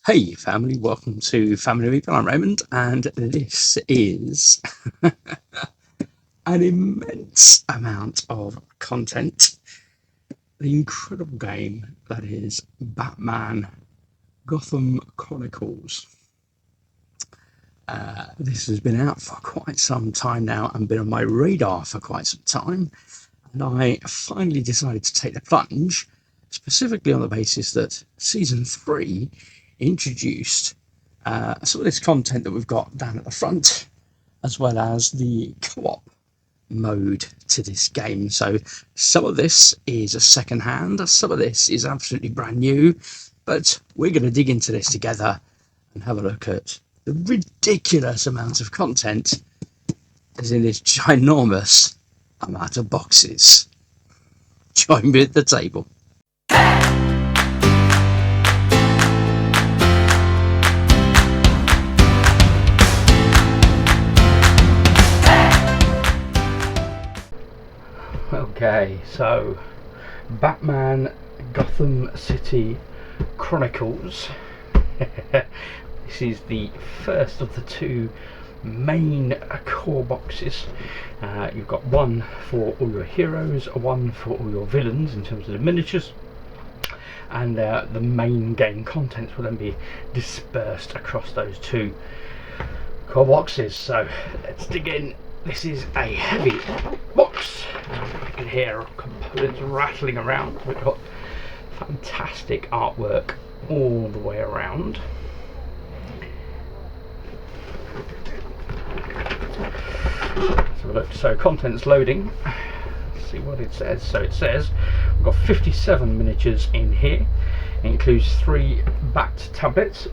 Hey family, welcome to Family People. I'm Raymond, and this is an immense amount of content. The incredible game that is Batman Gotham Chronicles. This has been out for quite some time now and been on my radar for quite some time, and I finally decided to take the plunge, specifically on the basis that Season 3 introduced some of this content that we've got down at the front, as well as the co-op mode to this game. So some of this is a second hand, some of this is absolutely brand new, but we're going to dig into this together and have a look at the ridiculous amount of content as in this ginormous amount of boxes. Join me at the table. Okay, so Batman Gotham City Chronicles. This is the first of the two main core boxes. You've got one for all your heroes, one for all your villains in terms of the miniatures, and the main game contents will then be dispersed across those two core boxes. So let's dig in. This is a heavy box. You can hear components rattling around. We've got fantastic artwork all the way around. Let's have a look. So contents loading. Let's see what it says. So it says we've got 57 miniatures in here. It includes 3 backed tablets.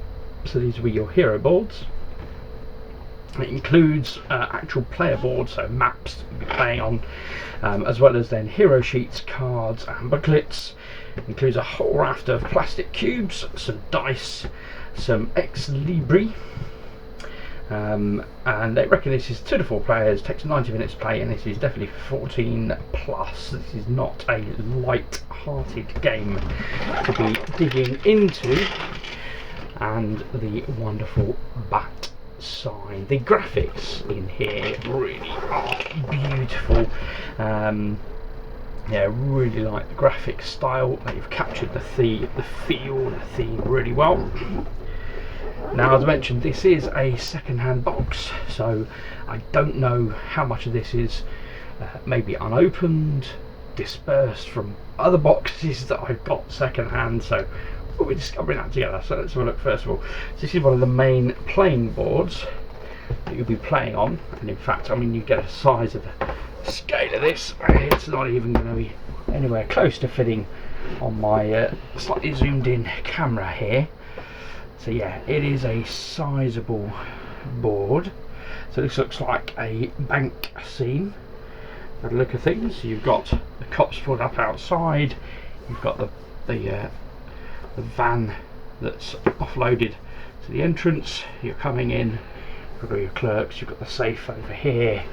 So these will be your hero boards. It includes actual player boards, so maps to be playing on, as well as then hero sheets, cards and booklets. It includes a whole raft of plastic cubes, some dice, some ex libri, and they reckon this is 2 to 4 players, takes 90 minutes to play, and this is definitely 14 plus. This is not a light-hearted game to be digging into. And the wonderful bat sign. The graphics in here really are beautiful. Yeah, really like the graphic style. They've captured the feel, the theme really well. Now, as I mentioned, this is a second-hand box, so I don't know how much of this is maybe unopened, dispersed from other boxes that I've got second-hand. So we're discovering that together. So let's have a look. First of all, so this is one of the main playing boards that you'll be playing on, and in fact, I mean, you get a size of the scale of this. It's not even going to be anywhere close to fitting on my slightly zoomed in camera here. So yeah, it is a sizable board. So this looks like a bank scene by the look of things. You've got the cops pulled up outside. You've got the van that's offloaded to the entrance. You're coming in, you've got all your clerks, you've got the safe over here.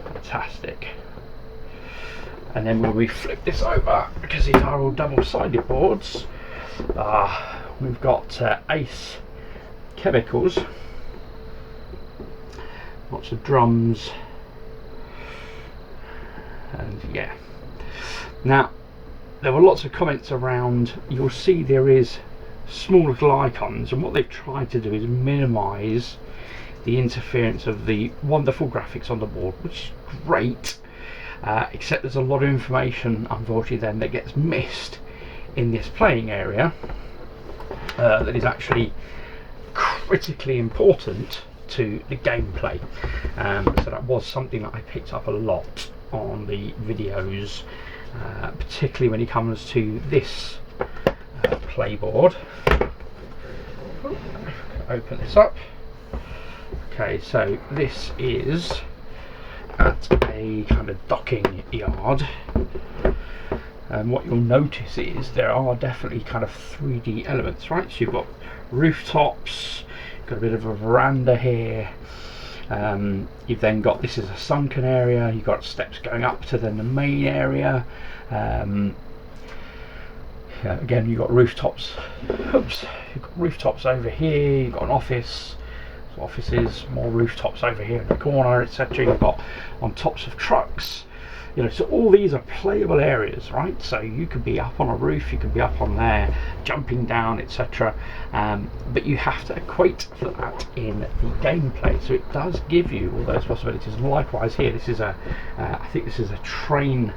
Fantastic. And then when we flip this over, because these are all double-sided boards, we've got Ace Chemicals, lots of drums, and yeah. Now, there were lots of comments around. You'll see there is small little icons, and what they've tried to do is minimise the interference of the wonderful graphics on the board, which is great, except there's a lot of information, unfortunately, then that gets missed in this playing area that is actually critically important to the gameplay. So that was something that I picked up a lot on the videos, particularly when it comes to this playboard. Open this up. Okay, so this is at a kind of docking yard, and what you'll notice is there are definitely kind of 3D elements, right? So you've got rooftops, you've got a bit of a veranda here, you've then got, this is a sunken area, you've got steps going up to then the main area, Again, you've got rooftops. Oops, you've got rooftops over here. You've got an office, so offices, more rooftops over here in the corner, etc. You've got on tops of trucks. You know, so all these are playable areas, right? So you could be up on a roof, you could be up on there, jumping down, etc. But you have to equate for that in the gameplay. So it does give you all those possibilities. And likewise here, this is a, I think this is a train.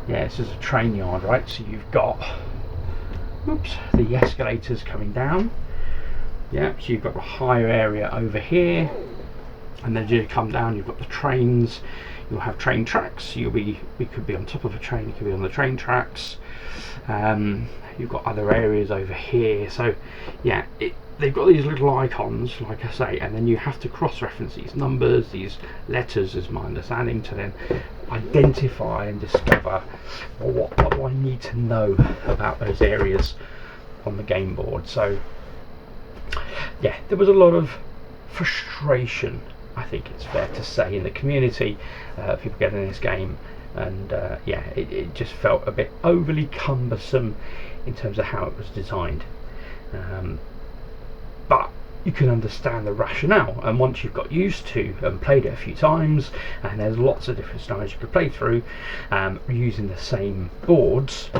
Yeah, this is a train yard, right? So you've got, oops, the escalators coming down. Yeah, so you've got a higher area over here, and then as you come down, you've got the trains. You'll have train tracks. We could be on top of a train. You could be on the train tracks. You've got other areas over here. So yeah, they've got these little icons, like I say, and then you have to cross-reference these numbers, these letters, is my understanding, to then identify and discover, well, what do I need to know about those areas on the game board. So yeah, there was a lot of frustration, I think it's fair to say, in the community, people getting this game, and yeah, it just felt a bit overly cumbersome in terms of how it was designed. But you can understand the rationale, and once you've got used to and played it a few times, and there's lots of different scenarios you could play through using the same boards,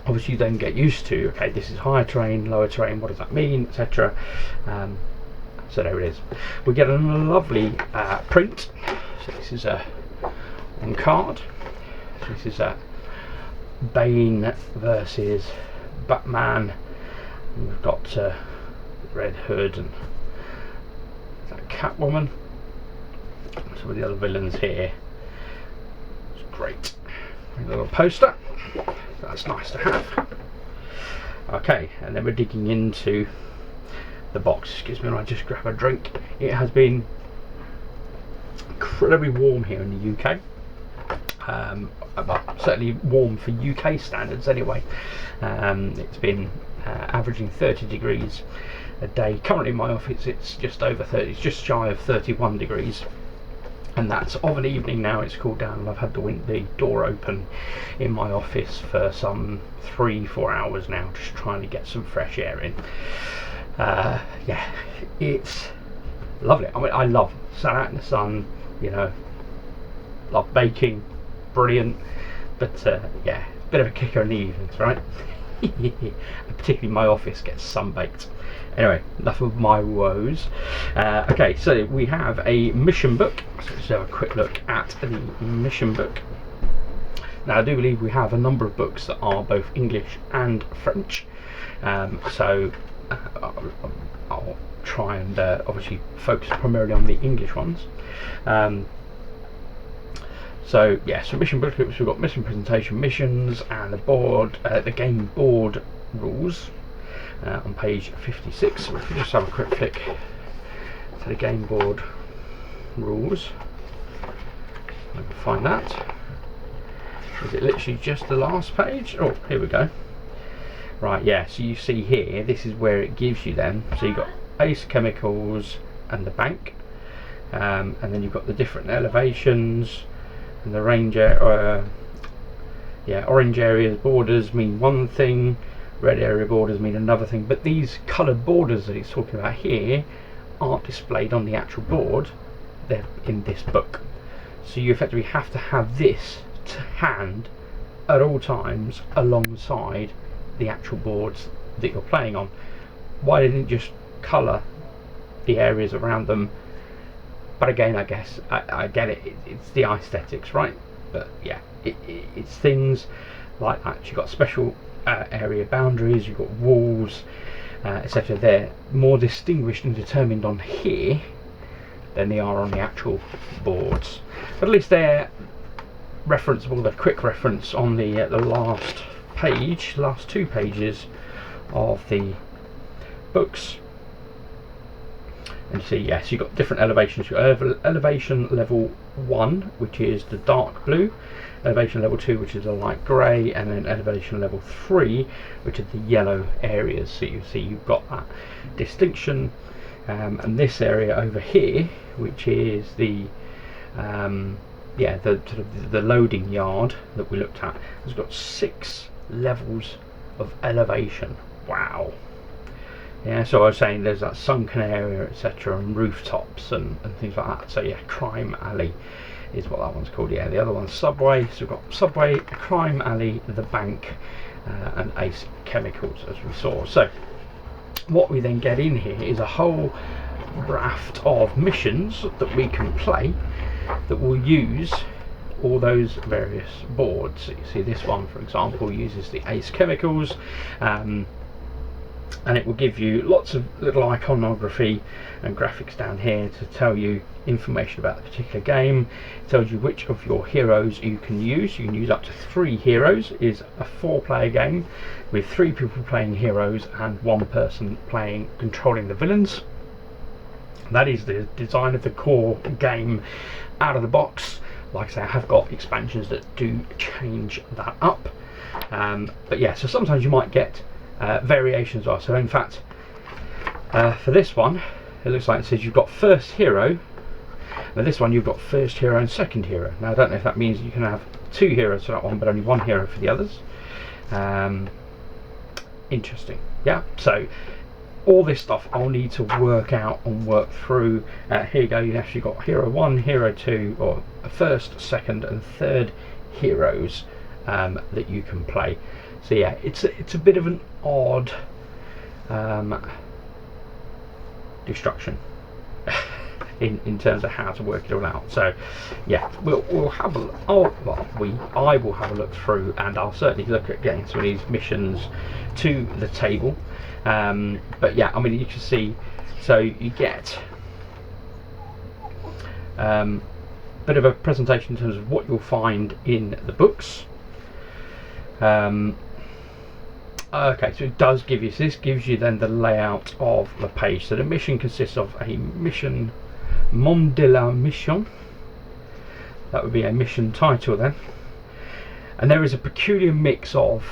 obviously you then get used to, okay, this is higher terrain, lower terrain, what does that mean, etc. So there it is. We get a lovely print. So this is a on card. So this is a Bane versus Batman. And we've got Red Hood and that Catwoman. Some of the other villains here. It's great. A little poster. That's nice to have. Okay, and then we're digging into the box. Excuse me when I just grab a drink. It has been incredibly warm here in the UK. Well, certainly warm for UK standards anyway. It's been averaging 30 degrees a day. Currently in my office it's just over 30, it's just shy of 31 degrees, and that's of an evening now. It's cooled down, and I've had the door open in my office for some 3-4 hours now, just trying to get some fresh air in. Yeah, it's lovely. I mean, I love sat out in the sun, you know, love baking, brilliant, but yeah, a bit of a kicker in the evenings, right? Particularly my office gets sunbaked. Anyway, enough of my woes. Okay, so we have a mission book. So let's have a quick look at the mission book. Now I do believe we have a number of books that are both English and French, so I'll try and obviously focus primarily on the English ones. So yeah, so mission booklets, we've got mission presentation, missions, and the board, the game board rules on page 56. So if we just have a quick flick to the game board rules, I can find that. Is it literally just the last page? Oh, here we go. Right, yeah, so you see here, this is where it gives you them. So you've got Ace Chemicals and the bank, and then you've got the different elevations and the range. Yeah, orange areas borders mean one thing, red area borders mean another thing, but these coloured borders that he's talking about here aren't displayed on the actual board, they're in this book. So you effectively have to have this to hand at all times alongside the actual boards that you're playing on. Why didn't it just colour the areas around them? But again, I guess I get it, it's the aesthetics, right? But yeah, it's things like that. You've got special area boundaries, you've got walls, etc. They're more distinguished and determined on here than they are on the actual boards. But at least they're referenceable, the quick reference on the last page, last 2 pages of the books. And you see, yes, you've got different elevations. You've got elevation level 1, which is the dark blue, elevation level 2, which is a light grey, and then elevation level 3, which are the yellow areas. So you see you've got that distinction. And this area over here, which is the yeah, the sort of the loading yard that we looked at, has got 6 levels of elevation. Wow. Yeah, so I was saying there's that sunken area, etc., and rooftops and things like that. So yeah, Crime Alley is what that one's called. Yeah, the other one's Subway. So we've got Subway, Crime Alley, the bank, and Ace Chemicals, as we saw. So what we then get in here is a whole raft of missions that we can play that will use all those various boards. So you see this one, for example, uses the Ace Chemicals, and it will give you lots of little iconography and graphics down here to tell you information about the particular game. It tells you which of your heroes you can use. You can use up to 3 heroes. It is a 4-player game with 3 people playing heroes and 1 person controlling the villains. That is the design of the core game out of the box. Like I say, I have got expansions that do change that up, but yeah, so sometimes you might get variations are. So in fact, for this one, it looks like it says you've got first hero. Now this one you've got first hero and second hero. Now I don't know if that means you can have 2 heroes for that one, but only 1 hero for the others. Interesting. Yeah. So all this stuff I'll need to work out and work through. Here you go. You actually got hero 1, hero 2, or first, second, and third heroes that you can play. So yeah, it's a bit of an odd destruction in terms of how to work it all out. So yeah, we'll have a I will have a look through, and I'll certainly look at getting some of these missions to the table. But yeah, I mean, you can see, so you get bit of a presentation in terms of what you'll find in the books. Okay, so it does give you, so this gives you then the layout of the page. So the mission consists of a mission, nom de la mission, that would be a mission title then, and there is a peculiar mix of,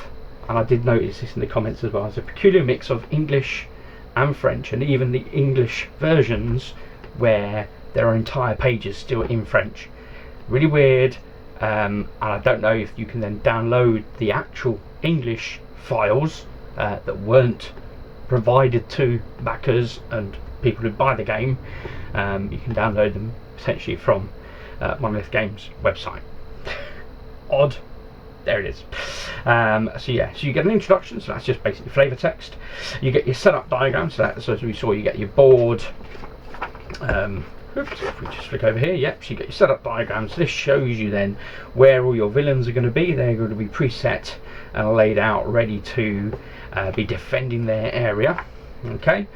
and I did notice this in the comments as well, there's a peculiar mix of English and French, and even the English versions where there are entire pages still in French. Really weird, and I don't know if you can then download the actual English files that weren't provided to backers and people who buy the game. You can download them potentially from Monolith Games website. Odd. There it is. So yeah, so you get an introduction, so that's just basically flavor text. You get your setup diagram, so as we saw, you get your board. Oops, if we just flick over here, yep, so you get your setup diagrams. This shows you then where all your villains are going to be. They're going to be preset and laid out, ready to be defending their area. Okay,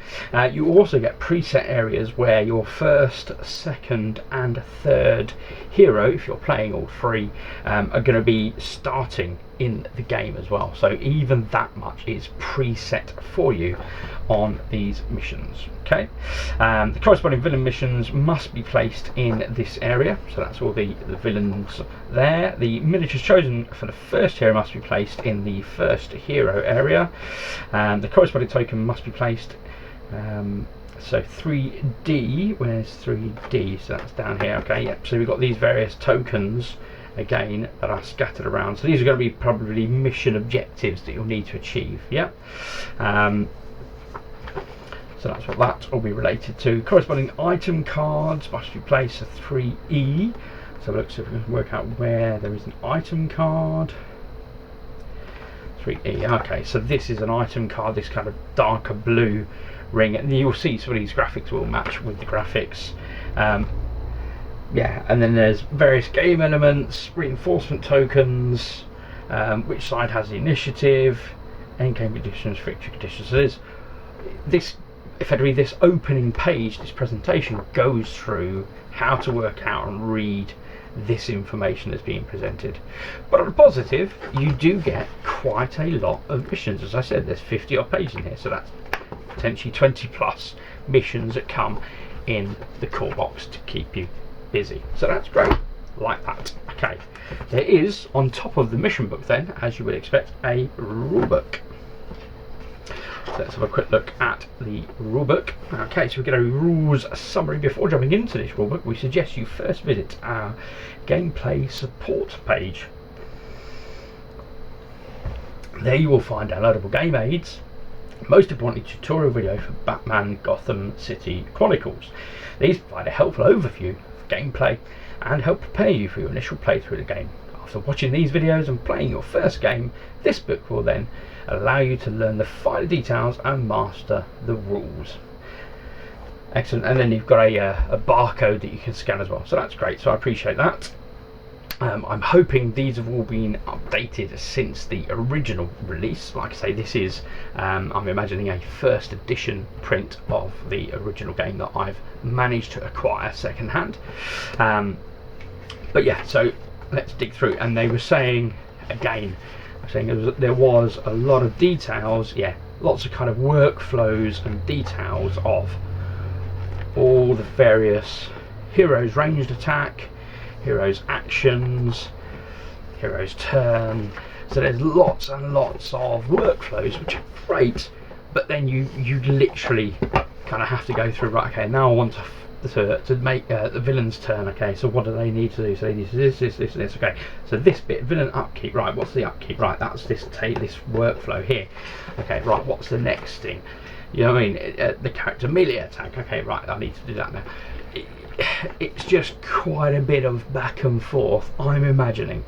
you also get preset areas where your first, second and third hero, if you're playing all 3, are going to be starting in the game as well. So even that much is preset for you on these missions. Okay, the corresponding villain missions must be placed in this area, so that's all the villains there. The miniatures chosen for the first hero must be placed in the first hero area, and the corresponding token must be placed, so 3D, where's 3D? So that's down here. Okay, yep, so we've got these various tokens again that are scattered around, so these are going to be probably mission objectives that you'll need to achieve. Yeah, so that's what that will be related to. Corresponding item cards must be placed, a 3E. So look, so if we can work out where there is an item card. 3E. Okay, so this is an item card, this kind of darker blue ring, and you'll see some of these graphics will match with the graphics. Yeah, and then there's various game elements, reinforcement tokens, which side has the initiative, end game conditions, victory conditions. So there's this, effectively this opening page, this presentation goes through how to work out and read this information that's being presented. But on a positive, you do get quite a lot of missions. As I said, there's 50 odd pages in here, so that's potentially 20 plus missions that come in the core box to keep you busy. So that's great, like that. Okay, there is, on top of the mission book then, as you would expect, a rule book. So let's have a quick look at the rulebook. Okay, so we get a rules summary. Before jumping into this rulebook, we suggest you first visit our gameplay support page. There you will find downloadable game aids, most importantly tutorial video for Batman Gotham City Chronicles. These provide a helpful overview of gameplay and help prepare you for your initial playthrough of the game. After watching these videos and playing your first game, this book will then allow you to learn the finer details and master the rules. Excellent. And then you've got a barcode that you can scan as well, so that's great, so I appreciate that. I'm hoping these have all been updated since the original release. Like I say, this is I'm imagining a first edition print of the original game that I've managed to acquire second hand. But yeah, so let's dig through. And they were saying again, there was a lot of details, yeah, lots of kind of workflows and details of all the various heroes' ranged attack, heroes' actions, heroes' turn. So there's lots and lots of workflows, which are great, but then you literally kind of have to go through, right, okay, now I want to make the villain's turn. Okay, so what do they need to do? So they need to do this. Okay, so this bit, villain upkeep, right, what's the upkeep? Right, that's this workflow here. Okay, right, what's the next thing? You know what I mean? The character melee attack. Okay, right, I need to do that now. It's just quite a bit of back and forth, I'm imagining.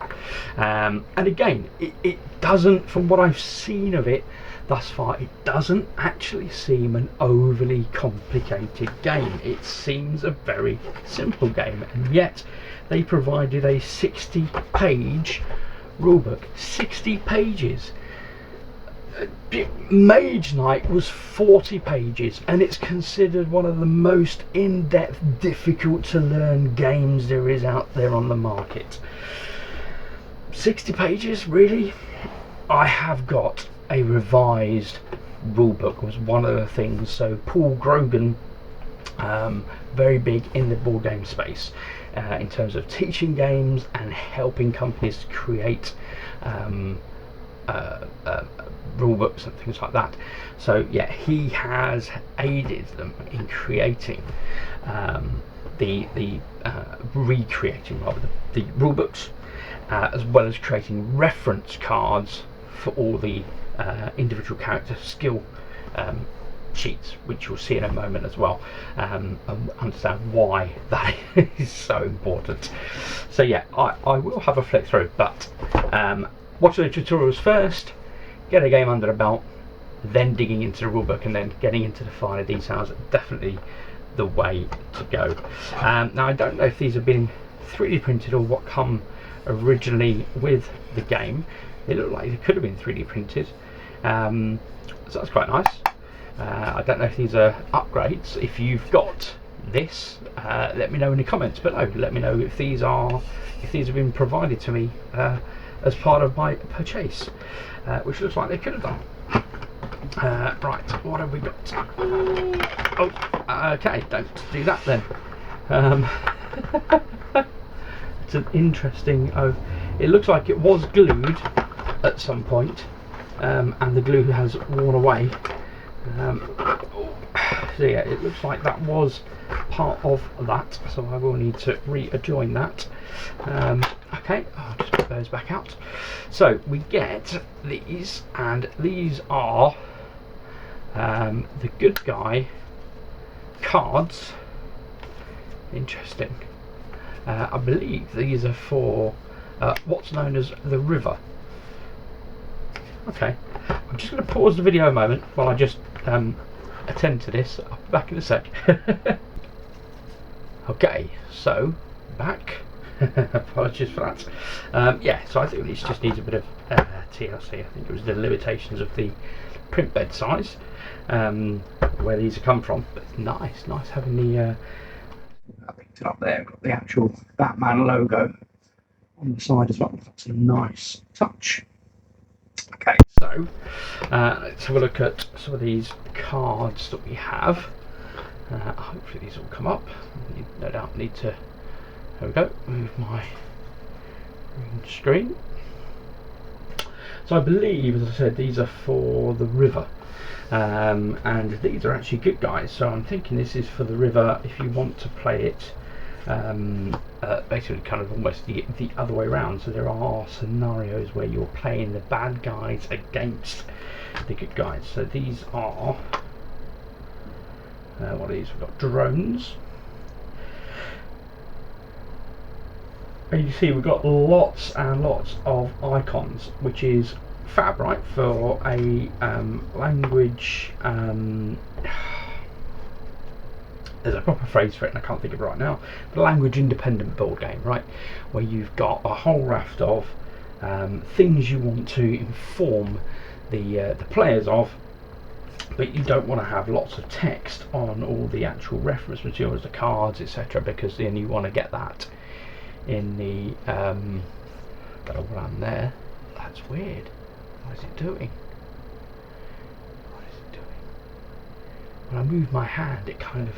And again, it doesn't, from what I've seen of it thus far, it doesn't actually seem an overly complicated game. It seems a very simple game, and yet they provided a 60-page rulebook. 60 pages. Mage Knight was 40 pages, and it's considered one of the most in-depth, difficult to learn games there is out there on the market. 60 pages, really? I have got a revised rulebook, was one of the things. So Paul Grogan, very big in the board game space in terms of teaching games and helping companies to create rule books and things like that. So yeah, he has aided them in creating recreating the rule books, as well as creating reference cards for all the individual character skill sheets, which you'll see in a moment as well, and understand why that is so important. So yeah, I will have a flick through, but watching the tutorials first, get a game under the belt, then digging into the rulebook and then getting into the finer details, definitely the way to go. Now I don't know if these have been 3D printed or what come originally with the game. They look like they could have been 3D printed, so that's quite nice. I don't know if these are upgrades. If you've got this, let me know in the comments below. Let me know if these have been provided to me as part of my purchase, which looks like they could have done. Right, what have we got? Oh, okay, don't do that then. It's an interesting. Oh, it looks like it was glued at some point, and the glue has worn away. So yeah, it looks like that was part of that, so I will need to readjoin that. Okay, I'll just put those back out. So we get these, and these are the good guy cards. Interesting. I believe these are for what's known as the river. Okay, I'm just going to pause the video a moment while I just attend to this. I'll be back in a sec. Okay, so back. Apologies for that. Yeah, so I think this just needs a bit of TLC. I think it was the limitations of the print bed size, where these have come from. But it's nice having the. I picked it up there. Got the actual Batman logo on the side as well. That's a nice touch. Okay, so let's have a look at some of these cards that we have. Hopefully these will come up. No doubt need to. There we go. Move my green screen. So I believe, as I said, these are for the river, and these are actually good guys. So I'm thinking this is for the river if you want to play it basically kind of almost the other way around. So there are scenarios where you're playing the bad guys against the good guys. So these are what are these? We've got drones, and you see we've got lots and lots of icons, which is fab, right, for a language. There's a proper phrase for it and I can't think of it right now, but a language independent board game, right, where you've got a whole raft of things you want to inform the players of, but you don't want to have lots of text on all the actual reference materials, the cards, etc., because then you want to get that in the got a run there. That's weird. What is it doing? What is it doing? When I move my hand, it kind of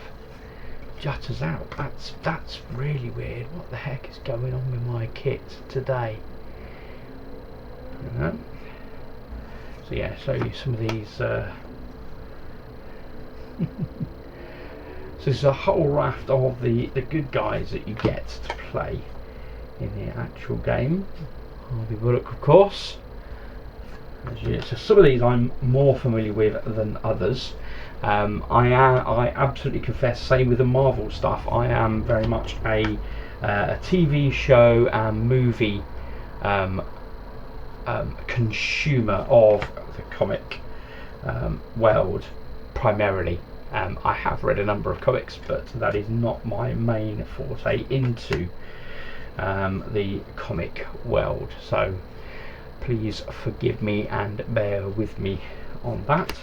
jutters out. That's really weird. What the heck is going on with my kit today? So yeah, show you some of these. So there's a whole raft of the good guys that you get to play in the actual game. Harvey Bullock, of course. So some of these I'm more familiar with than others. I absolutely confess, same with the Marvel stuff, I am very much a TV show and movie consumer of the comic world primarily. I have read a number of comics, but that is not my main forte into the comic world, so please forgive me and bear with me on that.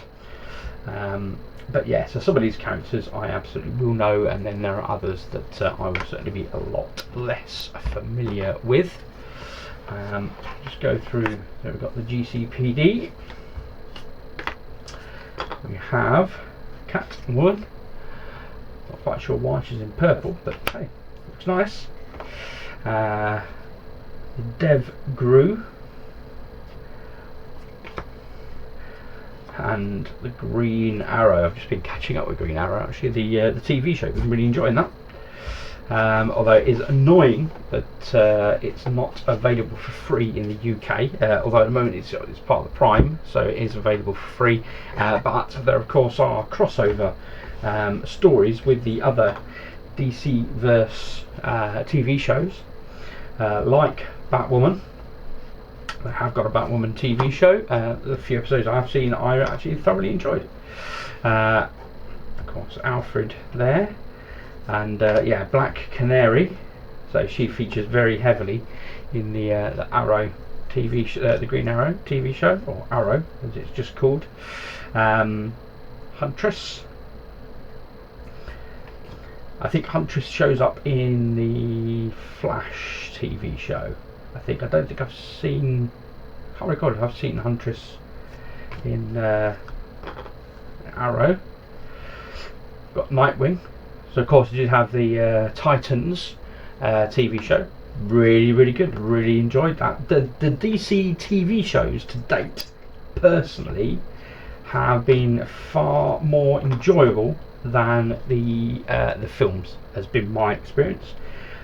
But yeah, so some of these characters I absolutely will know, and then there are others that I will certainly be a lot less familiar with. Just go through. So we've got the GCPD. We have Catwoman. Not quite sure why she's in purple, but hey, looks nice. The Dev Grew. And the Green Arrow. I've just been catching up with Green Arrow, actually, the TV show. I've been really enjoying that. Although it is annoying that it's not available for free in the UK. Although at the moment it's part of the Prime, so it is available for free. But there, of course, are crossover stories with the other DC verse TV shows, like Batwoman. I have got a Batwoman TV show. The few episodes I have seen, I actually thoroughly enjoyed. Of course, Alfred there, and yeah, Black Canary. So she features very heavily in the Arrow TV, the Green Arrow TV show, or Arrow as it's just called. Huntress. I think Huntress shows up in the Flash TV show. I don't think I've seen. I can't recall if I've seen Huntress in Arrow. Got Nightwing. So of course you did have the Titans TV show. Really good. Really enjoyed that. The DC TV shows to date, personally, have been far more enjoyable than the films. Has been my experience.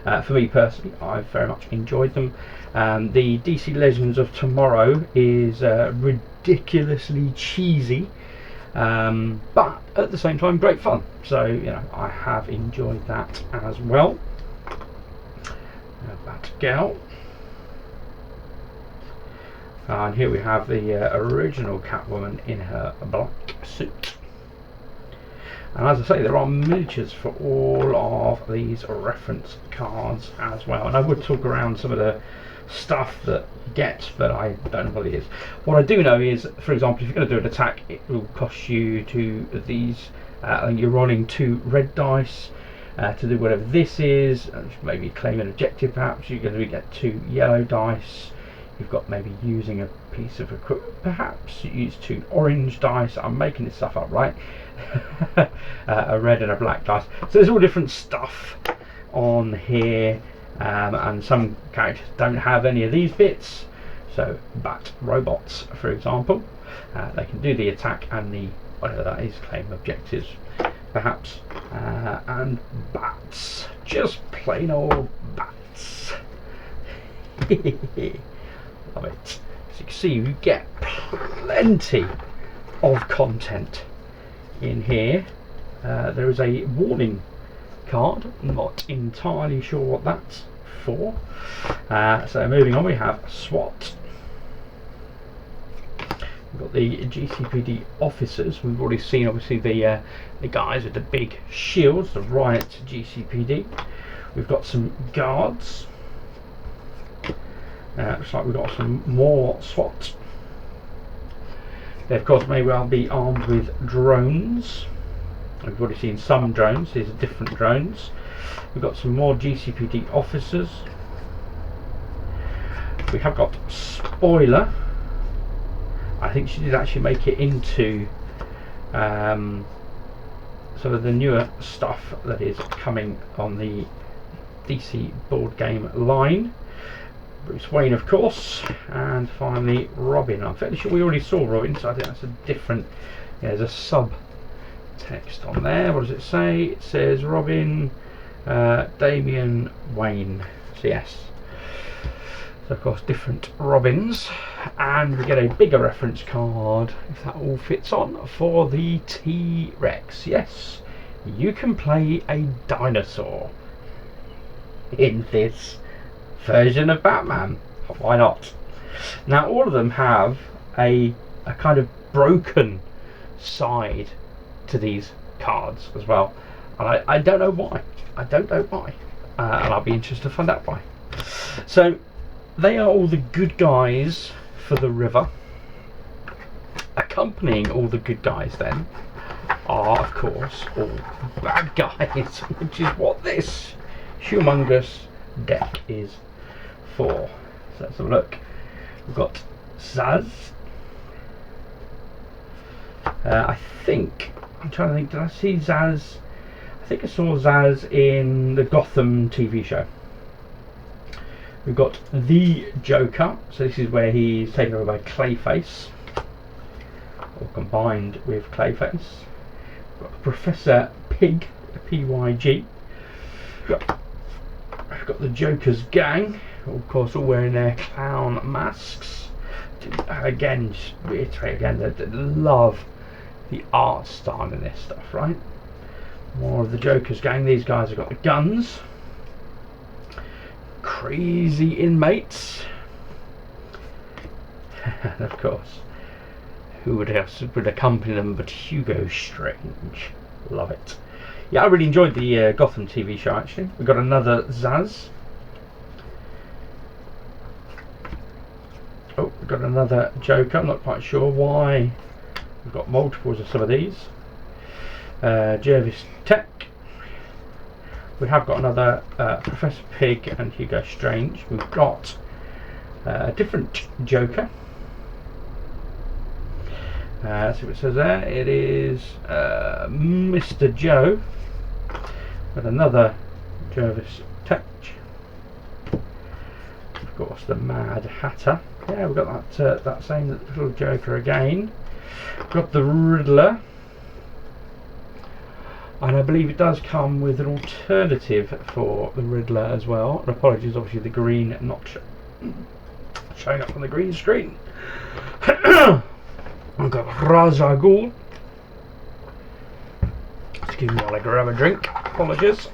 For me personally, I've very much enjoyed them. The DC Legends of Tomorrow is ridiculously cheesy, but at the same time great fun. So you know, I have enjoyed that as well. Batgirl. And here we have the original Catwoman in her black suit. And as I say, there are miniatures for all of these reference cards as well. And I would talk around some of the stuff that you get, but I don't know what it is. What I do know is, for example, if you're going to do an attack, it will cost you these. You're rolling 2 red dice to do whatever this is. Maybe claim an objective, perhaps. You're going to get 2 yellow dice. You've got maybe using a piece of equipment, perhaps you use 2 orange dice. I'm making this stuff up, right? A red and a black dice. So there's all different stuff on here, and some characters don't have any of these bits. So Bat robots, for example, they can do the attack and the whatever that is, claim objectives. perhaps, and bats, just plain old bats. Love it. As you can see, you get plenty of content in here. There is a warning card, not entirely sure what that's for. So moving on, we have SWAT. We've got the GCPD officers. We've already seen obviously the guys with the big shields, the riot GCPD. We've got some guards. Looks like we've got some more SWAT. They of course may well be armed with drones. We've already seen some drones. These are different drones. We've got some more GCPD officers. We have got Spoiler. I think she did actually make it into some of the newer stuff that is coming on the DC board game line. Bruce Wayne, of course, and finally Robin. I'm fairly sure we already saw Robin, so I think that's a different. Yeah, there's a sub text on there. What does it say? It says Robin, Damian Wayne. So yes, so of course different Robins, and we get a bigger reference card, if that all fits on, for the T-Rex. Yes, you can play a dinosaur in this version of Batman. Why not? Now all of them have a kind of broken side to these cards as well, and I don't know why. I don't know why, and I'll be interested to find out why. So they are all the good guys for the river. Accompanying all the good guys then are of course all bad guys, which is what this humongous deck is for. So let's have a look. We've got Zaz. I think, I'm trying to think, did I see Zaz? I think I saw Zaz in the Gotham TV show. We've got the Joker, so this is where he's taken over by Clayface, or combined with Clayface. We've got Professor Pig, P-Y-G. We've got the Joker's gang, of course all wearing their clown masks. Again, just reiterate again that love the art style in this stuff, right? More of the Joker's gang. These guys have got the guns. Crazy inmates. And of course, who else would accompany them but Hugo Strange? Love it. Yeah, I really enjoyed the Gotham TV show actually. We've got another Zaz. Oh, we've got another Joker. I'm not quite sure why we've got multiples of some of these. Jervis Tech. We have got another Professor Pig and Hugo Strange. We've got a different Joker. See what it says there. It is Mr. Joe. With another Jervis Tech. Of course, the Mad Hatter. Yeah, we've got that same little Joker again. We've got the Riddler. And I believe it does come with an alternative for the Riddler as well. And apologies, obviously the green not showing up on the green screen. We've got Ra's al Ghul. Excuse me while I grab a drink. Apologies.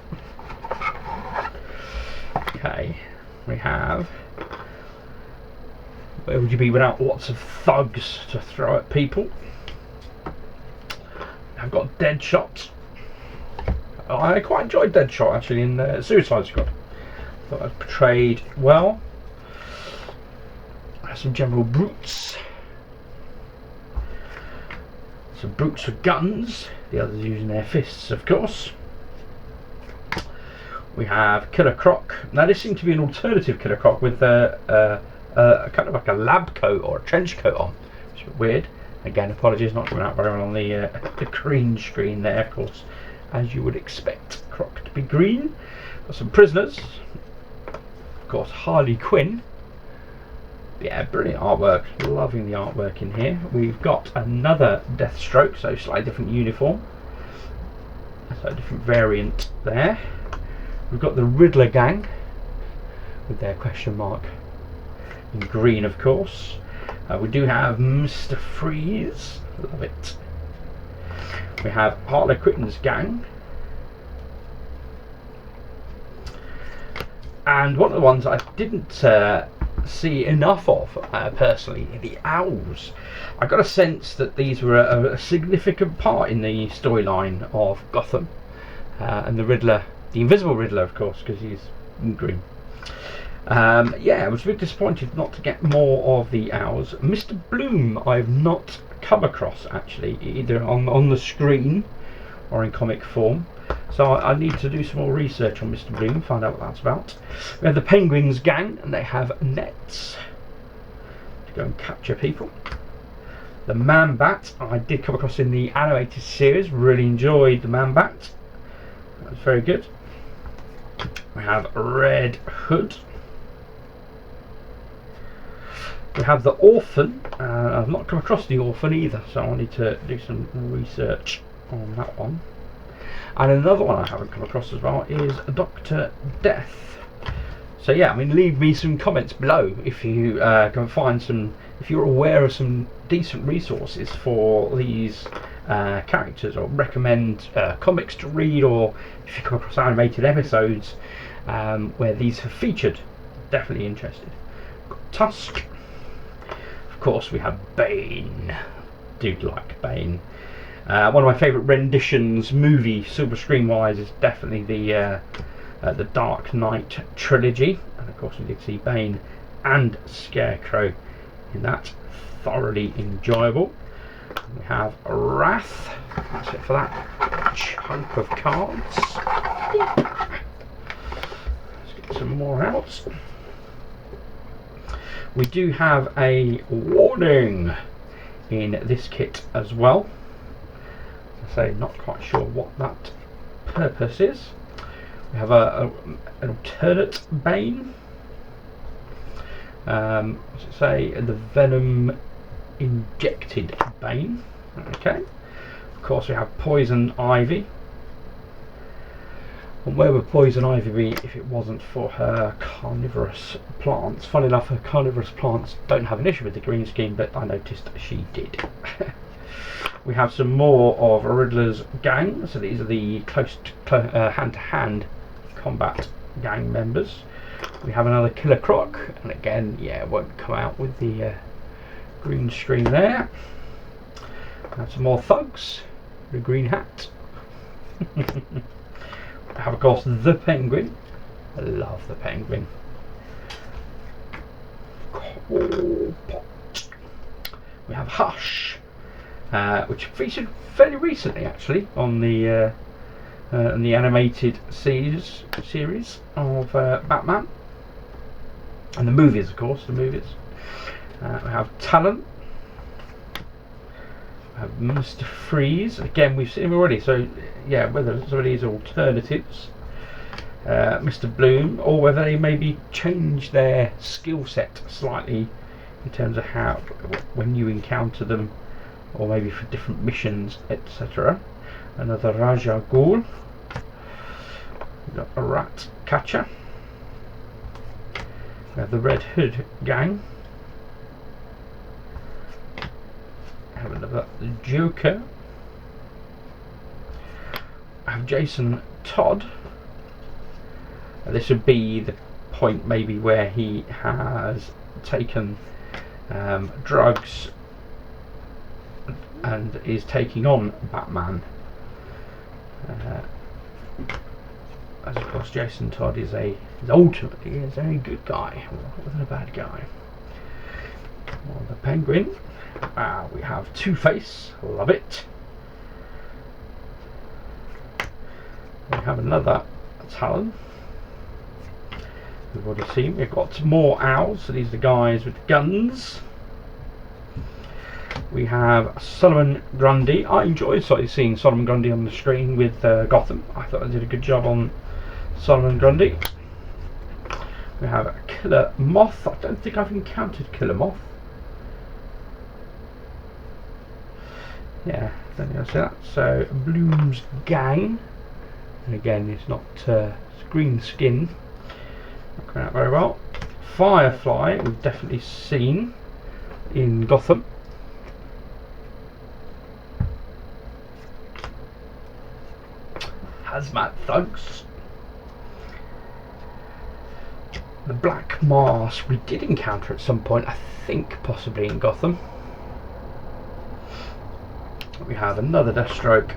Okay, we have. Where would you be without lots of thugs to throw at people? I've got Deadshot. I quite enjoyed Deadshot actually in Suicide Squad. Thought I was portrayed well. Some general brutes. Some brutes with guns. The others using their fists, of course. We have Killer Croc. Now this seems to be an alternative Killer Croc with kind of like a lab coat or a trench coat on. It's a bit weird. Again, apologies, not coming out very well on the green screen there, of course, as you would expect Croc to be green. Got some prisoners. Of course, Harley Quinn. Yeah, brilliant artwork. Loving the artwork in here. We've got another Deathstroke, so slightly different uniform. So a different variant there. We've got the Riddler gang with their question mark in green, of course. We do have Mr. Freeze, love it. We have Harley Quinn's gang. And one of the ones I didn't see enough of, personally, the owls. I got a sense that these were a significant part in the storyline of Gotham. And the Riddler, the invisible Riddler, of course, because he's in green. Yeah, I was a bit disappointed not to get more of the owls. Mr. Bloom I've not come across, actually, either on the screen or in comic form. So I need to do some more research on Mr. Bloom, find out what that's about. We have the Penguins gang, and they have nets to go and capture people. The Man-Bat, I did come across in the animated series, really enjoyed the Man-Bat. That was very good. We have Red Hood. We have the Orphan. I've not come across the Orphan either, so I need to do some research on that one. And another one I haven't come across as well is Dr. Death. So yeah, I mean, leave me some comments below if you can find some, if you're aware of some decent resources for these characters, or recommend comics to read, or if you come across animated episodes where these have featured. Definitely interested. Got Tusk. Of course, we have Bane. Do like Bane. One of my favourite renditions, movie, silver screen wise, is definitely the Dark Knight trilogy, and of course we did see Bane and Scarecrow in that. Thoroughly enjoyable. We have Wrath. That's it for that chunk of cards. Let's get some more out. We do have a warning in this kit as well. So not quite sure what that purpose is. We have an alternate Bane. What's it say? The Venom injected Bane. Okay. Of course, we have Poison Ivy. And where would Poison Ivy be if it wasn't for her carnivorous plants? Funny enough, her carnivorous plants don't have an issue with the green scheme, but I noticed she did. We have some more of Riddler's gang. So these are the close hand-to-hand combat gang members. We have another Killer Croc, and again, yeah, it won't come out with the green screen there. We have some more thugs, the green hat. We have, of course, the Penguin. I love the Penguin. We have Hush, which featured fairly recently, actually, on the animated series of Batman, and the movies, of course, the movies. We have Talon. We have Mr. Freeze. Again, we've seen him already, so yeah, whether some of these are alternatives. Mr. Bloom, or whether they maybe change their skill set slightly in terms of how, when you encounter them, or maybe for different missions, etc. Another Raja Ghul. We've got a Rat Catcher. We have the Red Hood gang. We have another Joker. I have Jason Todd. This would be the point maybe where he has taken drugs and is taking on Batman. As of course Jason Todd is ultimately a very good guy, rather than a bad guy. On the Penguin, we have Two-Face, love it. We have another Talon. We've already seen. We've got more owls, so these are the guys with guns. We have Solomon Grundy. I enjoyed seeing Solomon Grundy on the screen with Gotham. I thought I did a good job on Solomon Grundy. We have Killer Moth. I don't think I've encountered Killer Moth. Yeah, don't think I've seen that. So Bloom's gang. And again, it's not green skin. Not coming out very well. Firefly, we've definitely seen in Gotham. Hazmat thugs. The Black Mask we did encounter at some point, I think possibly in Gotham. We have another Deathstroke.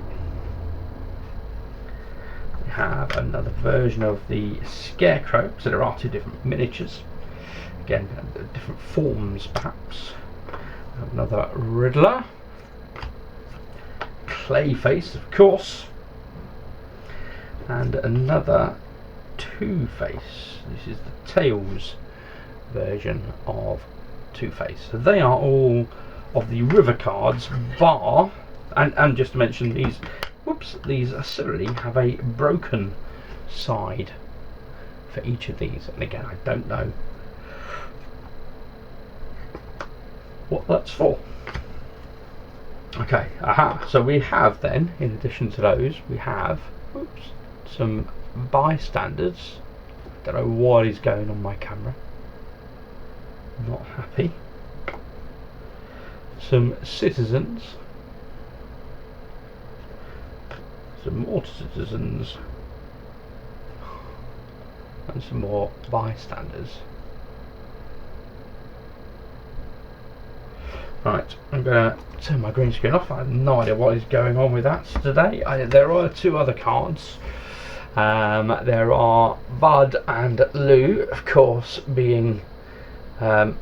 We have another version of the Scarecrow, so there are two different miniatures. Again, different forms perhaps. Another Riddler. Clayface, of course. And another Two-Face. This is the Tails version of Two-Face. So they are all of the River cards, bar, and just to mention these, whoops, these similarly have a broken side for each of these. And again, I don't know what that's for. Okay, aha, so we have then, in addition to those, we have, oops, some bystanders. Don't know what is going on my camera. Not happy. Some citizens. Some more citizens. And some more bystanders. Right, I'm going to turn my green screen off. I have no idea what is going on with that today. There are two other cards. There are Bud and Lou, of course, being I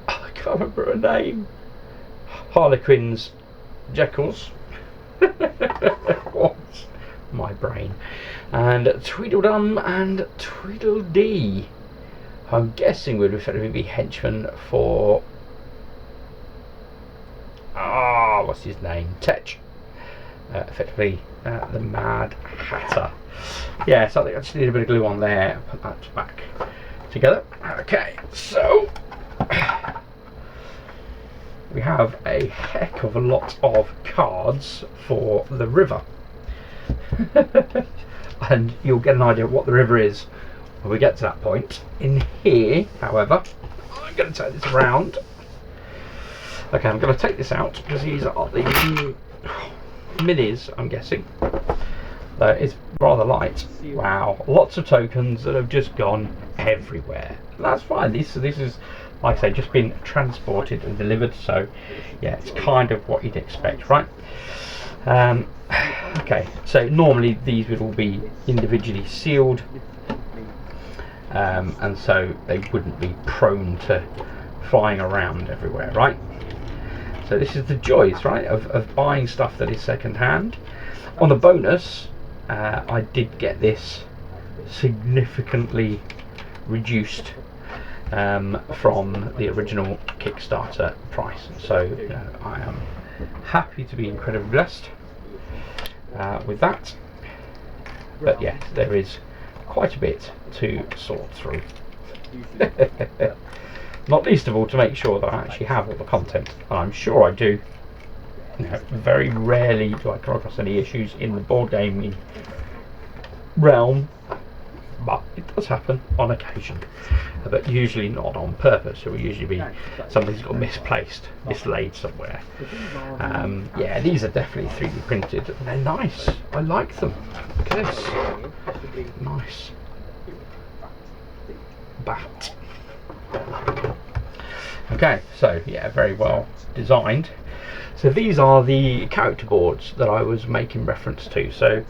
can't remember her name. Harlequin's Jekylls. What? My brain. And Tweedledum and Tweedledee. I'm guessing would effectively be henchmen for what's his name? Tetch. Effectively the Mad Hatter. Yeah, so I think I just need a bit of glue on there. Put that back together. Okay, so we have a heck of a lot of cards for the river. And you'll get an idea of what the river is when we get to that point. In here, however, I'm going to take this around. Okay, I'm going to take this out because these are the minis, I'm guessing. Though it's rather light. Wow, lots of tokens that have just gone everywhere. That's fine. This is, like I say, just been transported and delivered. So yeah, it's kind of what you'd expect, right? Okay, so normally these would all be individually sealed, and so they wouldn't be prone to flying around everywhere, right? So this is the joys, right, of buying stuff that is second hand. On the bonus, I did get this significantly reduced from the original Kickstarter price. So I am happy to be incredibly blessed with that. But yes, there is quite a bit to sort through. Not least of all to make sure that I actually have all the content, and I'm sure I do. You know, very rarely do I come across any issues in the board gaming realm, but it does happen on occasion, but usually not on purpose. It will usually be something's got misplaced, mislaid somewhere. Yeah, these are definitely 3D printed, and they're nice. I like them. Look at this. Nice. Bat. Okay, so yeah, very well designed. So these are the character boards that I was making reference to. So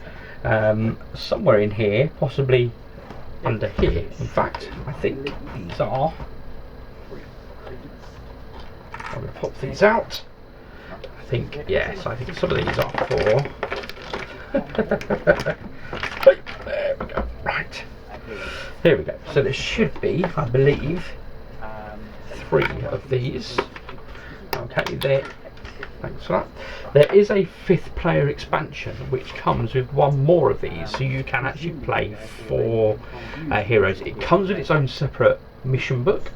somewhere in here, possibly under here, in fact, I think these are. I'm going to pop these out. I think, yes, I think some of these are for. There we go. Right. Here we go. So there should be, I believe, 3 of these. Okay, there. Thanks for that. There is a 5th player expansion which comes with 1 more of these, so you can actually play 4 heroes. It comes with its own separate mission book.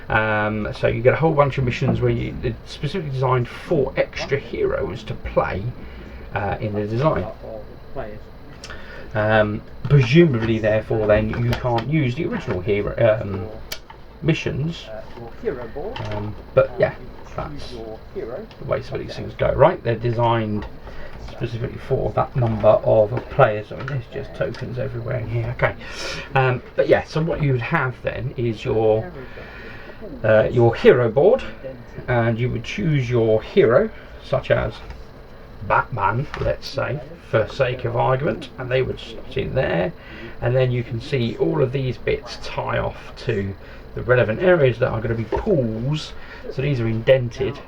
So you get a whole bunch of missions where it's specifically designed for extra heroes to play in the design. Presumably, therefore, then you can't use the original hero missions. But yeah, that's the way some of these things go, right? They're designed specifically for that number of players. I mean, there's just tokens everywhere in here. Okay, but yeah. So what you would have then is your hero board, and you would choose your hero, such as Batman, let's say, for sake of argument, and they would slot in there, and then you can see all of these bits tie off to the relevant areas that are going to be pools. So these are indented,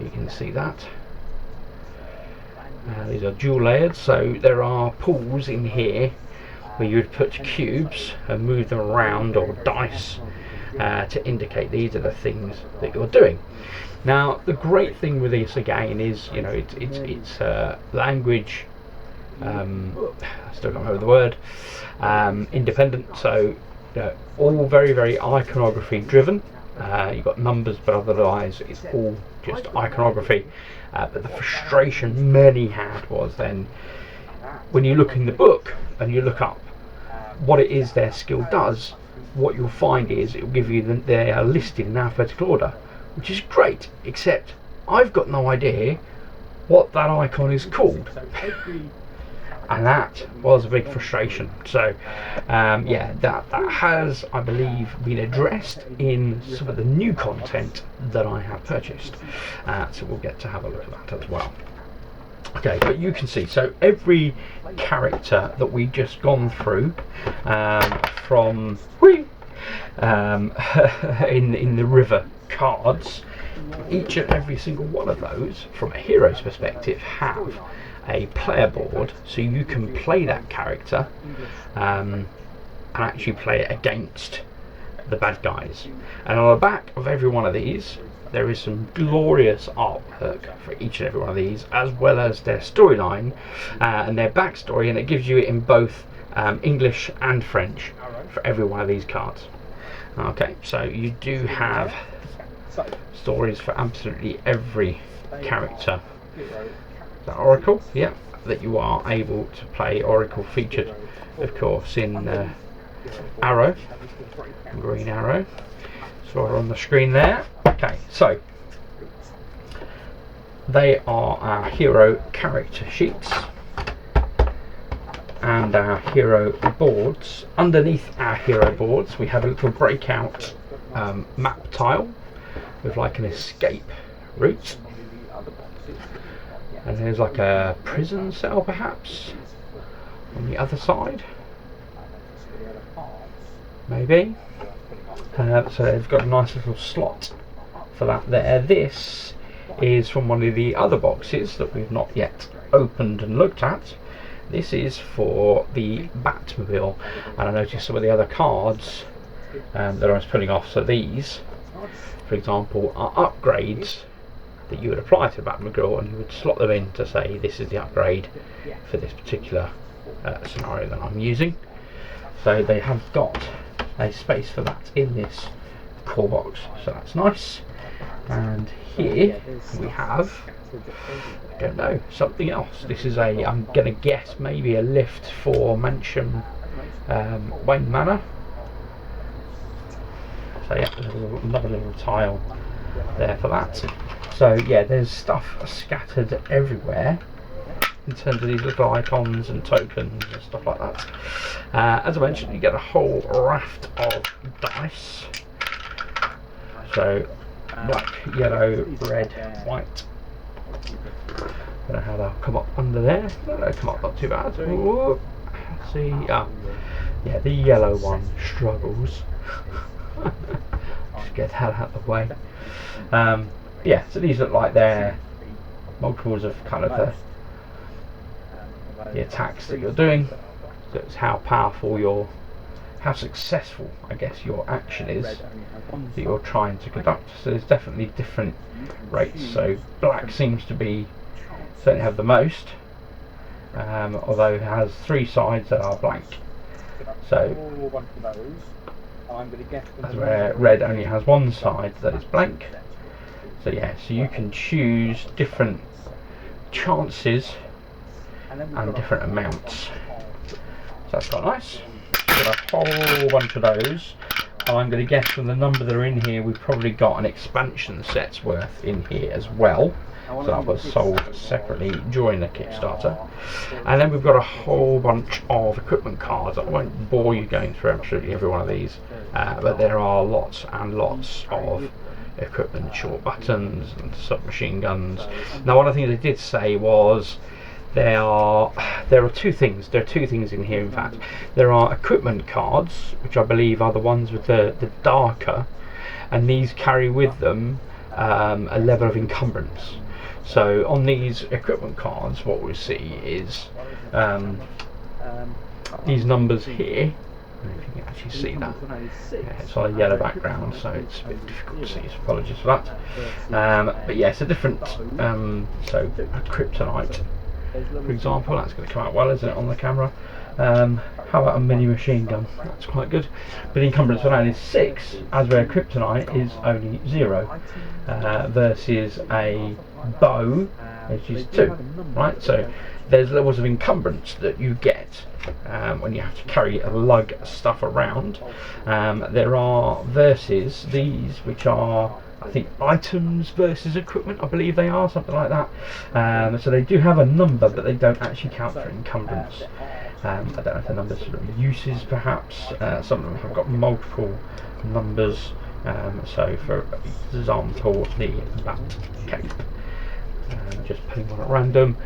you can see that. These are dual layered, so there are pools in here where you would put cubes and move them around, or dice, to indicate these are the things that you're doing. Now, the great thing with this again is, you know, it's language. I still can't remember the word. Independent, so all very, very iconography driven. You've got numbers, but otherwise it's all just iconography. But the frustration many had was then when you look in the book and you look up what it is their skill does, what you'll find is it will give you they are listed in alphabetical order, which is great, except I've got no idea what that icon is called. And that was a big frustration. So yeah, that has, I believe, been addressed in some of the new content that I have purchased. So we'll get to have a look at that as well. Okay, but you can see, so every character that we've just gone through from in the river cards, each and every single one of those, from a hero's perspective, have a player board, so you can play that character and actually play it against the bad guys. And on the back of every one of these there is some glorious artwork for each and every one of these, as well as their storyline and their backstory, and it gives you it in both English and French for every one of these cards. Okay, so you do have stories for absolutely every character. The Oracle, yeah, that you are able to play. Oracle featured, of course, in Arrow, Green Arrow. So on the screen there. Okay, so they are our hero character sheets and our hero boards. Underneath our hero boards, we have a little breakout map tile with like an escape route. And there's like a prison cell perhaps on the other side, maybe. So they've got a nice little slot for that there. This is from one of the other boxes that we've not yet opened and looked at. This is for the Batmobile, and I noticed some of the other cards that I was putting off. So these, for example, are upgrades that you would apply to Batmobile, and you would slot them in to say this is the upgrade for this particular scenario that I'm using. So they have got a space for that in this core box, so that's nice. And here we have, I don't know, something else. This is a, I'm going to guess, maybe a lift for Mansion Wayne Manor. So yeah, there's another little tile there for that. So yeah, there's stuff scattered everywhere in terms of these little icons and tokens and stuff like that. As I mentioned, you get a whole raft of dice. So black, yellow, red, white. Don't know how they'll come up under there. They'll come up not too bad. Ooh. See, yeah, the yellow one struggles. Just get that out of the way. Yeah, so these look like they're multiples of kind of the attacks that you're doing. So it's how powerful how successful, I guess, your action is that you're trying to conduct. So there's definitely different rates. So black seems to be certainly have the most, although it has 3 sides that are blank. So that's where red only has 1 side that is blank. So yeah, so you can choose different chances and different amounts that's quite nice. Got a whole bunch of those. I'm going to guess from the number that are in here, we've probably got an expansion set's worth in here as well. So that was sold separately during the Kickstarter. And then we've got a whole bunch of equipment cards. I won't bore you going through absolutely every one of these, but there are lots and lots of equipment, short buttons and submachine guns. Now, one of the things they did say was there are two things. There are two things in here. In fact, there are equipment cards, which I believe are the ones with the darker, and these carry with them a level of encumbrance. So on these equipment cards, what we see is these numbers here. I don't know if you can actually see that. Yeah, it's on a yellow background, so it's a bit difficult to see, so apologies for that. But yeah, it's a different, so a kryptonite, for example, that's going to come out well, isn't it, on the camera? How about a mini machine gun? That's quite good. But encumbrance for that is 6, as where kryptonite is only 0, versus a bow, which is 2, right? So there's levels of encumbrance that you get when you have to carry a lug stuff around. There are versus these, which are, I think, items versus equipment, I believe they are, something like that. So they do have a number, but they don't actually count for encumbrance. I don't know if the numbers sort of uses, perhaps. Some of them have got multiple numbers. So for example, the bat cape, just putting one at random,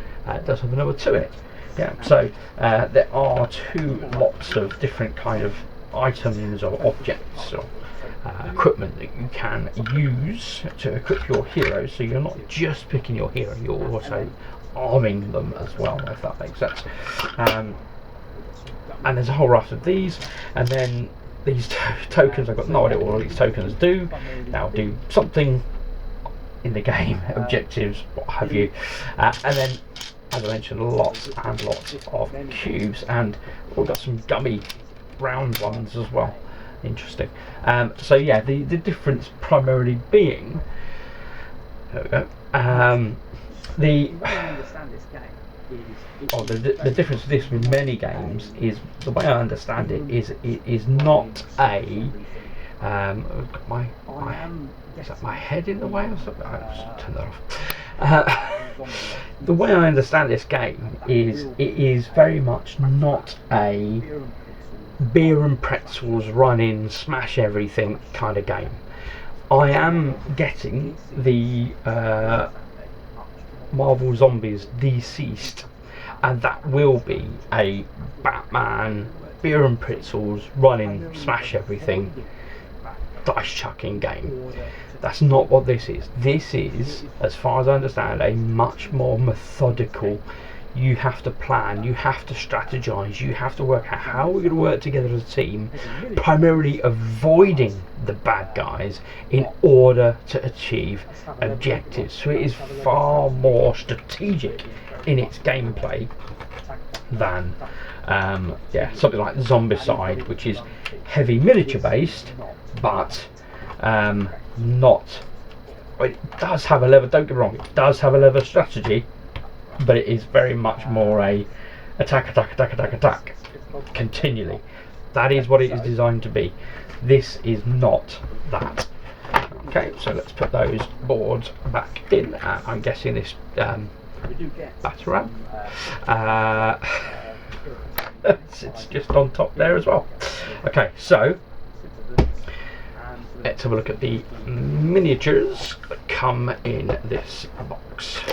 does have a number to it. Yeah, so there are 2 lots of different kind of items or objects or equipment that you can use to equip your heroes. So you're not just picking your hero, you're also arming them as well, if that makes sense. And there's a whole raft of these, and then these tokens, I've got no idea what all these tokens do. They'll do something in the game, objectives, what have you. And then, as I mentioned, lots and lots of cubes, and we've got some gummy round ones as well. Interesting. So yeah, the difference primarily being, there we go. The difference with this with many games is, the way I understand it is not a is that my head in the way or something? I'll just turn that off. The way I understand this game is it is very much not a beer and pretzels run in, smash everything kind of game. I am getting the Marvel Zombies Deceased, and that will be a Batman beer and pretzels running, smash everything, dice chucking game. That's not what this is. This is, as far as I understand, a much more methodical. You have to plan, you have to strategize, you have to work out how we're going to work together as a team, primarily avoiding the bad guys in order to achieve objectives. So it is far more strategic in its gameplay than something like Zombicide, which is heavy miniature based, but not. It does have a level, don't get me wrong, it does have a level of strategy, but it is very much more a attack continually. That is what it is designed to be. This is not that. Okay, so let's put those boards back in. I'm guessing this Batarang. It's just on top there as well. Okay, so let's have a look at the miniatures that come in this box.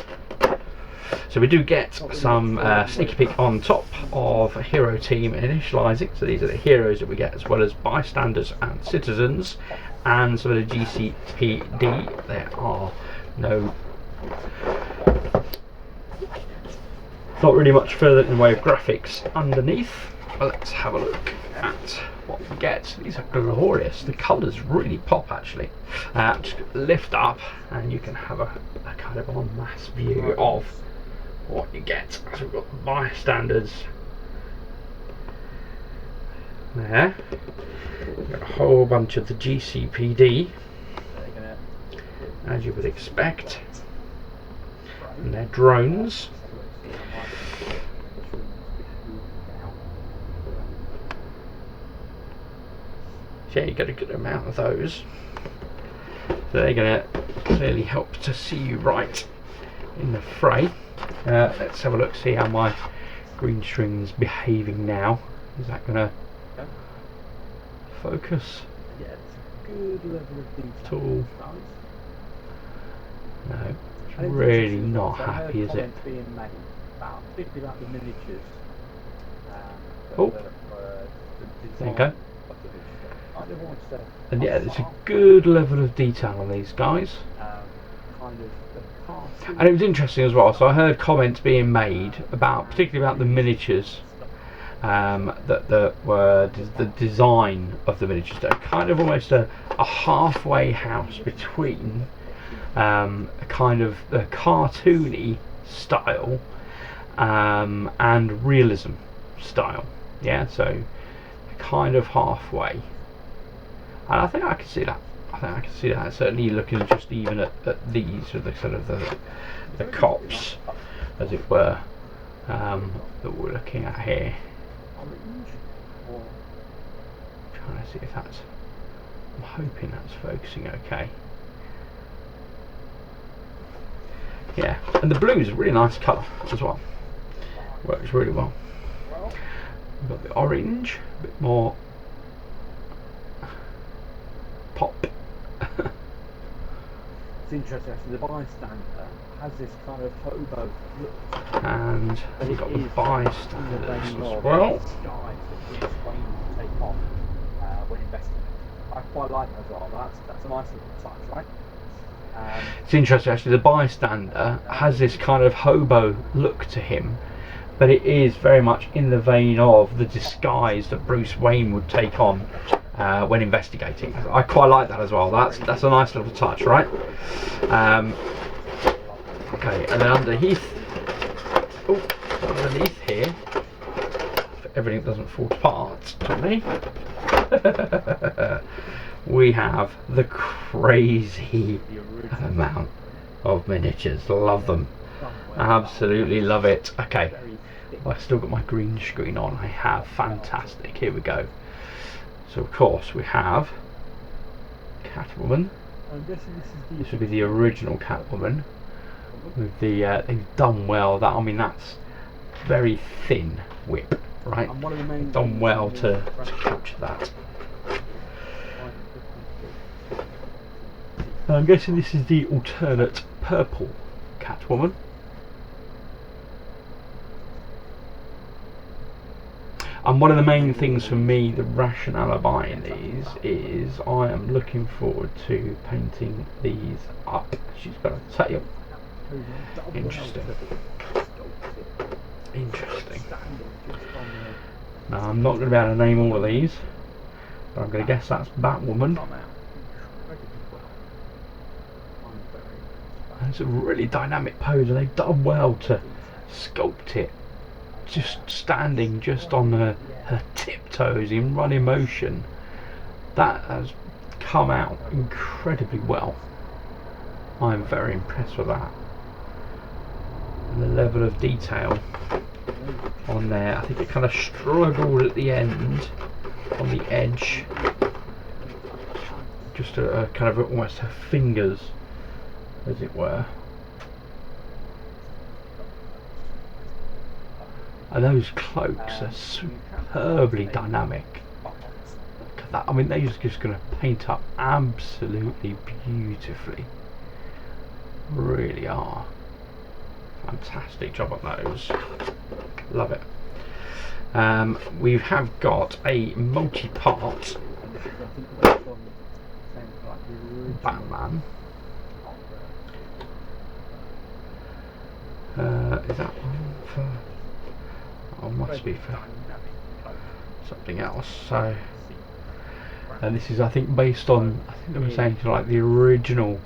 So we do get some sneaky peek on top of hero team initializing. So these are the heroes that we get, as well as bystanders and citizens, and some of the GCPD. There are not really much further in the way of graphics underneath. But let's have a look at what we get. These are glorious. The colours really pop, actually. Just lift up and you can have a kind of en masse view of what you get. So we've got the bystanders there. We've got a whole bunch of the GCPD, as you would expect, and their drones. So yeah, you get a good amount of those. So they're going to clearly help to see you right in the fray. Let's have a look, see how my green string's behaving now. Is that going to focus? Yeah, it's a good level of detail. Tool. No, it's And really interesting as not well, so I happy, heard is it? comments being made particularly about the miniatures. Oh. The There you design go. of the miniatures. I never wanted to And yeah, there's a good level of detail on these guys. kind of the cartoon. And it was interesting as well, so I heard comments being made about, particularly about the miniatures, that were the design of the miniatures. They're kind of almost a halfway house between a kind of a cartoony style and realism style. Yeah, so kind of halfway. And I think I can see that. I think I can see that. Certainly looking just even at these, or the sort of the cops, as it were, that we're looking at here. Trying to see if that's. I'm hoping that's focusing okay. Yeah, and the blue is a really nice colour as well. Works really well. We've got the orange, a bit more pop. It's interesting actually, the bystander has this kind of hobo look. And we've got the bystanders as well. When investigating. I quite like that as well. That's a nice little touch, right? It's interesting actually, the bystander has this kind of hobo look to him, but it is very much in the vein of the disguise that Bruce Wayne would take on when investigating. I quite like that as well. That's a nice little touch, right? Okay, and then underneath here, if everything doesn't fall apart to me, we have the crazy amount of miniatures. Love them, absolutely love it. Okay, I've still got my green screen on. I have. Fantastic. Here we go. So of course we have Catwoman. This would be the original Catwoman. With the they've done well. That, I mean, that's very thin whip, right? They've done well to capture that. I'm guessing this is the alternate purple Catwoman. And one of the main things for me, the rationale of buying these, is I am looking forward to painting these up. She's got a tail. Interesting. Interesting. Now, I'm not going to be able to name all of these, but I'm going to guess that's Batwoman. And it's a really dynamic pose, and they've done well to sculpt it. Just standing just on her tiptoes in running motion. That has come out incredibly well. I'm very impressed with that. And the level of detail on there. I think it kind of struggled at the end, on the edge. Just a kind of almost her fingers, as it were. And those cloaks are superbly dynamic. Look at that. I mean, they're just going to paint up absolutely beautifully. Really are. Fantastic job on those. Love it. We have got a multi-part Batman. Is that one for... Oh, must be for something else. So, and this is, I think, based on, I think they were saying, like the original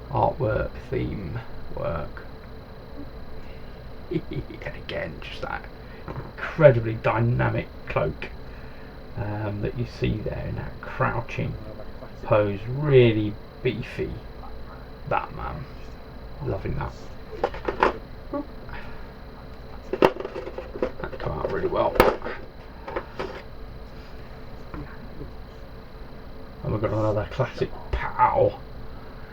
artwork theme work. And again, just that incredibly dynamic cloak that you see there in that crouching pose. Really beefy Batman. Loving that. That come out really well. classic pow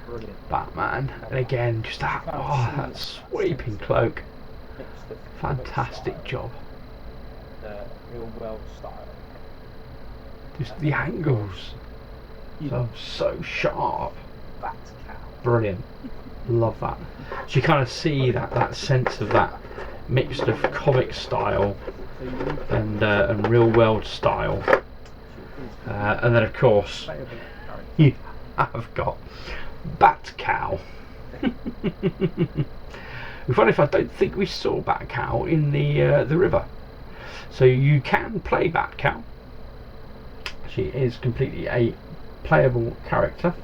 Brilliant. Batman, and again just that that sweeping cloak. Mixed of Fantastic style, job. real world style. Just the angles, so sharp. Bat cow. Brilliant. Love that. So you kind of see that sense of that mixed of comic style and real world style. And then of course you have got Bat Cow. Funny if I don't think we saw Bat Cow in the river. So you can play Bat Cow. She is completely a playable character.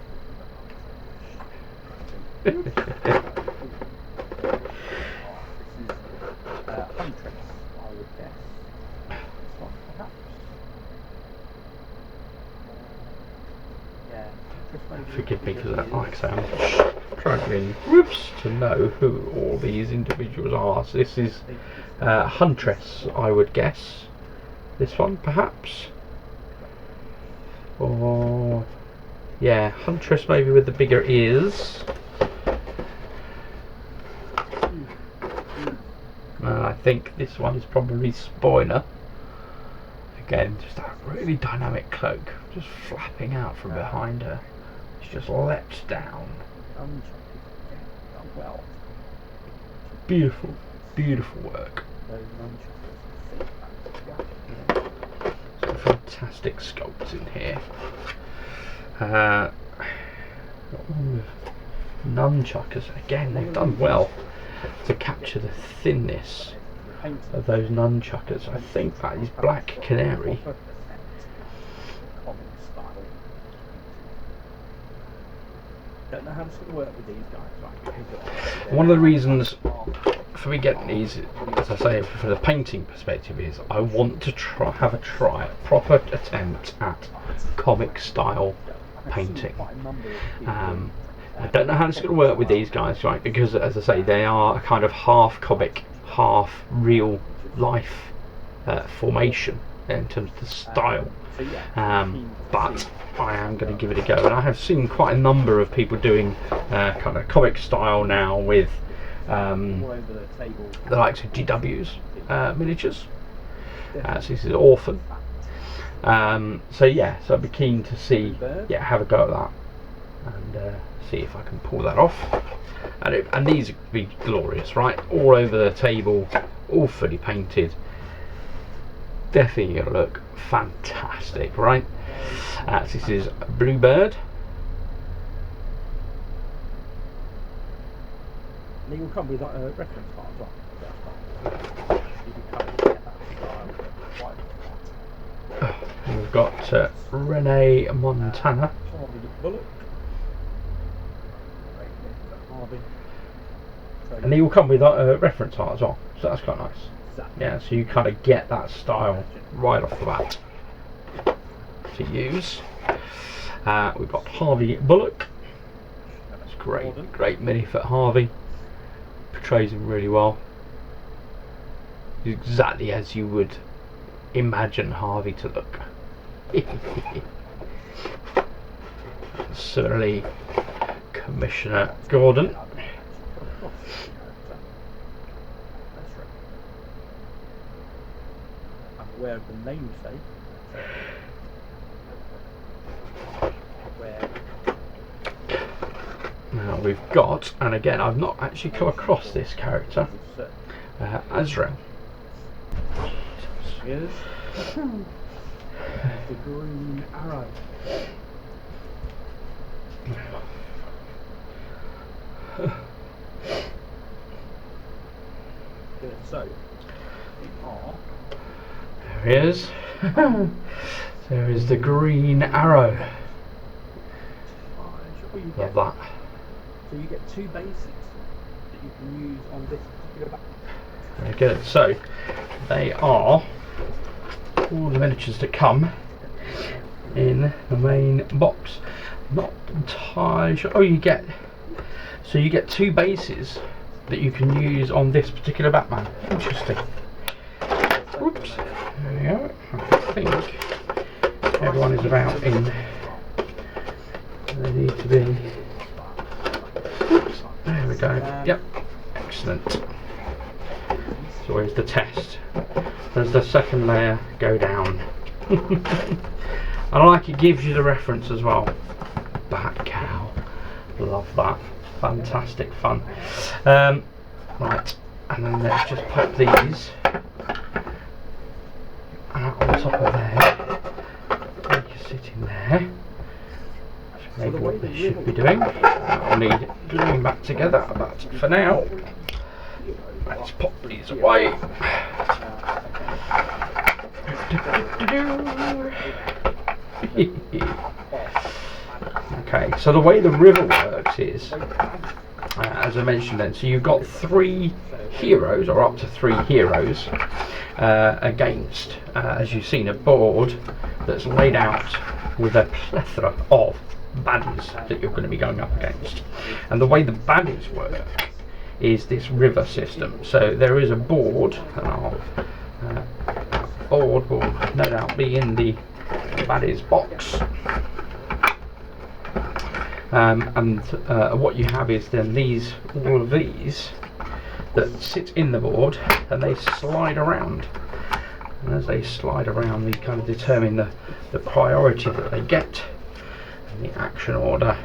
Huntress, I would guess. This one, perhaps. Yeah. Forgive me because like I say, I'm struggling to know who all these individuals are. So this is Huntress, I would guess. This one, perhaps. Or yeah, Huntress maybe with the bigger ears. I think this one is probably Spoiler. Again, just that really dynamic cloak, just flapping out from behind her. She just leapt down. Well. Beautiful, beautiful work. Some fantastic sculpts in here. Got one with nunchuckers. Again, they've done well to capture the thinness of those nunchuckers. I think that is Black Canary. Don't know how it's going to work with these guys. One of the reasons for me getting these, as I say, from the painting perspective, is I want to have a proper attempt at comic style painting. I don't know how it's going to work with these guys, right? Because, as I say, they are a kind of half comic, half real life formation in terms of the style. But I am going to give it a go, and I have seen quite a number of people doing kind of comic style now with the likes of GW's miniatures. So this is Orphan. So yeah, so I'd be keen to see, have a go at that and see if I can pull that off. And these would be glorious, right? All over the table, all fully painted. Definitely going to look fantastic, right? So this is Bluebird. And they will come with a reference card as well. We've got Renee Montana. And they will come with a reference art as well, so that's quite nice. Yeah, so you kind of get that style right off the bat to use. We've got Harvey Bullock. That's great, great mini-foot Harvey. Portrays him really well. Exactly as you would imagine Harvey to look. Similarly, Commissioner Gordon. Aware of the namesake. Now we've got, and again I've not actually come across this character, Azrael. Here's the Green Arrow. So, there he is. There is the Green Arrow. Love that. So you get two bases that you can use on this particular back. Very good. So they are all the miniatures to come in the main box. Not entirely sure. Oh, you get two bases that you can use on this particular Batman. Interesting. Oops. There we go. I think everyone is about in They need to be. Oops, there we go. Yep, excellent. It's always the test. Does the second layer go down? I like it gives you the reference as well. Bat cow. Love that. Fantastic fun. Right, and then let's just pop these out on top of there. Make it sit in there. That's maybe what they should be doing. I'll need gluing back together, but for now, let's pop these away. Okay, so the way the river works is, as I mentioned then, so you've got 3 heroes, or up to 3 heroes, against, as you've seen, a board that's laid out with a plethora of baddies that you're going to be going up against. And the way the baddies work is this river system. So there is a board, and our board will no doubt be in the baddies box. And what you have is then all of these that sit in the board, and they slide around. And as they slide around, we kind of determine the priority that they get and the action order.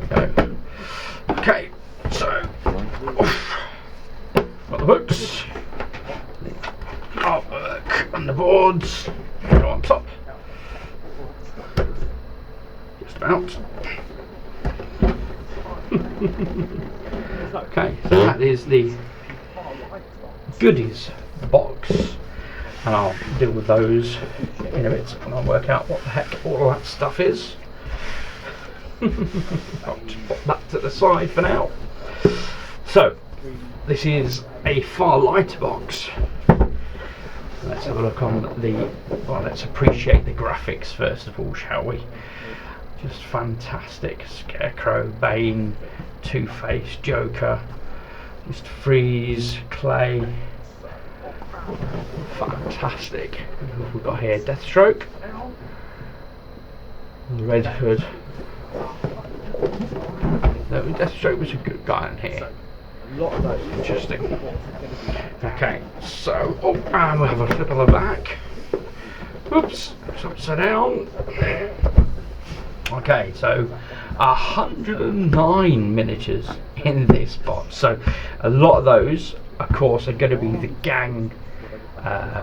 There we go. Okay, so got the hooks, the artwork, and the boards go on top. Out. Okay, so that is the goodies box, and I'll deal with those in a bit and I'll work out what the heck all of that stuff is. I'll just put that to the side for now. So this is a far lighter box. Let's have a look on the, well, let's appreciate the graphics first of all, shall we? Just fantastic. Scarecrow, Bane, Two-Face, Joker, Mr. Freeze, Clay. Fantastic. What have we got here? Deathstroke, Red Hood. No, Deathstroke was a good guy in here. Interesting. Okay, so, oh, and we'll have a flip on the back. Oops, it's upside down. Okay, so 109 miniatures in this box. So a lot of those, of course, are going to be the gang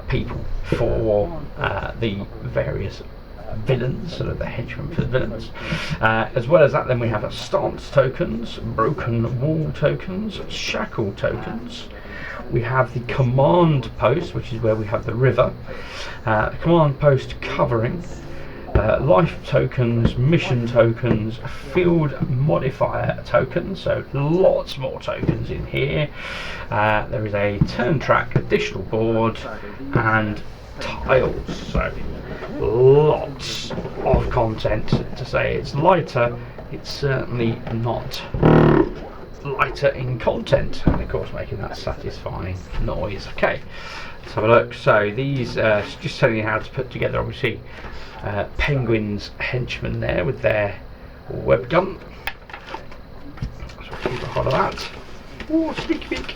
people for the various villains, sort of the henchmen for the villains. As well as that, then we have stance tokens, broken wall tokens, shackle tokens. We have the command post, which is where we have the river, command post covering, life tokens, mission tokens, field modifier tokens, so lots more tokens in here. There is a turn track additional board and tiles, so lots of content. To say it's lighter, it's certainly not lighter in content, and of course making that satisfying noise. Okay, let's have a look. So these just telling you how to put together, obviously, Penguin's henchmen there with their web gun. So we'll keep a hold of that. Oh, sneaky peek.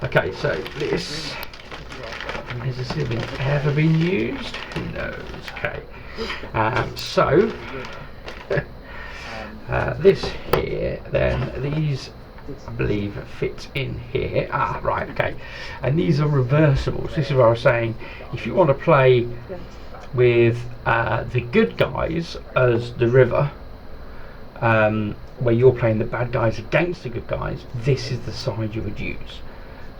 Okay, so this has this ever been used? Who knows? Okay, so this here, then these I believe fit in here. Ah, right, okay. And these are reversible. So this is what I was saying. If you want to play with the good guys as the river, where you're playing the bad guys against the good guys, this is the side you would use.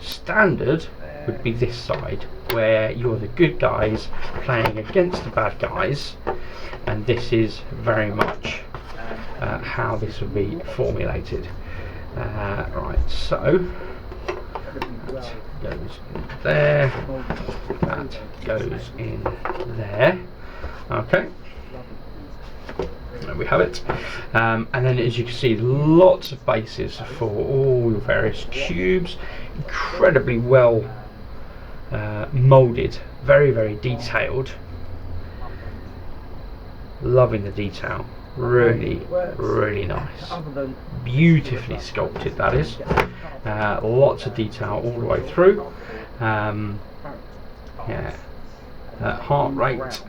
Standard would be this side, where you're the good guys playing against the bad guys, and this is very much how this would be formulated. Right, so that goes in there, that goes in there. Okay, there we have it. And then, as you can see, lots of bases for all your various cubes, incredibly well moulded, very, very detailed. Loving the detail. Really, really nice. Beautifully sculpted, that is. Lots of detail all the way through. Yeah. Heart rate.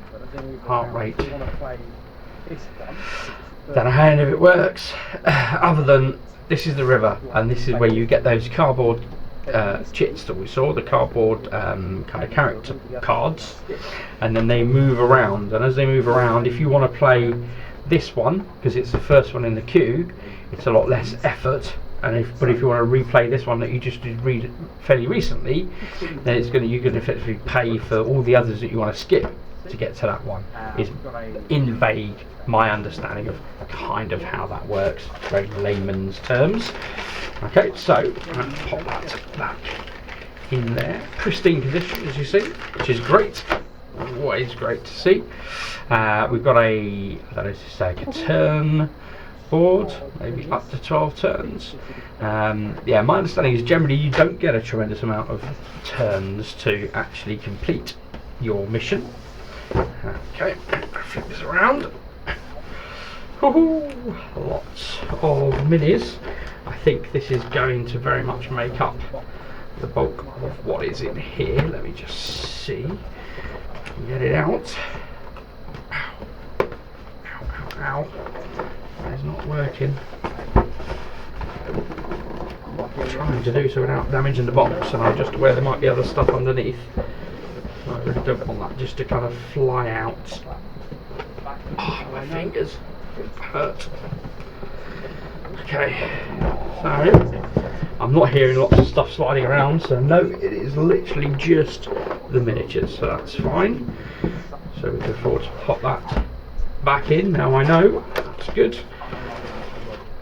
Don't know how any of it works, other than this is the river, and this is where you get those cardboard chits that we saw, the cardboard kind of character cards, and then they move around. And as they move around, if you want to play this one, because it's the first one in the queue, it's a lot less effort. And if you want to replay this one that you just did read fairly recently, then you can effectively pay for all the others that you want to skip to get to that one. Is in vague my understanding of kind of how that works, very layman's terms. Okay, so let's pop that back in there, pristine condition as you see, which is great. Always great to see. We've got I don't know, to say a turn board, maybe up to 12 turns. Yeah, my understanding is generally you don't get a tremendous amount of turns to actually complete your mission. Okay, flip this around. Lots of minis. I think this is going to very much make up the bulk of what is in here. Let me just see. Get it out. Ow. Ow, ow, ow. That is not working. I'm trying to do so without damaging the box, and I'm just aware there might be other stuff underneath. I really don't want that just to kind of fly out. Oh, my fingers hurt. Okay, so I'm not hearing lots of stuff sliding around, so no, it is literally just the miniatures, so that's fine. So we can afford to pop that back in, now I know, that's good.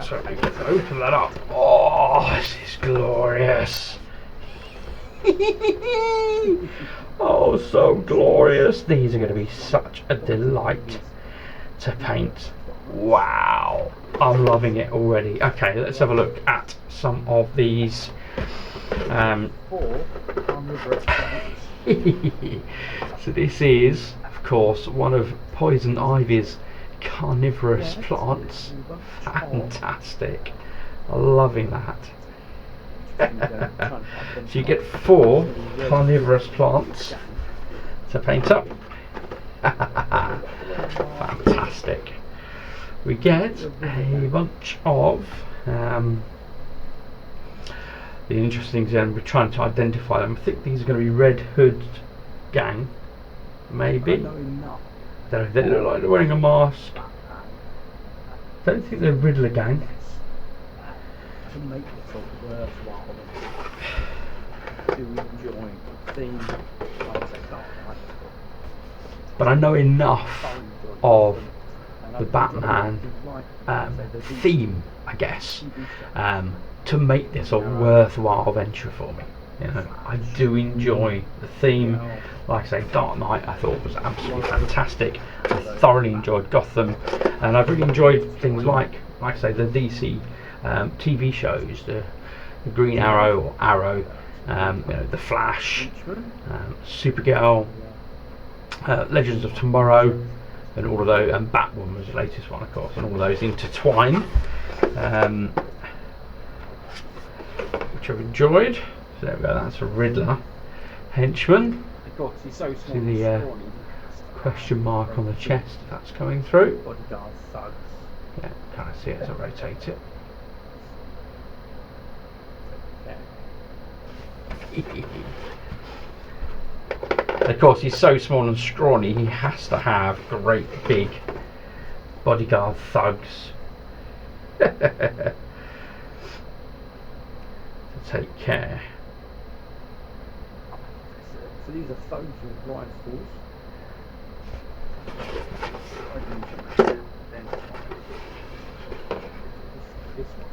So we can open that up. Oh, this is glorious. Oh, so glorious. These are going to be such a delight to paint. Wow, I'm loving it already. Okay, let's have a look at some of these. So this is, of course, one of Poison Ivy's carnivorous plants. Fantastic. Loving that. So you get 4 carnivorous plants to paint up. Fantastic. We get a bunch of the interesting thing, we're trying to identify them. I think these are going to be Red Hood gang, maybe. They look like they're wearing a mask. Don't think they're Riddler gang. But I know enough of the Batman theme, I guess, to make this a worthwhile venture for me. You know, I do enjoy the theme. Like I say, Dark Knight I thought was absolutely fantastic. I thoroughly enjoyed Gotham, and I've really enjoyed things like I say, the DC TV shows, the Green Arrow or Arrow, you know, the Flash, Supergirl, Legends of Tomorrow, and all of those, and Batwoman was the latest one, of course, and all of those intertwine, which I've enjoyed. So there we go, that's a Riddler henchman. See the question mark on the chest, if that's coming through. Yeah, kind of see it as I rotate it. Of course, he's so small and scrawny, he has to have great big bodyguard thugs to take care. So these are thugs with rifles. This one,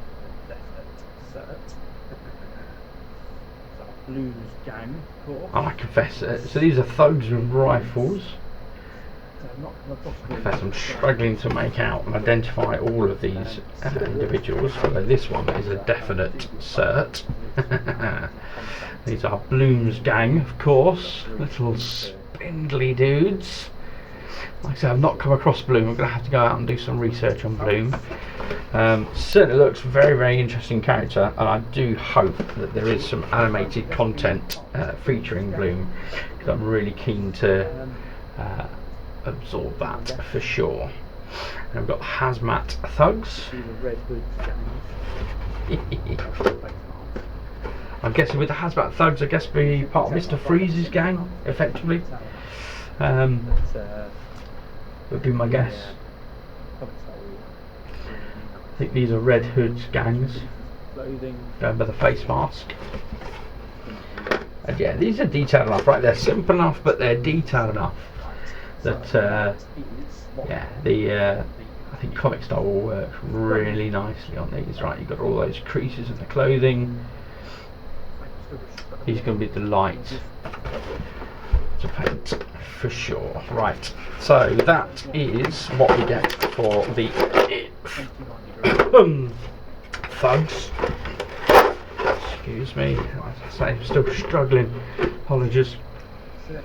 Blues gang, of course. I confess, so these are thugs with rifles. I confess I'm struggling to make out and identify all of these individuals, although this one is a definite cert. These are Bloom's gang, of course, little spindly dudes. Like I said, I've not come across Bloom. I'm going to have to go out and do some research on Bloom. Certainly looks very, very interesting character, and I do hope that there is some animated content featuring Bloom, because I'm really keen to absorb that for sure. And we've got Hazmat Thugs. I'm guessing with the Hazmat Thugs, I guess be part of Mr. Freeze's gang, effectively. Would be my guess. I think these are Red Hood's gangs, going by the face mask. And yeah, these are detailed enough, right? They're simple enough, but they're detailed enough that yeah, I think comic style will work really nicely on these. Right, you've got all those creases in the clothing. He's going to be a delight to paint for sure. Right, so that is what we get for the thugs. Excuse me, as I say, I'm still struggling. Apologies. It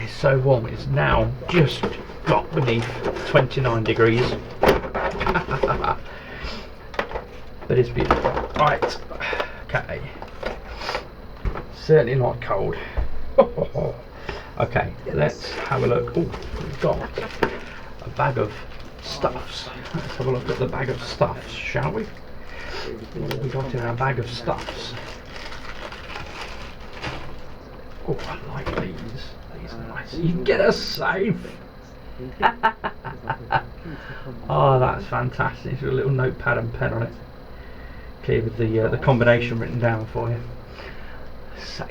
is so warm. It's now just got beneath 29 degrees. But it's beautiful. Right, okay. Certainly not cold. Okay, let's have a look. Oh, we've got a bag of stuffs. Let's have a look at the bag of stuffs, shall we? What have we got in our bag of stuffs? Oh, I like these. These are nice. You get a safe! Oh, that's fantastic. There's a little notepad and pen on it. Clear with the combination written down for you. Safe.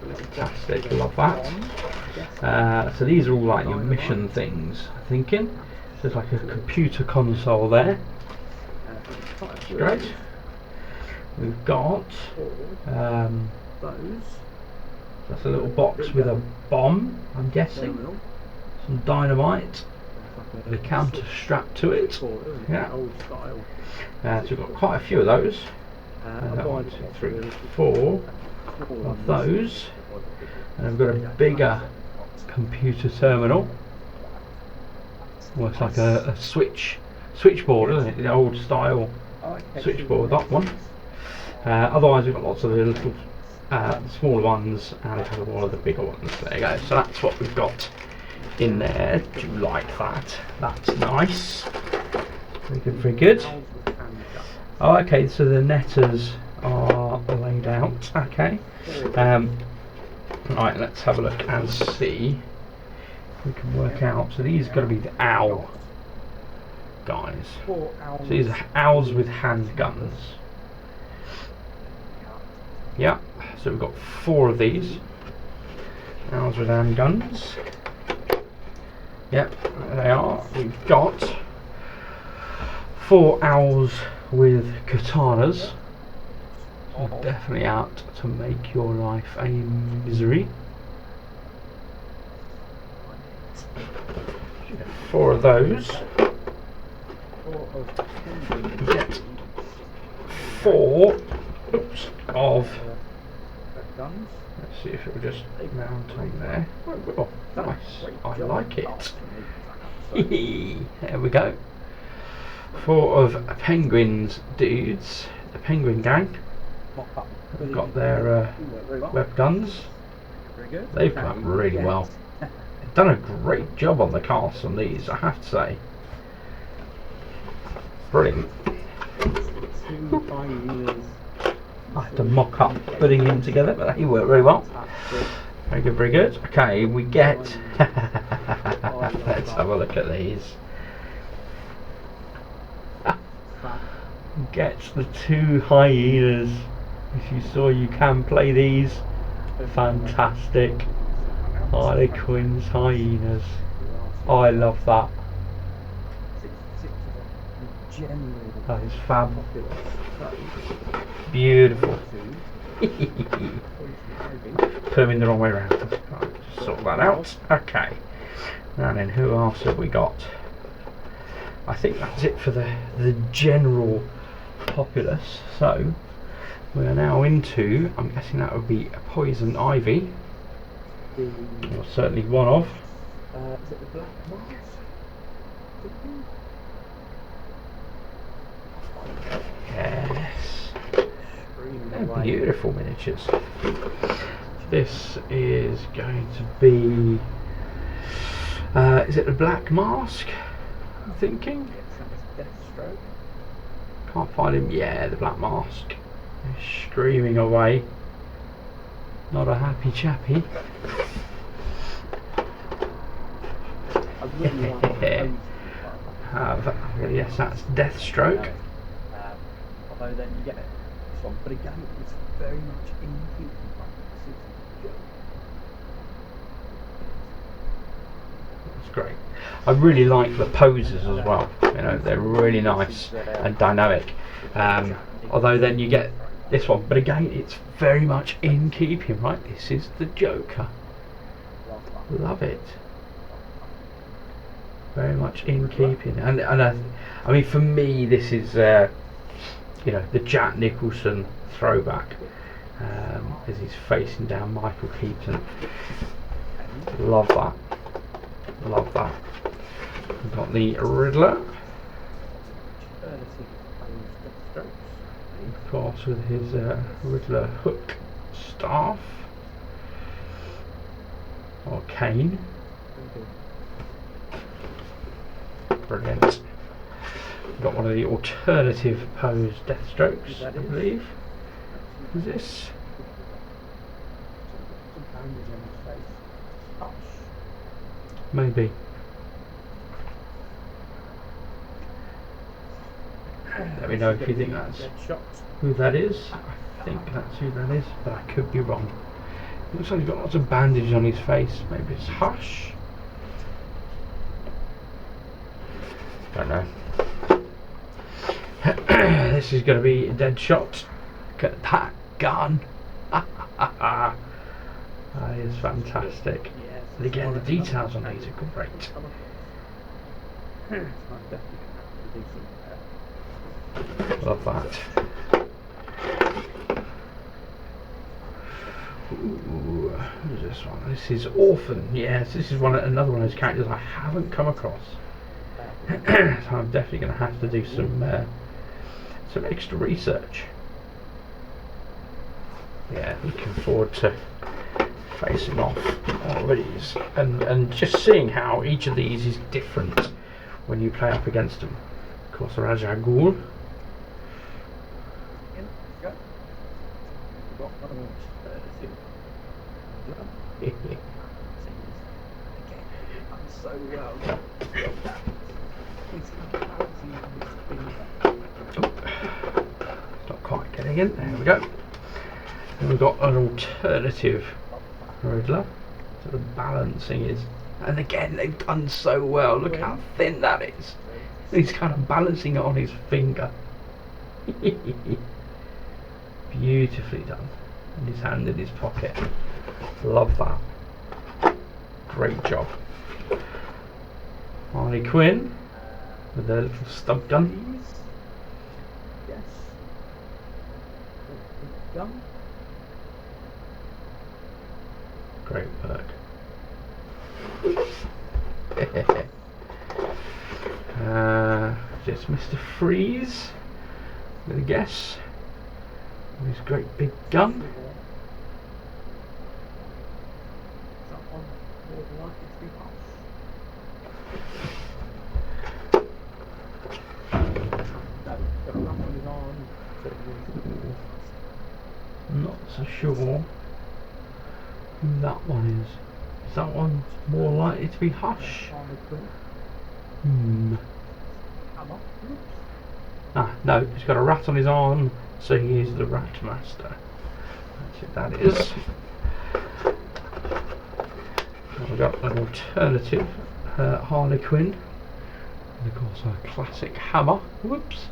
Fantastic, love that. So these are all like your mission things, I'm thinking. So there's like a computer console there. That's great. We've got that's a little box with a bomb, I'm guessing. Some dynamite. The counter strapped to it. Yeah. So we've got quite a few of those. 1, 2, 3, 4 of those. And we've got a bigger computer terminal. Looks like a switchboard, isn't it? The old style switchboard, that one. Otherwise, we've got lots of the little smaller ones and a couple of the bigger ones. There you go. So that's what we've got in there. Do you like that? That's nice. Very good, very good. Oh, okay, so the netters are laid out. Okay. Right, let's have a look and see if we can work out. So these are going to be the owl guys. So these are owls with handguns. Yeah, so we've got 4 of these. Owls with handguns. Yep, there they are. We've got 4 owls with katanas. So definitely out to make your life a misery. 4 of those. We get 4 of. Let's see if it will just mount on there. Oh, nice. I like it. There we go. 4 of penguins dudes, the penguin gang. They've got their web guns. They've come up really well. They've done a great job on the casts on these, I have to say. Brilliant. I have to mock up putting them together, but they work very well. Very good, very good. Okay, we get. Let's have a look at these. Get the 2 hyenas. If you saw, you can play these. Fantastic. Harlequins, hyenas. Oh, I love that. That is fab. Beautiful. Put them in the wrong way around. Right, sort that out. Okay. And then who else have we got? I think that's it for the general populace. So we are now into, I'm guessing that would be a poison ivy. the. Or certainly one of. Is it the Black Mask? Yes. Screaming They're away. beautiful miniatures. This is going to be. Is it the Black Mask? I'm thinking. Yes, Deathstroke. Can't find him. Yeah, the Black Mask. He's screaming away. Not a happy chappy. I really like the pose. Yes, that's Deathstroke. Although then you get this one, but again, it's very much in keeping with That's great. I really like the poses as well. You know, they're really nice and dynamic. Although then you get this one, but again, it's very much in keeping. Right, this is the Joker. Love it. Very much in keeping, and I mean, for me, this is you know, the Jack Nicholson throwback as he's facing down Michael Keaton. Love that. Love that. We've got the Riddler, of course, with his Riddler hook staff or cane. Brilliant. We've got one of the alternative pose Deathstrokes, I believe. Is this? Maybe. Let me know if you think that's who that is. I think that's who that is, but I could be wrong. Looks like he's got lots of bandage on his face. Maybe it's Hush. Don't know. This is going to be Deadshot. Look at that gun. That is fantastic. And again, the details on these are great. Love that. Ooh, who's this one? This is Orphan. Yes, this is another one of those characters I haven't come across. So I'm definitely going to have to do some extra research. Yeah, looking forward to facing off all of these and just seeing how each of these is different when you play up against them. Of course, Raja Ghul. Not quite getting in. There we go. And we've got an alternative Riddler. So the balancing is, and again they've done so well. Look how thin that is. He's kind of balancing it on his finger. Beautifully done. And his hand in his pocket. Love that. Great job. Harley Quinn with their little stub gun. Yes. Gun. Great work. Just Mr. Freeze, I'm gonna guess, with his great big gun. Not so sure who that one is. Is that one more likely to be Hush? Ah, no, he's got a rat on his arm, so he is the Rat Master. That's it, that is. And we've got an alternative Harley Quinn. And of course our classic hammer. Whoops.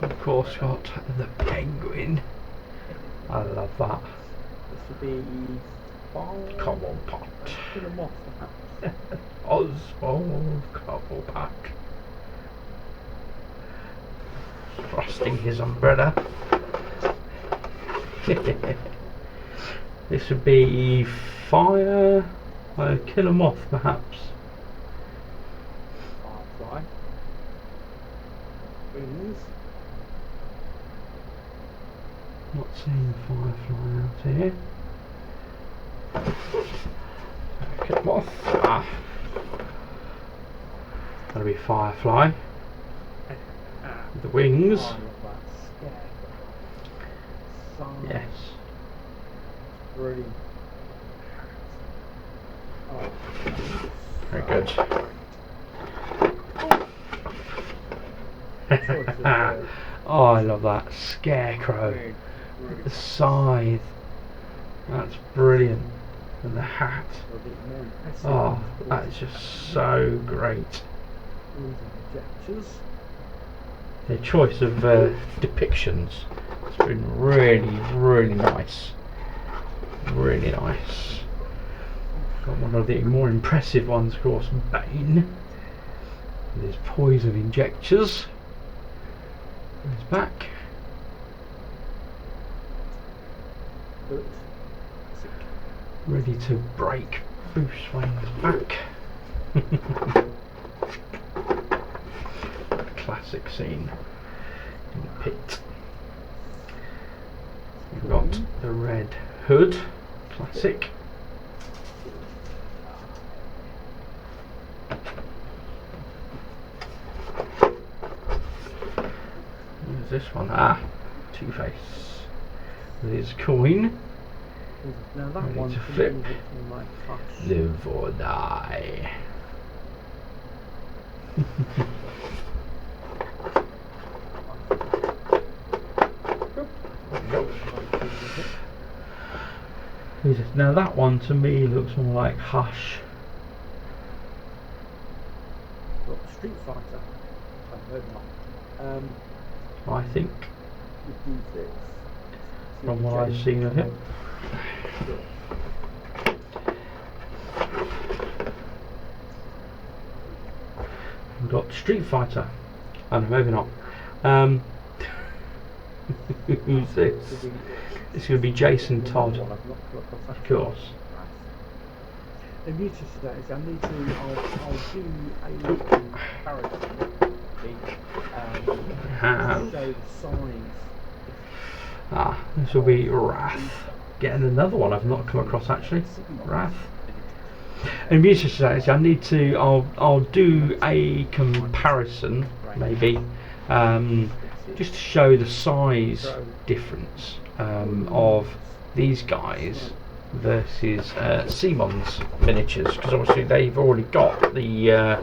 Of course got the Penguin. I love that. This would be Cobblepot. Oswald Cobblepot. thrusting his umbrella. This would be fire, killer moth perhaps. Firefly. Wings. Not seeing firefly out here. Killer moth. Ah. That'll be firefly. With the wings. Oh, look at that. Yes. Brilliant. Oh, Very good. Oh, I love that. Scarecrow. The scythe. That's brilliant. And the hat. Oh, that's just so great. Their choice of depictions has been really, really nice. Really nice. Got one of the more impressive ones, of course, Bane. With his poison injectors. His back. Ready to break Bruce Wayne's back. Classic scene in the pit. We've got the red hood. Classic. Who's this one? Ah, Two-Face with his coin. Now that Ready one to flip. like Hush. Live or die. Now that one to me looks more like Hush. Got Street Fighter. I hope not. I think, With D6. from what I've seen of him. We've got Street Fighter. Oh no, maybe not. Who's this? It's going to be Jason Todd, of course. The beauty of that is I need to, I'll do a comparison Have. show the signs. Ah, this will be Wrath. Getting another one I've not come across actually. Wrath. And the beauty of that is I need to, I'll do a comparison maybe, just to show the size difference of these guys versus Simon's miniatures, because obviously they've already got the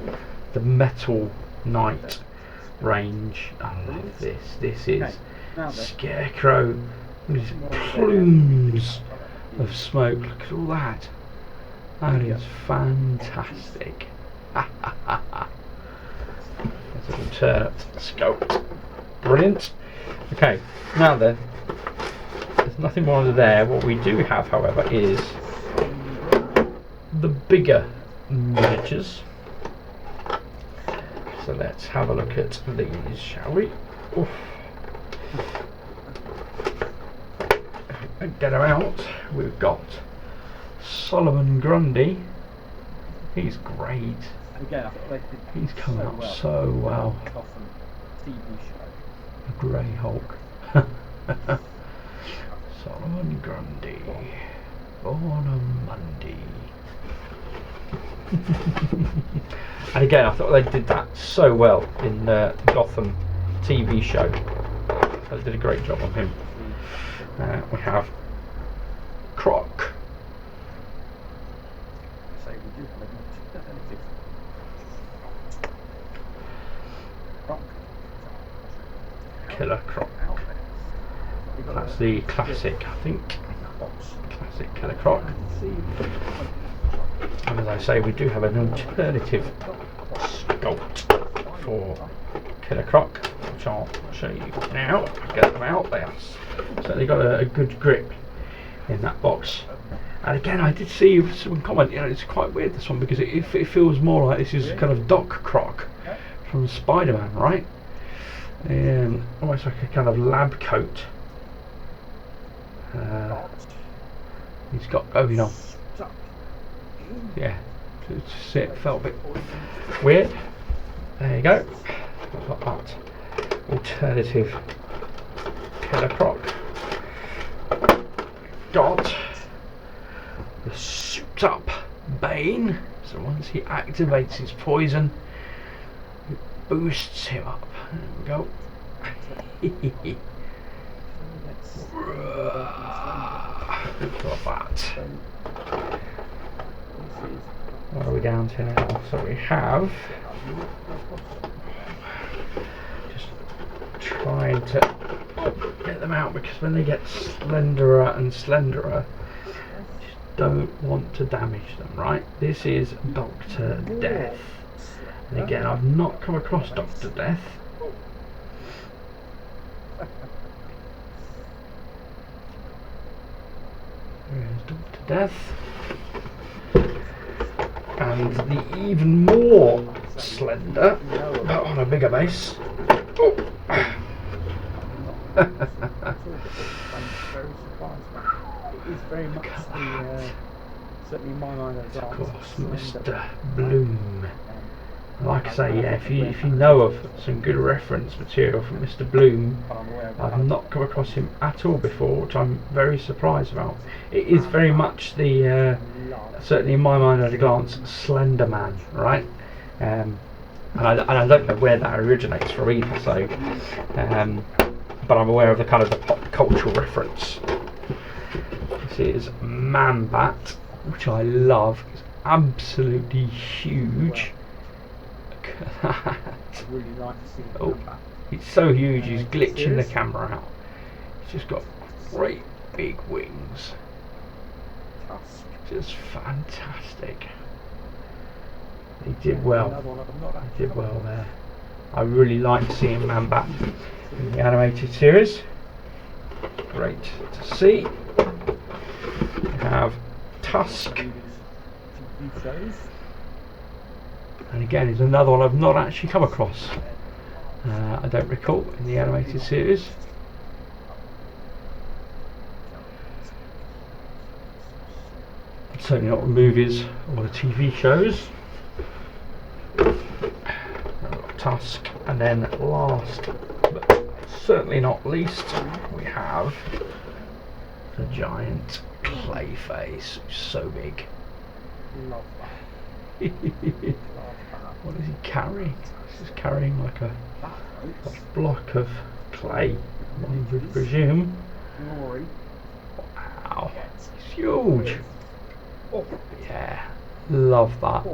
Metal Knight range. I love this. This is Scarecrow with his plumes of smoke. Look at all that. That is fantastic. There's a little turnip sculpt. Brilliant. Okay, now then, there's nothing more under there. What we do have, however, is the bigger miniatures. So let's have a look at these, shall we? Oof. Get her out. We've got Solomon Grundy. He's great. And again, I thought they did He's come so out well. so well. Gotham TV show. A grey Hulk. Solomon Grundy. Born on Monday. And again, I thought they did that so well in Gotham TV show. They did a great job on him. We have Croc. So we do have a alternative. Croc. Killer Croc. Out there. That's the classic, I think. Box. Classic Killer Croc. See. And as I say, we do have an alternative sculpt for Killer Croc, which I'll show you now. Get them out. They have certainly got a good grip in that box. And again, I did see someone comment, you know, it's quite weird this one, because it feels more like this is kind of Doc Croc from Spider-Man, right? almost like a kind of lab coat. He's got going on. Yeah, it felt a bit weird. There you go. Got that alternative killer croc. Got the souped up Bane. So once he activates his poison, it boosts him up. There we go. Got that. What are we down to now? So we have just trying to get them out, because when they get slenderer and slenderer, just don't want to damage them, right? This is Dr. Death. And again, I've not come across Dr. Death. There's Dr. Death. And the even more slender, but on a bigger base. Oh. I'm very surprised by it. It is very much the, certainly in my mind, of course, Mr. Bloom. Like I say, yeah, if you know of some good reference material from Mr. Bloom, I've not come across him at all before, which I'm very surprised about. It is very much the, certainly in my mind at a glance, Slender Man, right? And I don't know where that originates from either, so, but I'm aware of the kind of the pop cultural reference. This is Man-Bat, which I love. It's absolutely huge. Really like to see oh, it's so huge, he's glitching the camera out. He's just got great big wings. Just fantastic. He did well. He did well there. I really like seeing Man-Bat in the animated series. Great to see. We have Tusk. And again, it's another one I've not actually come across. I don't recall in the animated series. Certainly not the movies or the TV shows. Tusk, and then last but certainly not least, we have the giant Clayface. It's so big. Love that. What is he carrying? He's carrying like a block of clay, one would presume. Wow, it's huge. Yeah, love that.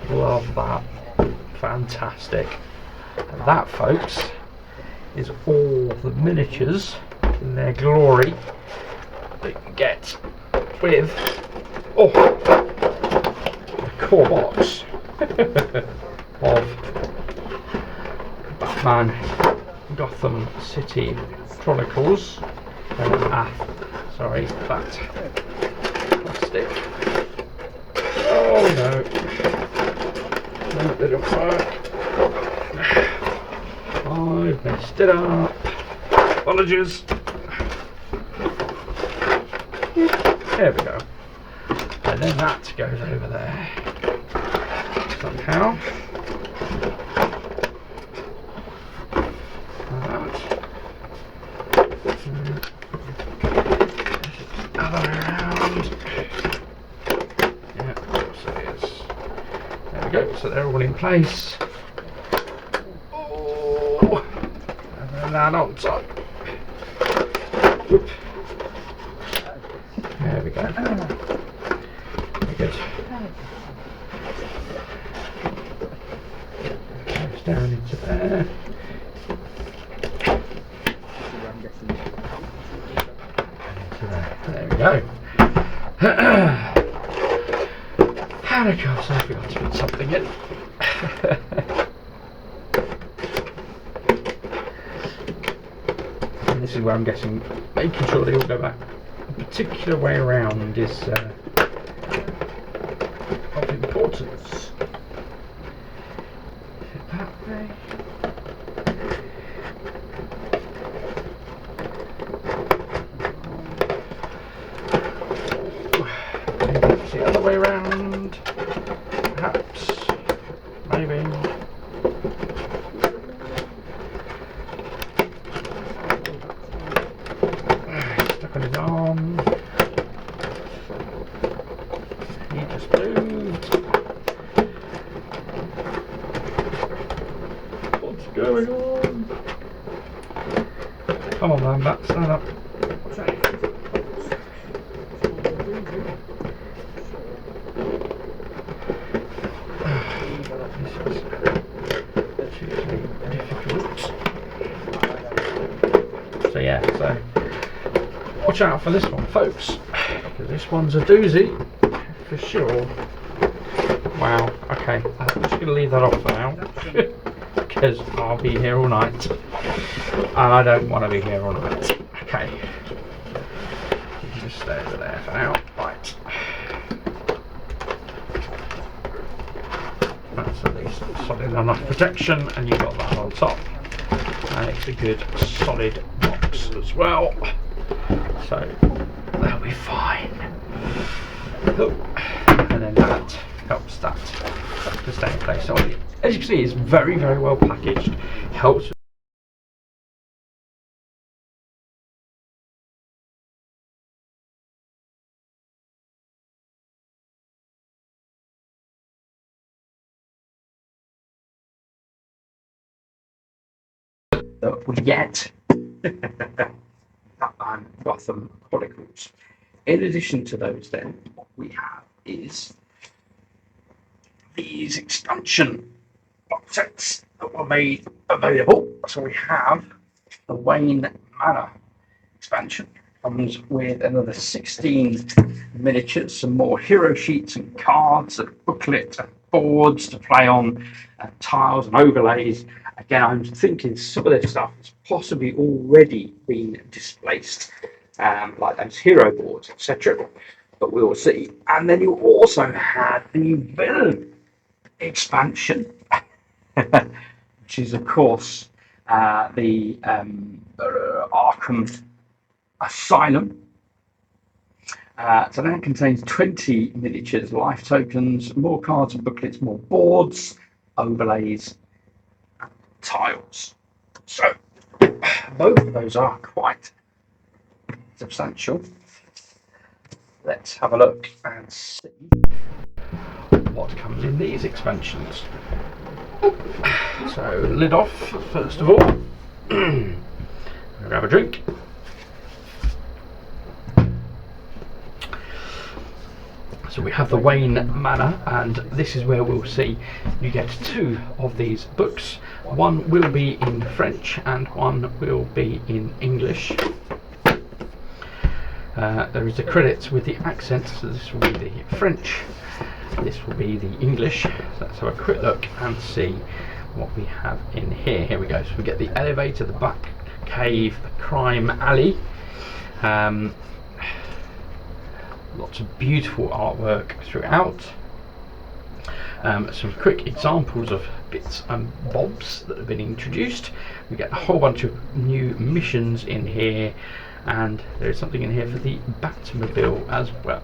Love that. Fantastic. And that, folks, is all the miniatures in their glory that you get with the core box of Batman Gotham City Chronicles. Sorry, that plastic. Oh no. No, it didn't work. I messed it up. Apologies. There we go. And then that goes over there. Somehow. Other way around. Yeah, so it's. There we go. So they're all in place. Oh, and then that on top. Whoop. There we go. Very good. Goes down into there. There we go. And of course I forgot to put something in. And this is where I'm guessing making sure they all go back a particular way around is of importance. That way. he just moved. What's going on? Come on, man, back, stand up. So yeah, so watch out for this one, folks, because this one's a doozy for sure. Wow, okay, I'm just going to leave that off for now because I'll be here all night and I don't want to be here all night. Okay, you can just stay over there for now. Right, that's at least solid enough protection, and you've got that on top, and it's a good solid box as well, so that'll be fine. Oh, and then that helps that to stay in place. So as you can see, it's very, very well packaged. Helps that we get Gotham Chronicles. In addition to those, then what we have is these expansion box sets that were made available. So we have the Wayne Manor expansion. Comes with another 16 miniatures, some more hero sheets and cards, a booklet, and boards to play on, tiles and overlays. Again, I'm thinking some of this stuff has possibly already been displaced, like those hero boards, etc. But we will see. And then you also had the villain expansion, which is, of course, the Arkham Asylum. So that contains 20 miniatures, life tokens, more cards and booklets, more boards, overlays, and tiles. So both of those are quite substantial. Let's have a look and see what comes in these expansions. So lid off first of all. Grab a drink. So we have the Wayne Manor, and this is where we'll see you get two of these books. One will be in French and one will be in English. There is a credit with the accent, so this will be the French, this will be the English. So let's have a quick look and see what we have in here. Here we go. So we get the elevator, the back cave, the crime alley. Lots of beautiful artwork throughout. Some quick examples of bits and bobs that have been introduced. We get a whole bunch of new missions in here, and there is something in here for the Batmobile as well.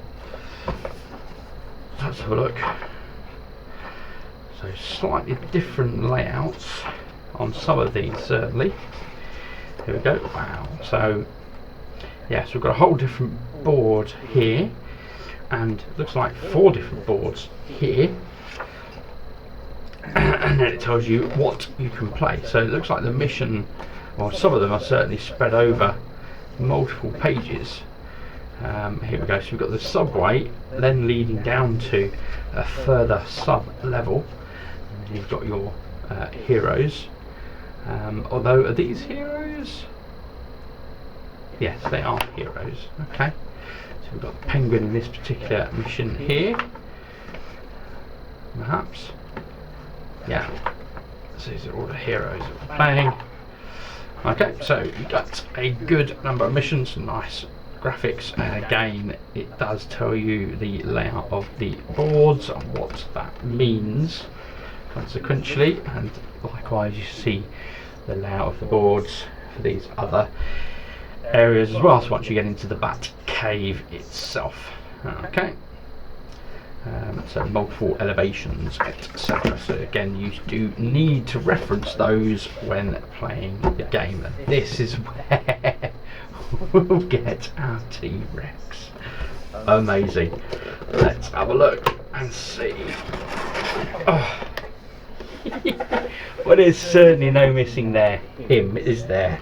Let's have a look. So slightly different layouts on some of these, certainly. Here we go. Wow. So yeah, so we've got a whole different board here, and it looks like 4 different boards here. And then it tells you what you can play. So it looks like the mission, well, some of them are certainly spread over multiple pages. Here we go. So we've got the subway, then leading down to a further sub level. And you've got your heroes. Although, are these heroes? Yes, they are heroes. Okay. So we've got the Penguin in this particular mission here. Perhaps. Yeah. So these are all the heroes that we're playing. Okay, so you've got a good number of missions, nice graphics, and again it does tell you the layout of the boards and what that means consequentially, and likewise you see the layout of the boards for these other areas as well, so once you get into the Bat Cave itself. Okay. So multiple elevations, etc. So again, you do need to reference those when playing the game. And this is where we'll get our T-Rex. Amazing. Let's have a look and see. Oh. Well, there's certainly no missing there. Him is there.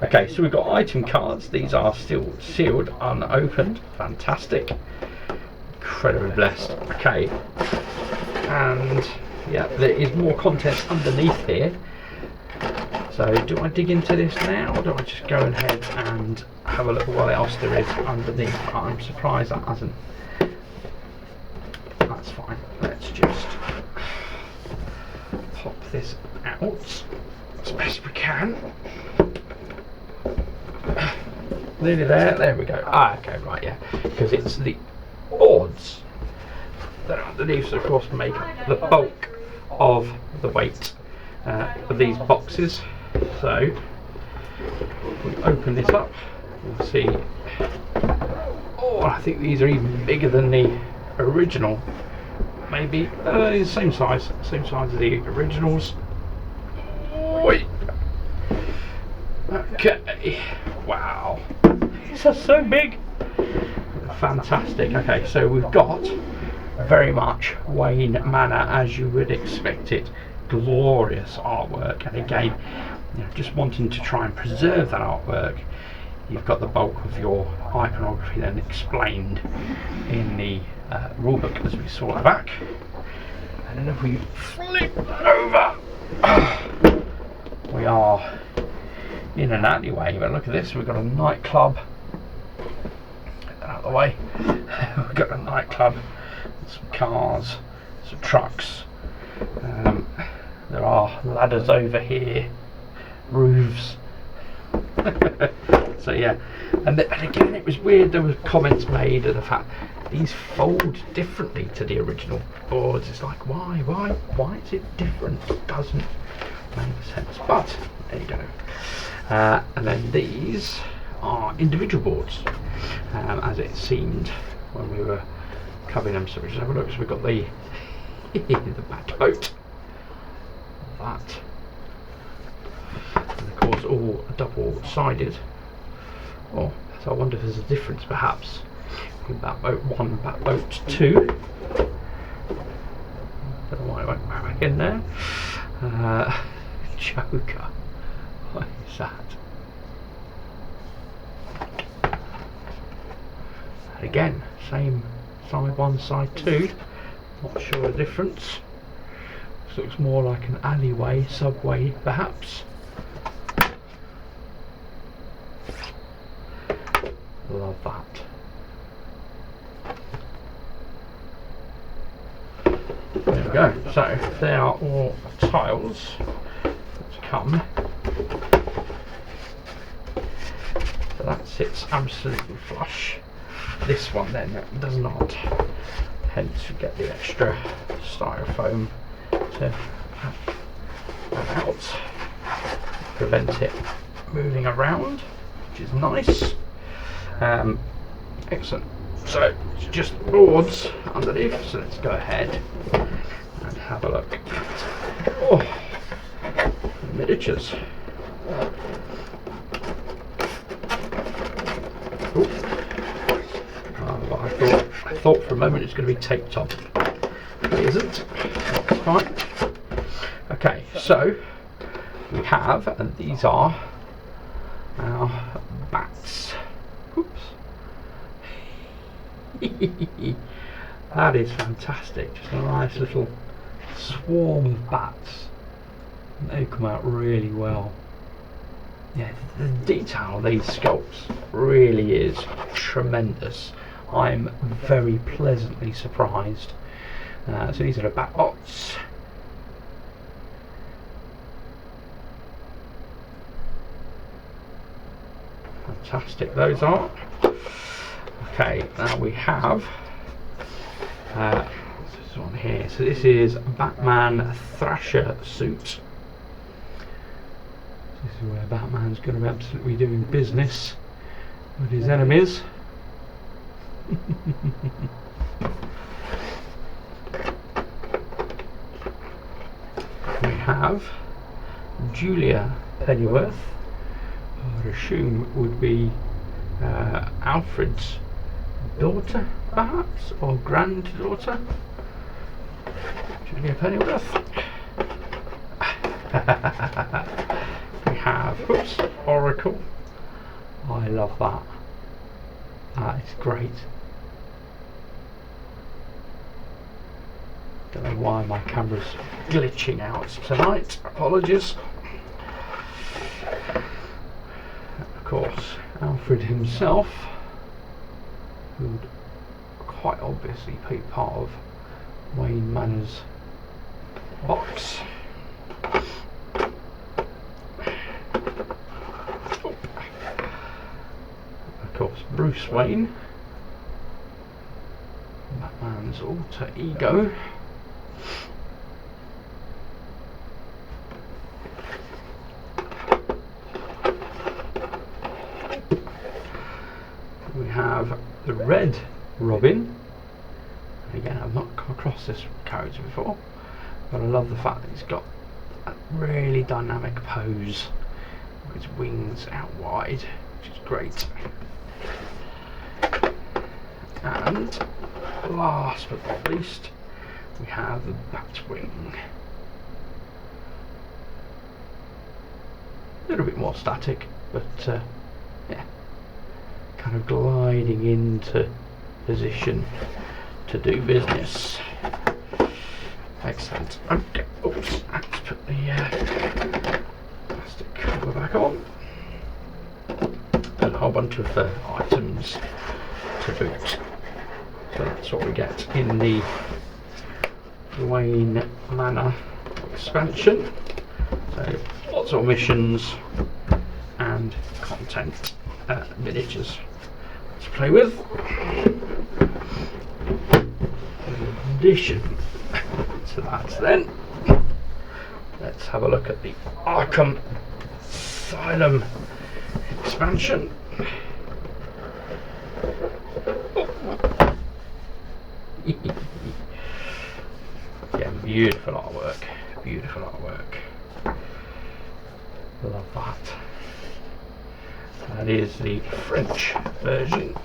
Okay, so we've got item cards. These are still sealed, unopened. Fantastic. Incredibly blessed. Okay, and yeah, there is more content underneath here. So do I dig into this now, or do I just go ahead and have a look at what else there is underneath? I'm surprised that hasn't. That's fine. Let's just pop this out as best we can. Nearly there. There we go. Ah, okay, right, yeah, because it's the boards that are underneath, so of course make up the bulk of the weight of these boxes. So if we open this up, we'll see. Oh, I think these are even bigger than the original. Maybe same size as the originals. Wait. Okay. Wow. These are so big. Fantastic. Okay, so we've got very much Wayne Manor as you would expect it. Glorious artwork, and again, you know, just wanting to try and preserve that artwork, you've got the bulk of your iconography then explained in the rulebook as we saw at the back. And then if we flip over, we are in an alleyway, but look at this, we've got a nightclub. Get that out of the way. We've got a nightclub, some cars, some trucks. There are ladders over here, roofs. So yeah, and again it was weird, there were comments made of the fact these fold differently to the original boards. It's like, why is it different? It doesn't make sense, but there you go. And then these are individual boards, as it seemed when we were covering them. So we just have a look. So we've got the the back boat, that, and of course all double-sided. Oh, so I wonder if there's a difference perhaps between Batboat 1 and Batboat 2. Don't know why it won't go back in there. Joker. What is that? And again, same side 1, side 2. Not sure the difference. This looks more like an alleyway, subway perhaps. Love that. There we go. So they are all tiles that come. So that sits absolutely flush. This one then does not. Hence you get the extra styrofoam to have out, prevent it moving around, which is nice. Excellent. So it's just boards underneath, so let's go ahead and have a look at, oh, miniatures. I thought for a moment it's going to be taped on. It isn't. That's fine. Okay, so we have, and these are our bats. Oops. That is fantastic. Just a nice little swarm of bats. They come out really well. Yeah, the detail of these sculpts really is tremendous. I'm very pleasantly surprised. So these are the bat bots. Fantastic, those are. Okay, now we have this one here. So this is Batman Thrasher suit. This is where Batman's going to be absolutely doing business with his enemies. We have Julia Pennyworth, I would assume would be Alfred's daughter, perhaps, or granddaughter. Julia Pennyworth. We have, oops, Oracle. I love that. That is great. Don't know why my camera's glitching out tonight. Apologies. Of course, Alfred himself, who would quite obviously be part of Wayne Manor's box. Of course, Bruce Wayne, Batman's alter ego. We have the Red Robin. Again, I've not come across this character before, but I love the fact that he's got a really dynamic pose with his wings out wide, which is great. And last but not least, we have the Batwing. A little bit more static, but yeah, kind of gliding into position to do business. Excellent. Okay, oops, let's put the plastic cover back on. And a whole bunch of items to boot. So that's what we get in the Wayne Manor Expansion. So lots of missions and content, miniatures to play with. In addition to that, then let's have a look at the Arkham Asylum Expansion. Yeah, beautiful artwork, beautiful artwork. Love that. That is the French version.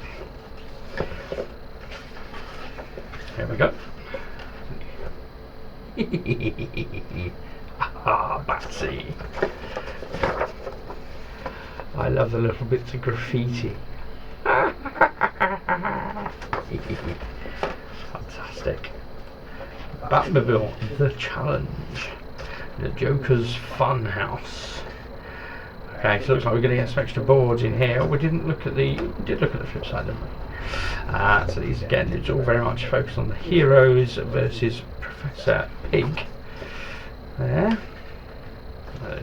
Here we go. Ah, Batsy. I love the little bits of graffiti. Fantastic. Batmobile, the challenge. The Joker's Fun House. Okay, so it looks like we're going to get some extra boards in here. We did look at the flip side, didn't we? So these again, it's all very much focused on the heroes versus Professor Pig. There.